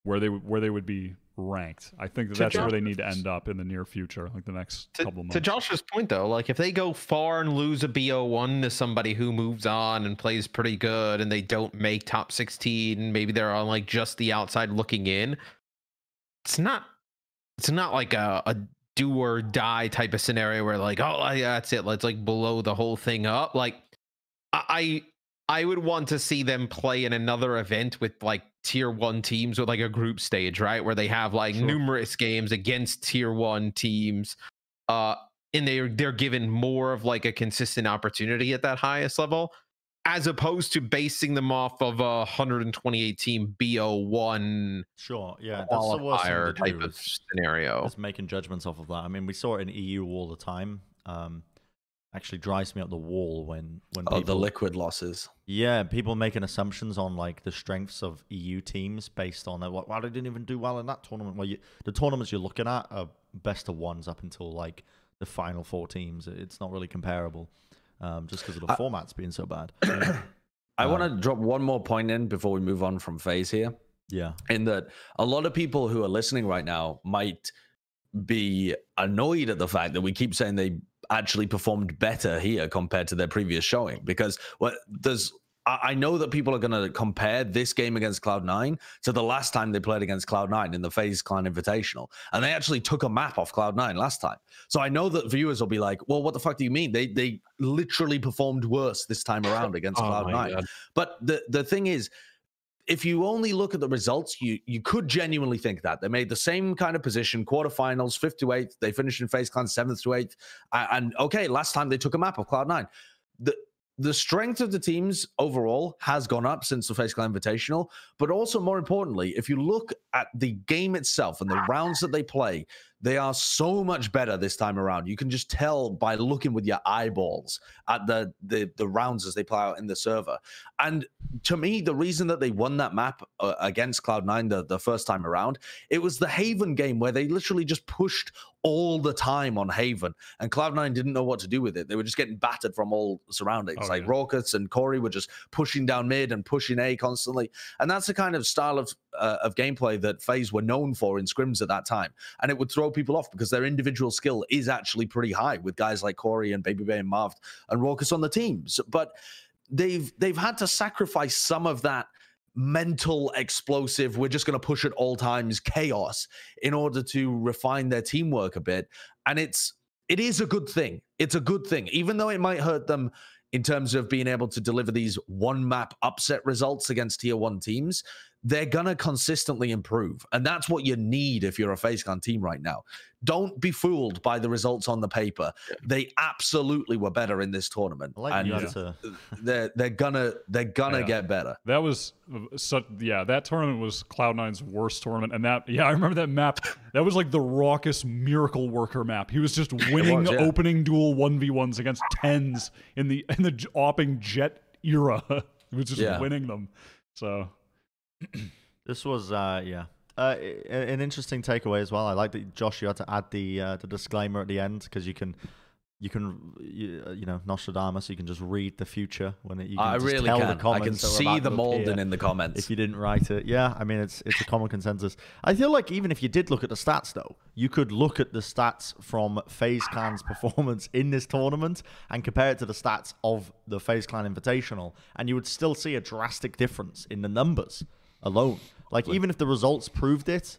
where they would be ranked. I think that's where they need to end up in the near future, like the next couple months. To Josh's point, though, like if they go far and lose a BO1 to somebody who moves on and plays pretty good, and they don't make top 16, maybe they're on like just the outside looking in. It's not like a do or die type of scenario where like, oh, that's it, let's like blow the whole thing up. Like I would want to see them play in another event with like tier 1 teams with like a group stage, right, where they have like numerous games against tier 1 teams, and they're given more of like a consistent opportunity at that highest level, as opposed to basing them off of a 128 team BO1 that's the worst thing type of scenario. Just making judgments off of that. I mean, we saw it in eeiu all the time. Actually drives me up the wall when people, the liquid losses. Yeah, people making assumptions on like the strengths of eeiu teams based on well, they didn't even do well in that tournament. Well, the tournaments you're looking at are best of ones up until like the final 4 teams. It's not really comparable, just because of the formats being so bad. I want to drop one more point in before we move on from FaZe here. Yeah, in that a lot of people who are listening right now might be annoyed at the fact that we keep saying they actually performed better here compared to their previous showing, because I know that people are going to compare this game against Cloud9 to the last time they played against Cloud9 in the FaZe Clan Invitational, and they actually took a map off Cloud9 last time. So I know that viewers will be like, well, what the fuck do you mean? They literally performed worse this time around against Cloud9. But the thing is, if you only look at the results, you could genuinely think that they made the same kind of position, quarterfinals, 5th to 8th. They finished in FaZe Clan 7th to 8th. And okay, last time they took a map of Cloud9. The strength of the teams overall has gone up since the FaZe Clan Invitational, but also more importantly, if you look at the game itself and the rounds that they play, They are so much better this time around. You can just tell by looking with your eyeballs at the rounds as they play out in the server. And to me, the reason that they won that map against Cloud9 the first time around, it was the Haven game where they literally just pushed all the time on Haven, and Cloud9 didn't know what to do with it. They were just getting battered from all surroundings. Racoons and Corey were just pushing down mid and pushing A constantly, and that's the kind of style of gameplay that FaZe were known for in scrims at that time. And it would throw people off because their individual skill is actually pretty high with guys like Corey and Baby Bay and Marv and Racoons on the teams. But they've had to sacrifice some of that mental explosive, we're just going to push at all times chaos in order to refine their teamwork a bit. And it is a good thing. It's a good thing, even though it might hurt them in terms of being able to deliver these one map upset results against tier 1 teams. They're going to consistently improve. And that's what you need if you're a FaZe team right now. Don't be fooled by the results on the paper. They absolutely were better in this tournament. And they're gonna get better. That was that tournament was Cloud9's worst tournament. And I remember that map. That was like the raucous miracle worker map. He was just winning opening duel 1v1s against 10s in the opping Jett era. He was just winning them. So this was an interesting takeaway as well. I like that, Josh, you had to add the disclaimer at the end, because you know, Nostradamus, you can just read the future when you can I just really tell can. the comments. I can see the molding in the comments. If you didn't write it. Yeah, I mean, it's a common consensus. I feel like even if you did look at the stats, though, you could look at the stats from FaZe Clan's performance in this tournament and compare it to the stats of the FaZe Clan Invitational, and you would still see a drastic difference in the numbers alone. Like, even if the results proved it,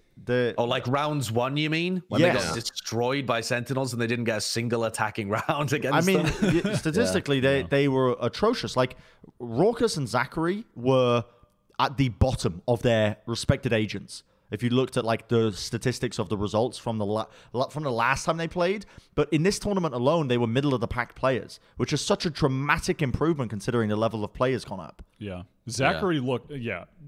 like rounds 1, you mean? When they got destroyed by Sentinels and they didn't get a single attacking round against them? I mean, statistically, they were atrocious. Like, Racoons and Zachary were at the bottom of their respected agents. If you looked at like the statistics of the results from the last time they played, but in this tournament alone, they were middle of the pack players, which is such a dramatic improvement considering the level of players gone up. Yeah, Zachary looked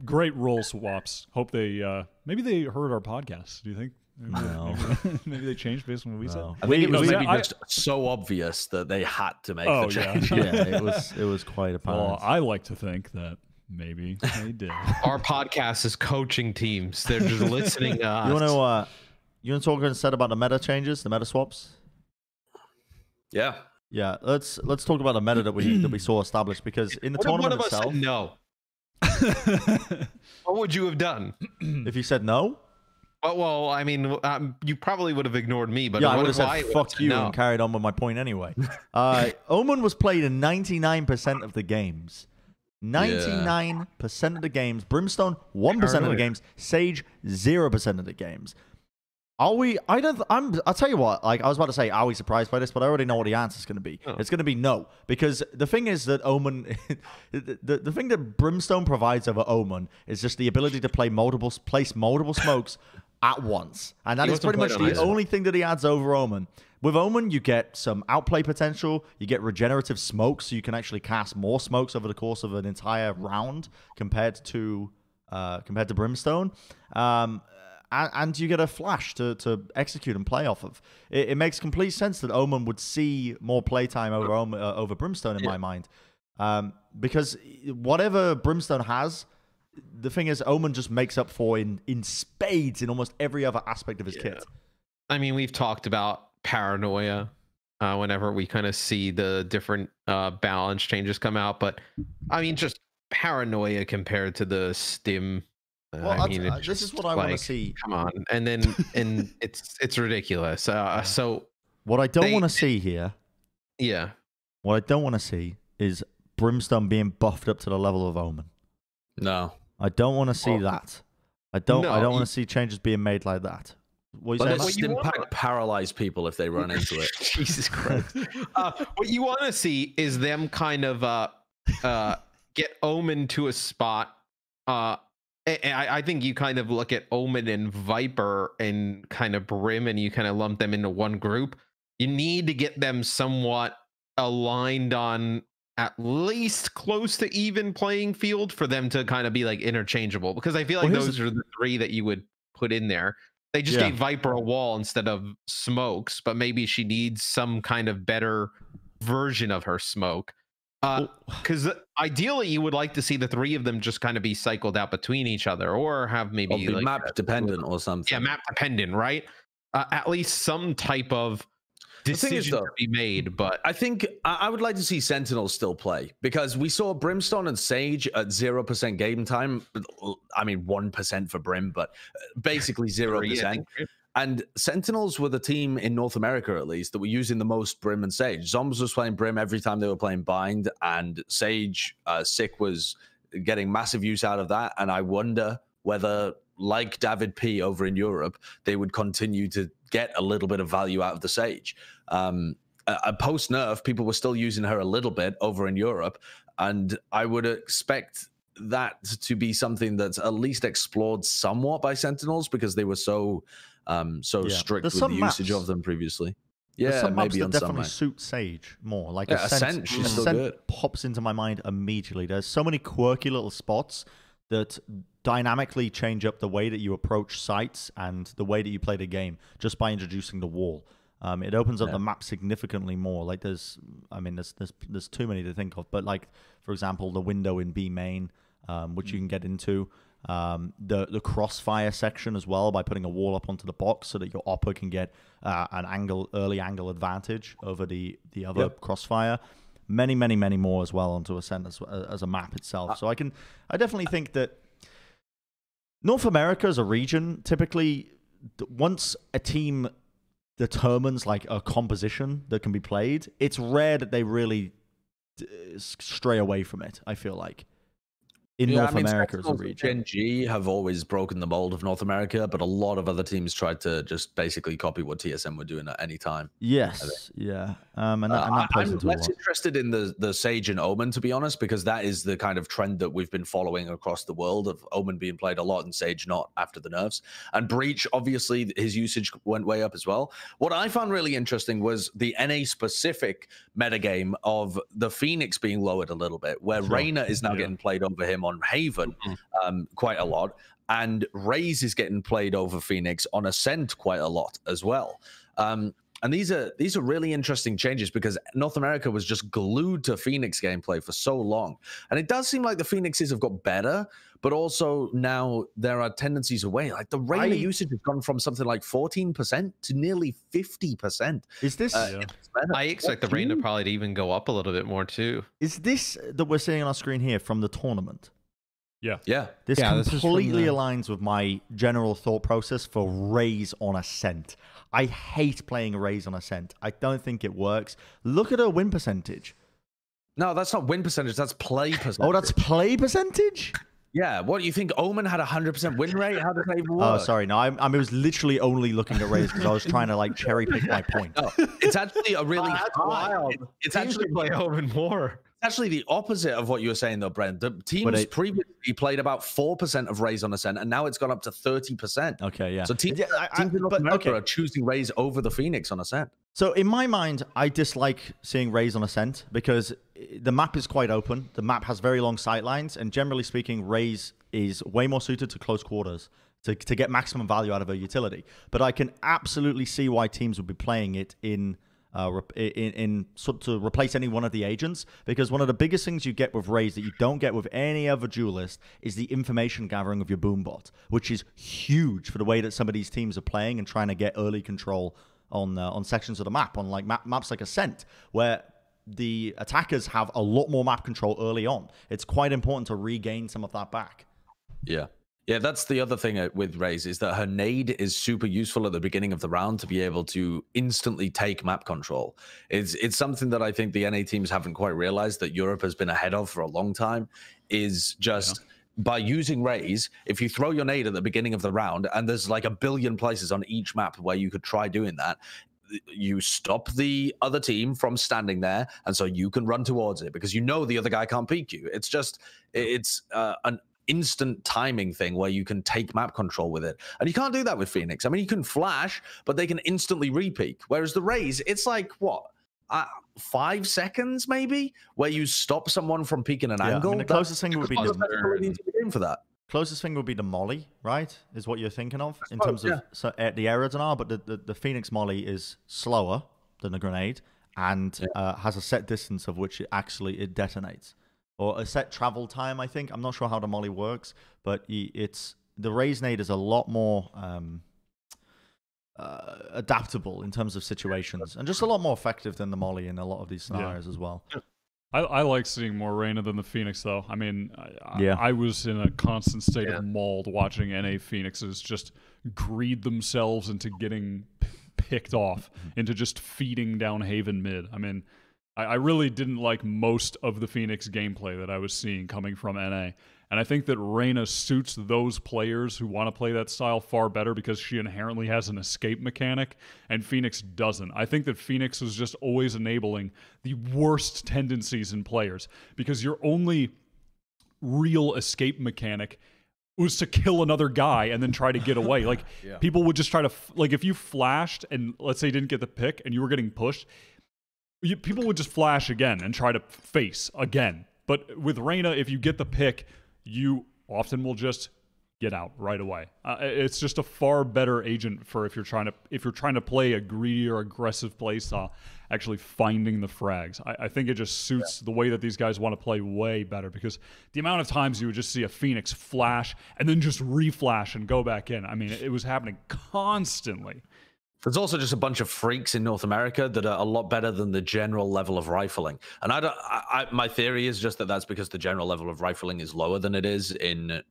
great role swaps. Hope they maybe they heard our podcast. Do you think? No. Maybe they changed based on what we said. I think it was maybe just so obvious that they had to make the change. It was quite apparent. Well, I like to think that maybe they did. Our podcast is coaching teams. They're just listening to us. You want to talk instead about the meta changes, the meta swaps? Yeah. Yeah, let's talk about the meta that we saw established, because in the tournament one of itself, us said no. What would you have done if you said no? Well, I mean, you probably would have ignored me, but I would have said fuck you and carried on with my point anyway. Omen was played in 99% of the games. 99% of the games. Brimstone, 1% of the games. Sage, 0% of the games. Are we? I'll tell you what. Like, I was about to say, are we surprised by this? But I already know what the answer is going to be. Oh. It's going to be no, because the thing is that Omen, the thing that Brimstone provides over Omen is just the ability to place multiple smokes at once, and that is pretty much the only thing that he adds over Omen. With Omen, you get some outplay potential. You get regenerative smokes, so you can actually cast more smokes over the course of an entire round compared to Brimstone. And you get a flash to execute and play off of. It makes complete sense that Omen would see more playtime over Brimstone in my mind. Because whatever Brimstone has, the thing is, Omen just makes up for in spades in almost every other aspect of his kit. I mean, we've talked about paranoia whenever we kind of see the different balance changes come out. But, I mean, just paranoia compared to the stim. Well, I mean, this is what I want to see. Come on, and it's ridiculous. So what I don't want to see here, what I don't want to see is Brimstone being buffed up to the level of Omen. No, I don't want to see that. I don't want to see changes being made like that. What are you saying? Stim pack paralyze people if they run into it. Jesus Christ! What you want to see is them kind of get Omen to a spot. I think you kind of look at Omen and Viper and kind of Brim, and you kind of lump them into one group. You need to get them somewhat aligned on at least close to even playing field for them to kind of be like interchangeable, because I feel like those are the three that you would put in there. They just gave Viper a wall instead of smokes, but maybe she needs some kind of better version of her smoke. Because ideally, you would like to see the three of them just kind of be cycled out between each other, or have maybe like map dependent or something. Yeah, map dependent, right? At least some type of decision to be made. But I think I would like to see Sentinels still play, because we saw Brimstone and Sage at 0% game time. I mean, 1% for Brim, but basically 0%. And Sentinels were the team in North America, at least, that were using the most Brim and Sage. Zombs was playing Brim every time they were playing Bind, and Sage, Sick was getting massive use out of that. And I wonder whether, like David P over in Europe, they would continue to get a little bit of value out of the Sage. Post nerf, people were still using her a little bit over in Europe, and I would expect that to be something that's at least explored somewhat by Sentinels, because they were so strict with the usage of them previously. Yeah, some maybe on definitely suit Sage more. Like Ascent, she's still good. Pops into my mind immediately. There's so many quirky little spots that dynamically change up the way that you approach sites and the way that you play the game just by introducing the wall. It opens up the map significantly more. Like there's too many to think of, but like for example, the window in B main, which you can get into. The crossfire section as well, by putting a wall up onto the box so that your opper can get an early angle advantage over the other crossfire. Many more as well onto Ascent as a map itself. So I definitely think that North America as a region, typically once a team determines like a composition that can be played, it's rare that they really stray away from it, I feel like. In North America as a region. Gen.G have always broken the mold of North America, but a lot of other teams tried to just basically copy what TSM were doing at any time. Yes, yeah. And that plays I'm into less interested in the Sage and Omen, to be honest, because that is the kind of trend that we've been following across the world, of Omen being played a lot and Sage not after the nerfs. And Breach, obviously, his usage went way up as well. What I found really interesting was the NA-specific metagame of the Phoenix being lowered a little bit, where Reyna is now getting played over him on Haven quite a lot, and Raze is getting played over Phoenix on Ascent quite a lot as well. And these are really interesting changes, because North America was just glued to Phoenix gameplay for so long, and it does seem like the Phoenixes have got better, but also now there are tendencies away. Like the Reyna usage has gone from something like 14% to nearly 50%. Is this? I expect the Reyna probably to even go up a little bit more too. Is this that we're seeing on our screen here from the tournament? Yeah. This completely aligns with my general thought process for Raze on Ascent. I hate playing Raze on Ascent. I don't think it works. Look at her win percentage. No, that's not win percentage. That's play percentage. Oh, that's play percentage? Yeah. What do you think? Omen had 100% win rate? How does that even work? Oh, sorry. No, I was literally only looking at Raze because I was trying to like cherry pick my point. No, it's actually a really wild. It's actually play Omen more. It's actually the opposite of what you were saying, though, Bren. The teams previously played about 4% of Raze on Ascent, and now it's gone up to 30%. Okay, yeah. So teams in North America are choosing Raze over the Phoenix on Ascent. So in my mind, I dislike seeing Raze on Ascent because the map is quite open. The map has very long sight lines, and generally speaking, Raze is way more suited to close quarters to get maximum value out of her utility. But I can absolutely see why teams would be playing it in sort to replace any one of the agents, because one of the biggest things you get with Raze that you don't get with any other duelist is the information gathering of your boombot, which is huge for the way that some of these teams are playing and trying to get early control on sections of the map, on like maps like Ascent, where the attackers have a lot more map control early on. It's quite important to regain some of that back. Yeah, that's the other thing with Raze, is that her nade is super useful at the beginning of the round to be able to instantly take map control. It's something that I think the NA teams haven't quite realized that Europe has been ahead of for a long time, is just by using Raze, if you throw your nade at the beginning of the round, and there's like a billion places on each map where you could try doing that, you stop the other team from standing there, and so you can run towards it because you know the other guy can't peek you. It's just, it's an instant timing thing where you can take map control with it. And you can't do that with Phoenix. I mean, you can flash, but they can instantly repeak. Whereas the Raze, it's like, what, 5 seconds maybe, where you stop someone from peeking an angle? I mean, the closest thing would be the game for that. Closest thing would be the Molly, right? Is what you're thinking of in terms of the errors and all. But the Phoenix Molly is slower than the grenade and has a set distance of which it detonates, or a set travel time. I think I'm not sure how the Molly works, but the Raze-nade is a lot more adaptable in terms of situations and just a lot more effective than the Molly in a lot of these scenarios as well. I like seeing more Reyna than the Phoenix, though. I mean, I was in a constant state of mauled watching NA Phoenixes just greed themselves into getting picked off, into just feeding down Haven mid. I mean, I really didn't like most of the Phoenix gameplay that I was seeing coming from NA. And I think that Reyna suits those players who want to play that style far better because she inherently has an escape mechanic, and Phoenix doesn't. I think that Phoenix is just always enabling the worst tendencies in players because your only real escape mechanic was to kill another guy and then try to get away. Like, people would just try to... Like, if you flashed and, let's say, you didn't get the pick and you were getting pushed, people would just flash again and try to face again. But with Reyna, if you get the pick... you often will just get out right away. It's just a far better agent for if you're trying to play a greedy or aggressive play style, actually finding the frags. I think it just suits the way that these guys want to play way better because the amount of times you would just see a Phoenix flash and then just reflash and go back in. I mean, it was happening constantly. There's also just a bunch of freaks in North America that are a lot better than the general level of rifling. And my theory is just that that's because the general level of rifling is lower than it is in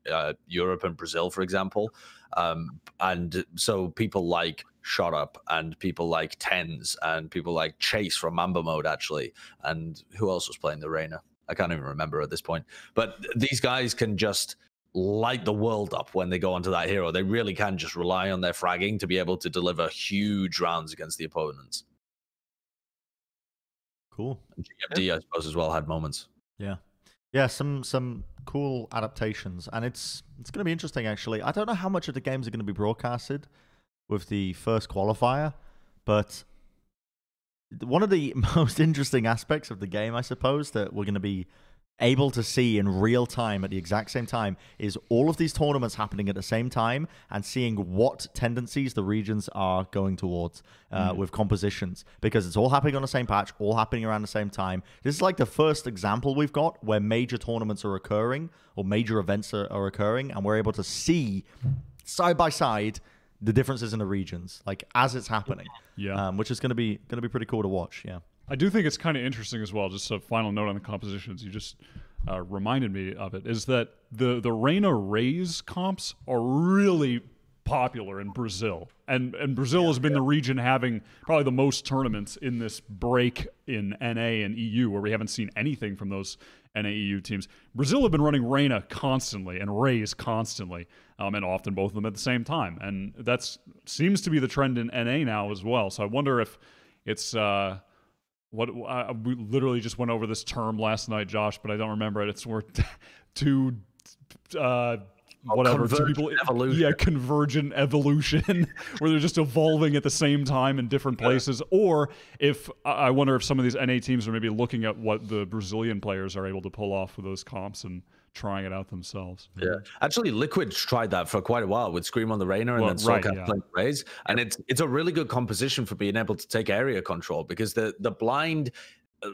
Europe and Brazil, for example. And so people like Shot Up and people like Tens and people like Chase from Mamba Mode, actually. And who else was playing the Reyna? I can't even remember at this point. But these guys can just light the world up when they go onto that hero. They really can just rely on their fragging to be able to deliver huge rounds against the opponents. Cool. And GMD, I suppose, as well had moments. Yeah, some cool adaptations, and it's going to be interesting, actually. I don't know how much of the games are going to be broadcasted with the first qualifier, but one of the most interesting aspects of the game, I suppose, that we're going to be able to see in real time at the exact same time is all of these tournaments happening at the same time and seeing what tendencies the regions are going towards with compositions, because it's all happening on the same patch, all happening around the same time. This is like the first example we've got where major tournaments are occurring or major events are occurring, and we're able to see side by side the differences in the regions, like as it's happening. Which is going to be pretty cool to watch. I do think it's kind of interesting as well, just a final note on the compositions, you just reminded me of it, is that the Reyna Raze comps are really popular in Brazil. And Brazil has been the region having probably the most tournaments in this break in NA and EU, where we haven't seen anything from those NA EU teams. Brazil have been running Reyna constantly and Raze constantly, and often both of them at the same time. And that seems to be the trend in NA now as well. So I wonder if it's... we literally just went over this term last night, Josh, but I don't remember it. It's where two people, convergent evolution, where they're just evolving at the same time in different places. Or if I wonder if some of these NA teams are maybe looking at what the Brazilian players are able to pull off with those comps and trying it out themselves. Actually, Liquid tried that for quite a while with Scream on the Reyna and then Soulcat playing Raze, and it's a really good composition for being able to take area control, because the blind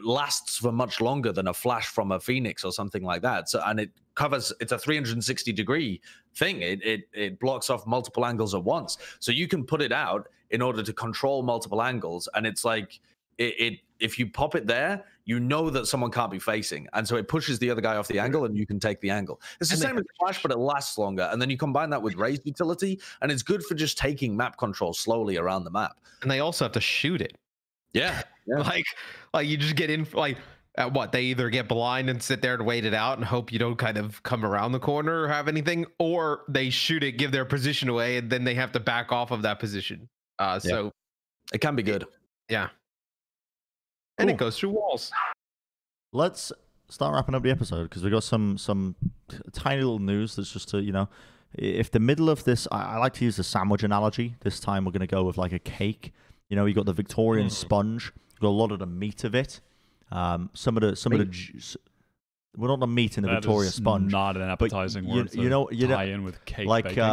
lasts for much longer than a flash from a Phoenix or something like that. So, and it's a 360-degree thing. It blocks off multiple angles at once, so you can put it out in order to control multiple angles, and it's like if you pop it there, you know that someone can't be facing, and so it pushes the other guy off the angle, and you can take the angle. It's the same as Flash, but it lasts longer, and then you combine that with Raze utility, and it's good for just taking map control slowly around the map. And they also have to shoot it. Like you just get in, like, at what, they either get blind and sit there and wait it out and hope you don't kind of come around the corner or have anything, or they shoot it, give their position away, and then they have to back off of that position. So it can be good. And it goes through walls. Let's start wrapping up the episode, because we got some tiny little news that's just to, if the middle of this, I like to use the sandwich analogy. This time we're going to go with like a cake. You got the Victorian sponge, you got a lot of the meat of it. Some of the we're not the meat in the That Victoria is sponge. not an appetizing word. You know, tie in with cake like baking.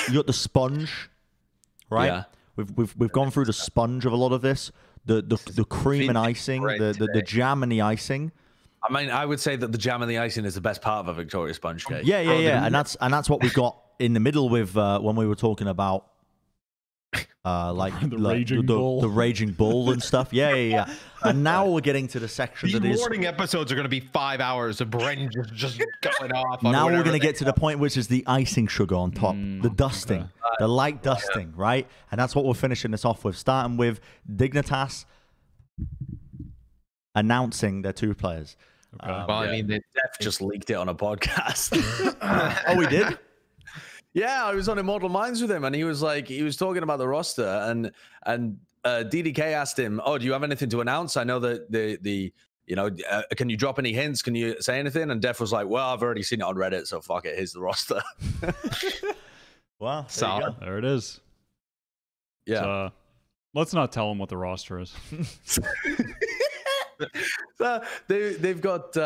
you got the sponge, right? Yeah. We've gone through the sponge of a lot of this. The cream and icing, the jam and the icing. I mean, I would say that the jam and the icing is the best part of a Victoria sponge cake. Yeah, and that's what we got in the middle with when we were talking about the Raging Bull. the Raging Bull and stuff. Yeah. And now we're getting to the section These that is morning episodes are going to be 5 hours of Bren just going off. Now we're going to get to the point which is the icing sugar on top, the dusting, the light dusting, right? And that's what we're finishing this off with, starting with Dignitas announcing their 2 players. Okay. Well, I mean, Def just leaked it on a podcast. Oh, we did? Yeah, I was on Immortal Minds with him, and he was talking about the roster, and DDK asked him, "Oh, do you have anything to announce? I know that can you drop any hints? Can you say anything?" And Def was like, "Well, I've already seen it on Reddit, so fuck it. Here's the roster." Wow, solid. There it is. Yeah. So, let's not tell them what the roster is. They've got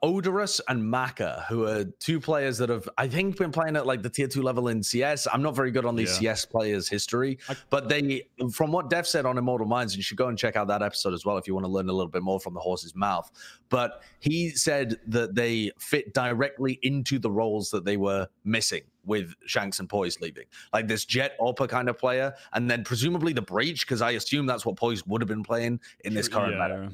Odorous and Maka, who are 2 players that have, I think, been playing at like the tier 2 level in CS. I'm not very good on these CS players' history, but from what Def said on Immortal Minds, you should go and check out that episode as well if you want to learn a little bit more from the horse's mouth. But he said that they fit directly into the roles that they were missing with Shanks and Poise leaving, like this Jett Oppa kind of player, and then presumably the Breach, because I assume that's what Poise would have been playing in this current meta.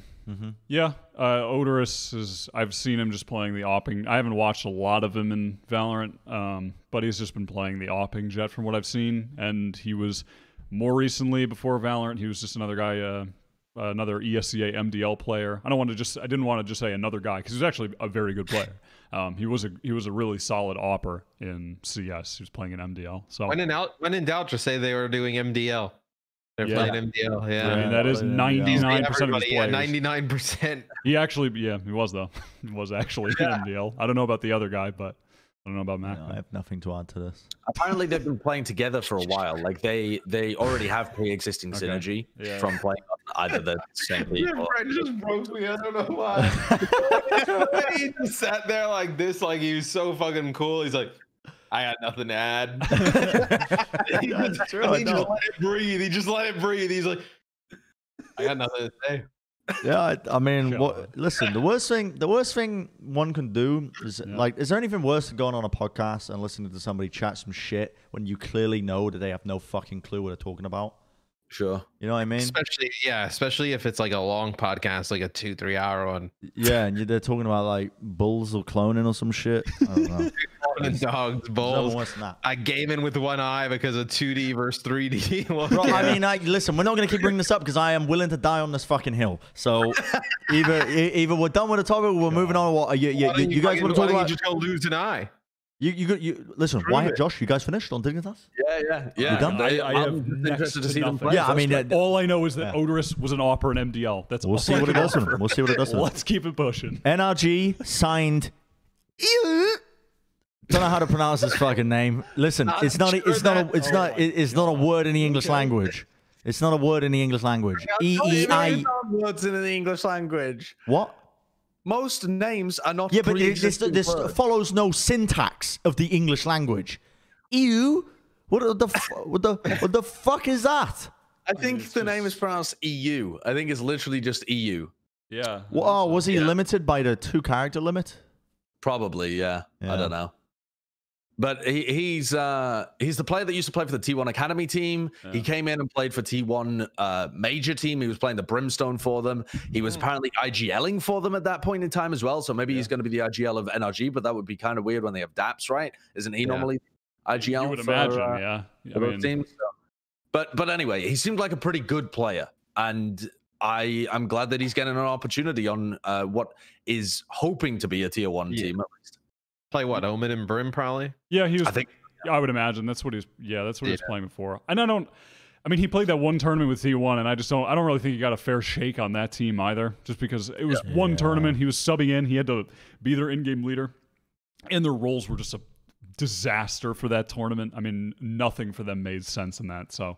Yeah, Odorous is. I've seen him just playing the opping. I haven't watched a lot of him in Valorant, but he's just been playing the opping Jett from what I've seen. And he was more recently before Valorant. He was just another guy, another ESCA MDL player. I didn't want to just say another guy because he was actually a very good player. He was a really solid opper in CS. He was playing in MDL. So when in doubt, just say they were doing MDL. They're playing MDL. Yeah, I mean that is 99% of his players. 99%. He actually, he was though. He was actually in MDL. I don't know about the other guy, but I don't know about Mac. No, I have nothing to add to this. Apparently, they've been playing together for a while. Like they already have pre-existing synergy from playing on either the same team. Your friend just broke me. I don't know why. He just sat there like this, like he was so fucking cool. He's like, I got nothing to add. He just let it breathe. He just let it breathe. He's like, I got nothing to say. Yeah, I mean, listen, the worst thing one can do is is there anything worse than going on a podcast and listening to somebody chat some shit when you clearly know that they have no fucking clue what they're talking about? Sure. You know what I mean? Especially if it's like a long podcast, like a 2-3 hour one. Yeah, and they're talking about like bulls or cloning or some shit. I don't know. Dogs, bulls. I gave in with one eye because of 2D versus 3D. Bro, I mean, listen, we're not going to keep bringing this up because I am willing to die on this fucking hill. So either we're done with the topic or we're moving on. What you guys want to talk about? You just go lose an eye. You listen, Wyatt, Josh, you guys finished on Dignitas? Yeah. You done? I'm interested to see them play. Yeah, I mean, all I know is that Odorous was an opper in MDL. That's we'll see what it does. We'll see what it does. Let's keep it pushing. NRG signed. Don't know how to pronounce his fucking name. Listen, it's not a word in the English language. It's not a word in the English language. EEI. Words in the English language. What? Most names are not. Yeah, but this follows no syntax of the English language. Eeiu? What the fuck is that? I think the name is pronounced eeiu. I think it's literally just eeiu. Yeah. Well, was he limited by the 2-character limit? Probably, yeah. I don't know. But he's the player that used to play for the T1 Academy team. Yeah. He came in and played for T1 Major team. He was playing the Brimstone for them. He was apparently IGLing for them at that point in time as well. So maybe he's going to be the IGL of NRG, but that would be kind of weird when they have DAPS, right? Isn't he normally IGL? You would imagine, for teams? But anyway, he seemed like a pretty good player. And I'm glad that he's getting an opportunity on what is hoping to be a tier 1 team at least. Play what, Omen and Bren probably? Yeah, he was. I would imagine that's what he's. Yeah, that's what he was playing before. And I mean, he played that one tournament with T1, and I don't really think he got a fair shake on that team either. Just because it was one tournament, he was subbing in, he had to be their in-game leader, and their roles were just a disaster for that tournament. I mean, nothing for them made sense in that. So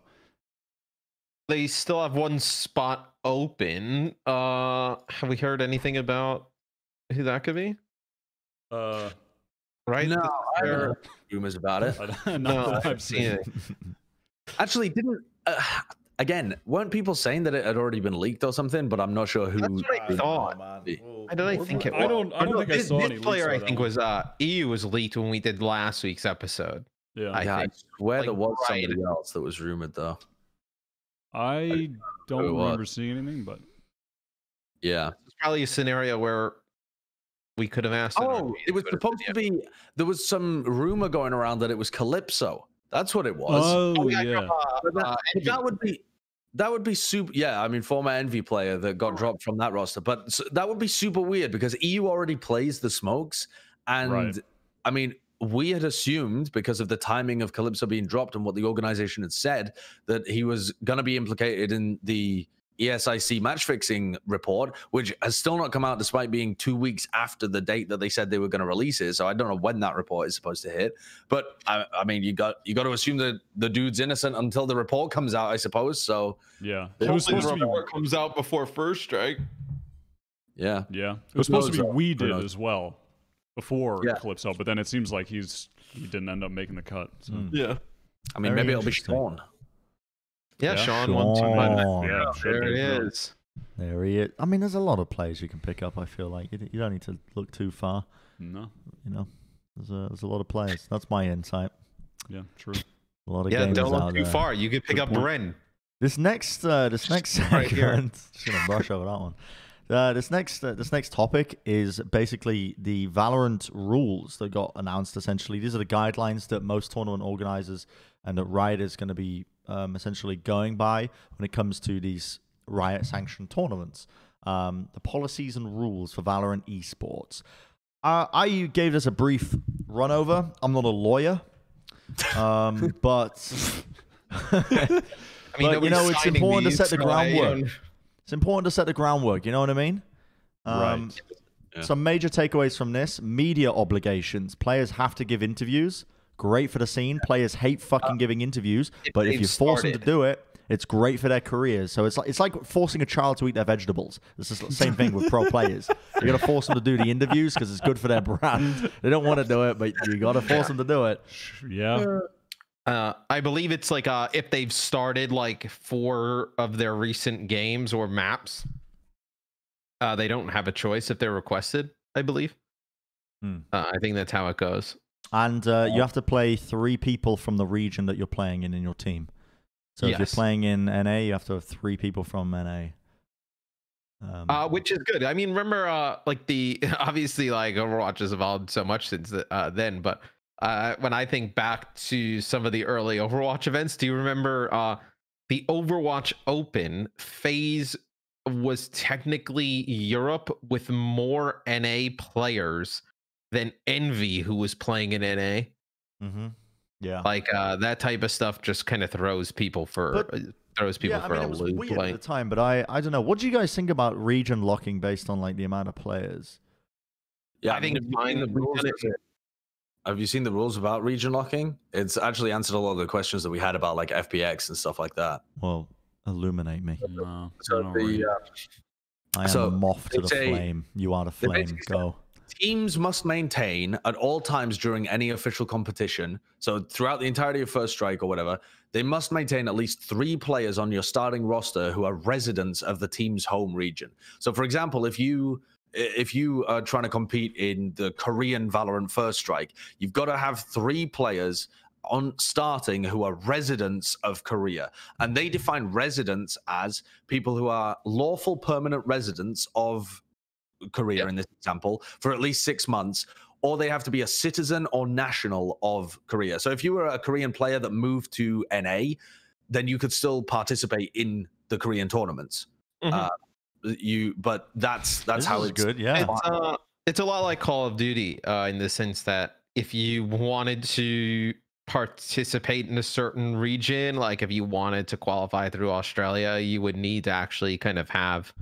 they still have one spot open. Have we heard anything about who that could be? Right? No, I haven't heard rumors about it. No, I've seen it. Actually, didn't again? Weren't people saying that it had already been leaked or something? But I'm not sure who. That's what I thought. Why did I think it was? I don't think I saw any this player. leaks I think was eeiu was leaked when we did last week's episode. Yeah, I swear there was right. somebody else that was rumored though. I don't remember seeing anything, but yeah, It's probably a scenario where we could have asked. Oh, it was supposed to be. There was some rumor going around that it was Calypso. That's what it was. Oh yeah, that would be super. Yeah, I mean, former Envy player that got dropped from that roster, but that would be super weird because eeiu already plays the smokes, and I mean, we had assumed because of the timing of Calypso being dropped and what the organization had said that he was going to be implicated in the ESIC match fixing report, which has still not come out despite being 2 weeks after the date that they said they were going to release it. So I don't know when that report is supposed to hit. But I mean, you got to assume that the dude's innocent until the report comes out, I suppose. So yeah, it was supposed to be comes out before first strike. Yeah, it was supposed to be we did as well before Calypso, but then it seems like he didn't end up making the cut. So. Yeah, I mean, maybe it'll be Sean. Yeah, Sean won 2 minutes. Yeah, there he is. There he is. I mean, there's a lot of players you can pick up. I feel like you don't need to look too far. No, you know, there's a lot of players. That's my insight. Yeah, true. A lot of gamers don't look out too there. far. You could pick up Bren. This next segment, just gonna brush over that one. This next topic is basically the Valorant rules that got announced. Essentially, these are the guidelines that most tournament organizers and that Riot is going to be essentially going by when it comes to these Riot-sanctioned tournaments. The policies and rules for Valorant esports. I gave this a brief run over. I'm not a lawyer, but I mean, you know, it's important to set the groundwork. It's important to set the groundwork. You know what I mean? Right. Yeah. Some major takeaways from this: media obligations. Players have to give interviews. Great for the scene. Players hate fucking giving interviews, but if you force them to do it, it's great for their careers. So it's like forcing a child to eat their vegetables. It's the same thing with pro players. You got to force them to do the interviews because it's good for their brand. They don't want to do it, but you got to force them to do it. Yeah. I believe it's like if they've started like 4 of their recent games or maps, they don't have a choice if they're requested, I believe. I think that's how it goes. And you have to play 3 people from the region that you're playing in your team. So if you're playing in NA, you have to have 3 people from NA. Which is good. I mean, remember, like obviously, like Overwatch has evolved so much since then. But when I think back to some of the early Overwatch events, do you remember the Overwatch Open? FaZe was technically Europe with more NA players than Envy, who was playing in NA. Mm-hmm. Yeah, like that type of stuff just kind of throws people for a loop. It was weird at the time, but I don't know. What do you guys think about region locking based on like the amount of players? Yeah, I think have you seen the rules about region locking? It's actually answered a lot of the questions that we had about like FPX and stuff like that. Well, illuminate me. No, I am a moth to the flame. You are the flame. Go. Teams must maintain at all times during any official competition, so throughout the entirety of First Strike or whatever, they must maintain at least 3 players on your starting roster who are residents of the team's home region. So, for example, if you are trying to compete in the Korean Valorant First Strike, you've got to have 3 players on starting who are residents of Korea. And they define residents as people who are lawful permanent residents of Korea in this example for at least 6 months, or they have to be a citizen or national of Korea. So if you were a Korean player that moved to NA, then you could still participate in the Korean tournaments. But that's how it's good. Yeah, it's a lot like Call of Duty in the sense that if you wanted to participate in a certain region, like if you wanted to qualify through Australia, you would need to actually kind of have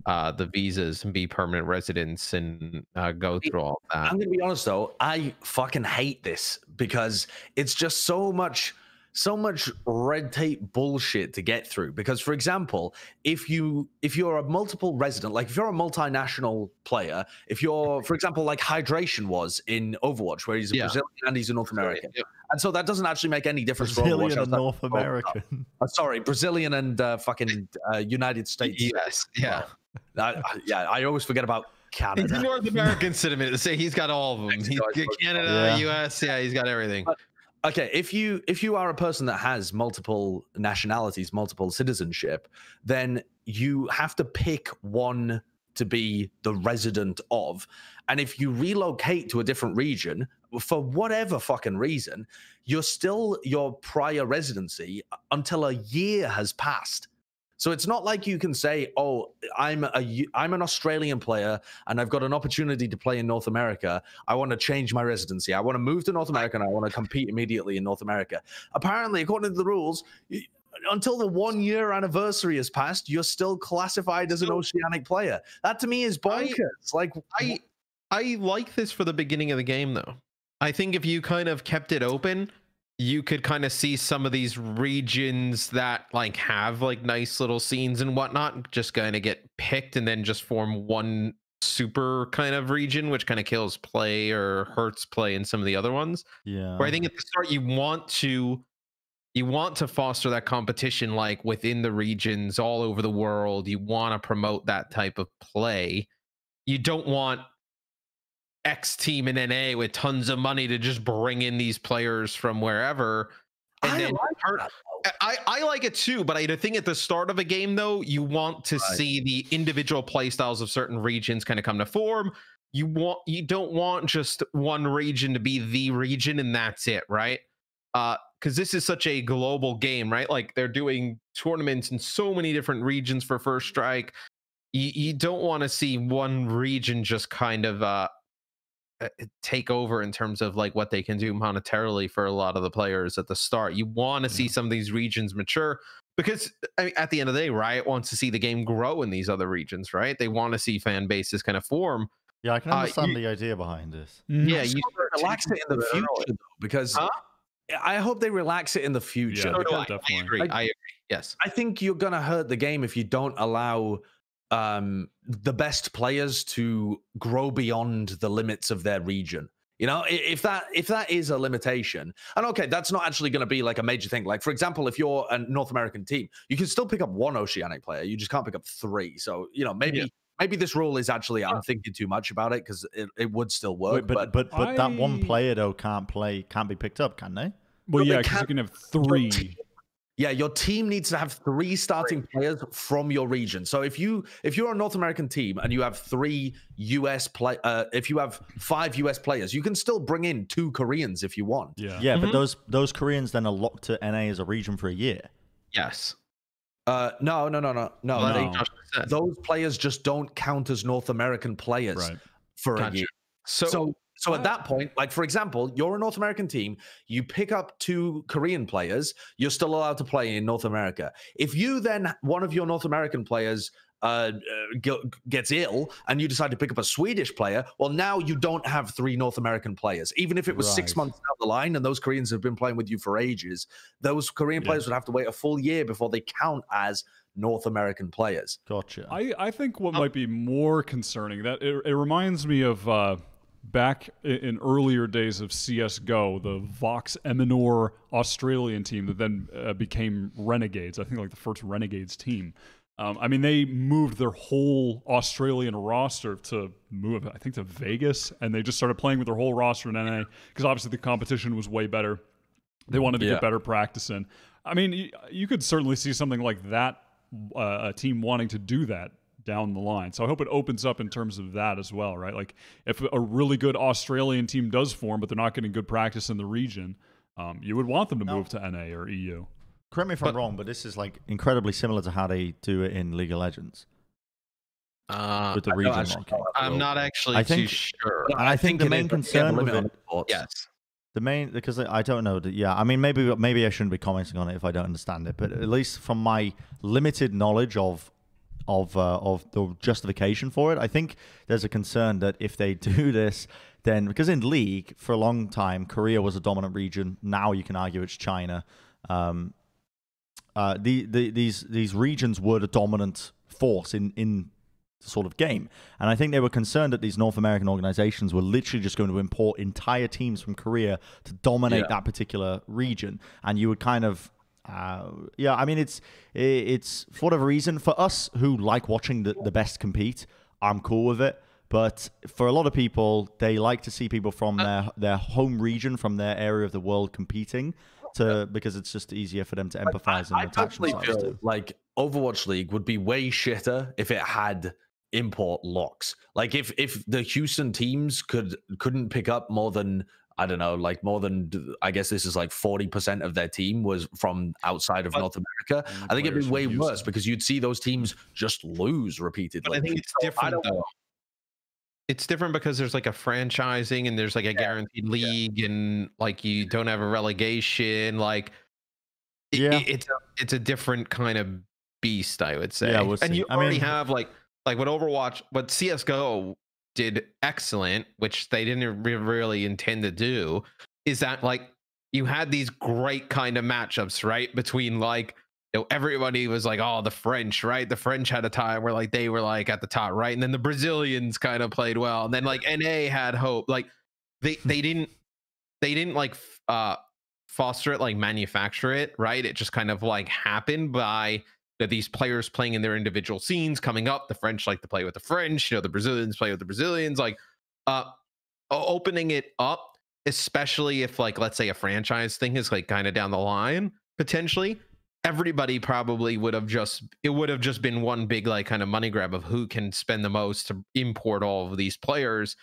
the visas and be permanent residents and go through all that. I'm gonna be honest though, I fucking hate this because it's just so much. so much red tape bullshit to get through. Because, for example, if you're a multiple resident, like if you're a multinational player, if you're, for example, like Hydration was in Overwatch, where he's a Brazilian and he's a North American, and so that doesn't actually make any difference. Brazilian for Overwatch. And North American. Sorry, Brazilian and fucking United States. Yes, yeah. I always forget about Canada. He's a North American citizen. To say he's got all of them. He's Canada, US. Yeah, he's got everything. Okay, if you are a person that has multiple nationalities, multiple citizenship, then you have to pick one to be the resident of. And if you relocate to a different region for whatever fucking reason, you're still your prior residency until a year has passed. So it's not like you can say, "Oh, I'm an Australian player and I've got an opportunity to play in North America. I want to change my residency. I want to move to North America and I want to compete immediately in North America." Apparently, according to the rules, until the 1 year anniversary has passed, you're still classified as an Oceanic player. That to me is bonkers. I like this for the beginning of the game, though. I think if you kind of kept it open, you could kind of see some of these regions that like have like nice little scenes and whatnot just kind of get picked and then just form one super kind of region, which kind of kills play or hurts play in some of the other ones. Yeah. Where I think at the start you want to foster that competition like within the regions all over the world. You want to promote that type of play. You don't want X team in NA with tons of money to just bring in these players from wherever. And I like it too, but I think at the start of a game, though, you want to see the individual play styles of certain regions kind of come to form. You don't want just one region to be the region and that's it, right? Because this is such a global game, right? Like they're doing tournaments in so many different regions for First Strike. You don't want to see one region just kind of take over in terms of like what they can do monetarily for a lot of the players at the start. You want to see some of these regions mature because I mean, at the end of the day, Riot wants to see the game grow in these other regions, right? They want to see fan bases kind of form. Yeah, I can understand the idea behind this. Yeah, you relax it in the future though, because I hope they relax it in the future. Yeah, definitely. I agree. Yes, I think you're gonna hurt the game if you don't allow the best players to grow beyond the limits of their region. You know, if that is a limitation, and okay, that's not actually going to be like a major thing. Like, for example, if you're a North American team, you can still pick up one Oceanic player. You just can't pick up three. So, you know, maybe this rule is actually, I'm thinking too much about it because it would still work. Wait, but that one player though can't be picked up, can they? Well, yeah, because you can have three. Yeah, your team needs to have 3 starting players from your region. So if you're a North American team and you have 3 US if you have 5 US players, you can still bring in 2 Koreans if you want. Yeah, but those Koreans then are locked to NA as a region for a year. Yes. No. Those players just don't count as North American players for a year. So at that point, like, for example, you're a North American team, you pick up 2 Korean players, you're still allowed to play in North America. If you then, one of your North American players gets ill and you decide to pick up a Swedish player, well, now you don't have 3 North American players. Even if it was 6 months down the line and those Koreans have been playing with you for ages, those Korean players would have to wait a full year before they count as North American players. Gotcha. I think what might be more concerning, that it reminds me of back in earlier days of CSGO, the Vox Eminor Australian team that then became Renegades. I think like the first Renegades team. I mean, they moved their whole Australian roster to move, I think, to Vegas, and they just started playing with their whole roster in NA because obviously the competition was way better. They wanted to get better practice in. I mean, you could certainly see something like that, a team wanting to do that down the line. So I hope it opens up in terms of that as well, right? Like if a really good Australian team does form, but they're not getting good practice in the region, you would want them to move to NA or EU. Correct me if I'm wrong, but this is like incredibly similar to how they do it in League of Legends. With the region locking. I'm not actually too sure. And I think the main concern with it, the main, because I don't know, I mean, maybe I shouldn't be commenting on it if I don't understand it, but at least from my limited knowledge of the justification for it, I think there's a concern that if they do this, then because in League for a long time Korea was a dominant region. Now you can argue it's China. these regions were the dominant force in the sort of game. And I think they were concerned that these North American organizations were literally just going to import entire teams from Korea to dominate that particular region. And you would kind of, I mean, it's for whatever reason, for us who like watching the best compete, I'm cool with it. But for a lot of people, they like to see people from their home region, from their area of the world competing, because it's just easier for them to empathize and attach themselves to. Like Overwatch League would be way shitter if it had import locks. Like if the Houston teams couldn't pick up more than, I don't know, like more than, I guess this is like 40% of their team was from outside of North America. I think it'd be way worse because you'd see those teams just lose repeatedly. But I think it's different though. It's different because there's like a franchising and there's like a guaranteed league and like you don't have a relegation. Like it's a different kind of beast, I would say. Yeah, and you already have like what Overwatch, what CSGO did excellent, which they didn't really intend to do, is that like you had these great kind of matchups, right? Between like, you know, everybody was like, oh, the French, right? The French had a time where like they were like at the top, right? And then the Brazilians kind of played well, and then like NA had hope. Like they didn't like foster it, like manufacture it, right? It just kind of like happened by these players playing in their individual scenes coming up. The French like to play with the French, you know, the Brazilians play with the Brazilians, like opening it up, especially if like, let's say a franchise thing is like kind of down the line, potentially. Everybody probably would have just been one big like kind of money grab of who can spend the most to import all of these players,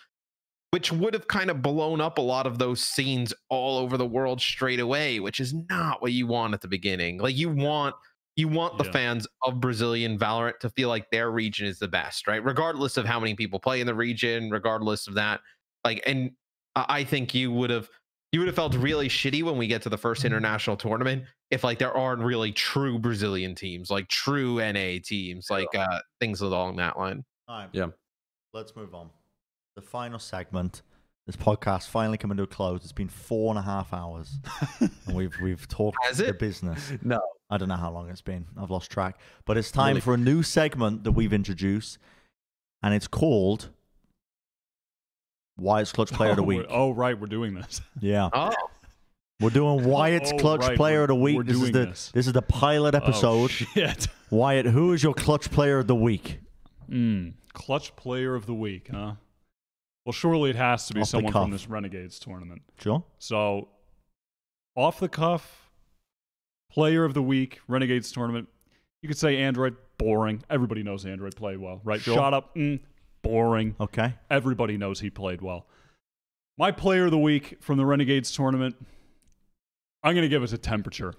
which would have kind of blown up a lot of those scenes all over the world straight away, which is not what you want at the beginning. Like you want the fans of Brazilian Valorant to feel like their region is the best, right? Regardless of how many people play in the region, regardless of that. Like, and I think you would have felt really shitty when we get to the first international tournament if like there aren't really true Brazilian teams, like true NA teams, like things along that line. All right. Yeah. Let's move on. The final segment. This podcast finally coming to a close. It's been 4.5 hours, and we've talked the business. No, I don't know how long it's been. I've lost track. But it's time for a new segment that we've introduced, and it's called Wyatt's Clutch Player of the Week. Oh, right, we're doing this. Yeah. Oh. We're doing Wyatt's Clutch Player of the Week. This is the pilot episode. Oh, shit. Wyatt, who is your Clutch Player of the Week? Clutch Player of the Week, huh? Well, surely it has to be someone from this Renegades tournament. Sure. So, off the cuff, Player of the Week, Renegades tournament. You could say Android, boring. Everybody knows Android played well, right? Sure. Shot up, boring. Okay. Everybody knows he played well. My Player of the Week from the Renegades tournament, I'm going to give it to Temperature.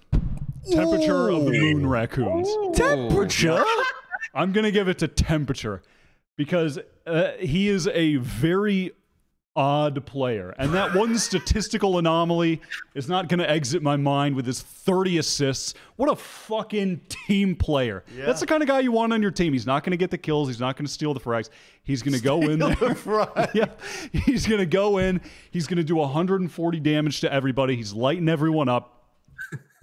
Temperature of the Moon Racoons. Temperature? I'm going to give it to Temperature because he is a very odd player. And that one statistical anomaly is not going to exit my mind with his 30 assists. What a fucking team player. Yeah. That's the kind of guy you want on your team. He's not going to get the kills. He's not going to steal the frags. He's going to go in there. Yeah. He's going to go in. He's going to do 140 damage to everybody. He's lighting everyone up.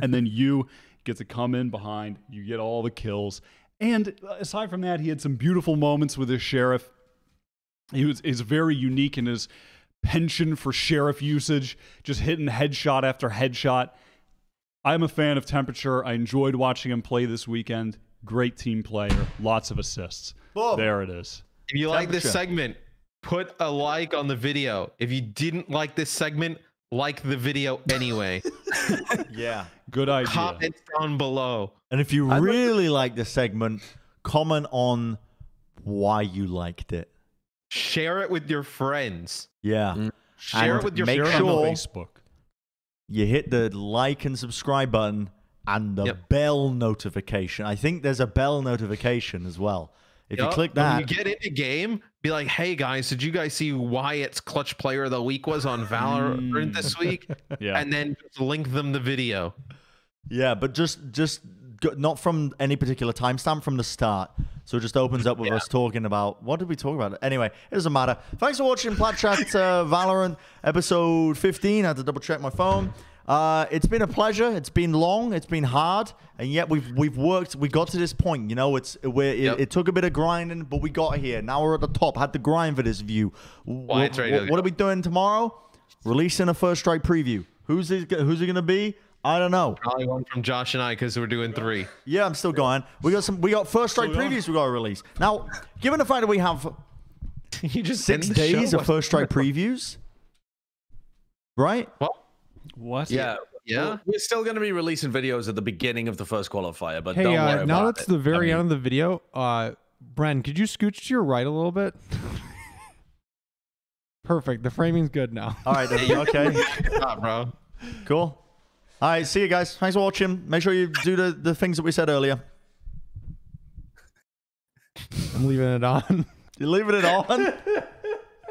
And then you get to come in behind. You get all the kills. And aside from that, he had some beautiful moments with his Sheriff. Is very unique in his penchant for Sheriff usage, just hitting headshot after headshot. I'm a fan of Temperature. I enjoyed watching him play this weekend. Great team player. Lots of assists. Boom. There it is. If you like this segment, put a like on the video. If you didn't like this segment, like the video anyway. Yeah. Good idea. Comment down below. And if you really like this segment, comment on why you liked it. Share it with your friends. Yeah. Share it with your friends. Make sure on Facebook. You hit the like and subscribe button and the bell notification. I think there's a bell notification as well. If you click that. When you get into game, be like, hey guys, did you guys see Wyatt's Clutch Player of the Week was on Valorant this week? Yeah. And then just link them the video. Yeah, but just not from any particular timestamp, from the start. So it just opens up with us talking about, what did we talk about? Anyway, it doesn't matter. Thanks for watching Plat Chat Valorant episode 15. I had to double check my phone. It's been a pleasure. It's been long. It's been hard, and yet we've worked. We got to this point. You know, it took a bit of grinding, but we got here. Now we're at the top. Had to grind for this view. What are we doing tomorrow? Releasing a First Strike preview. Who's it going to be? I don't know. Probably one from Josh and I because we're doing 3. Yeah, I'm still going. We got First Strike previews we got to release. Now, given the fact that we have you just 6 days of First Strike previews, right? What? Yeah. Yeah. We're still going to be releasing videos at the beginning of the first qualifier, but Hey, don't worry about now that's it. the very end of the video. Bren, could you scooch to your right a little bit? Perfect. The framing's good now. All right. Okay. bro. Cool. All right. See you guys. Thanks for watching. Make sure you do the things that we said earlier. I'm leaving it on. You're leaving it on?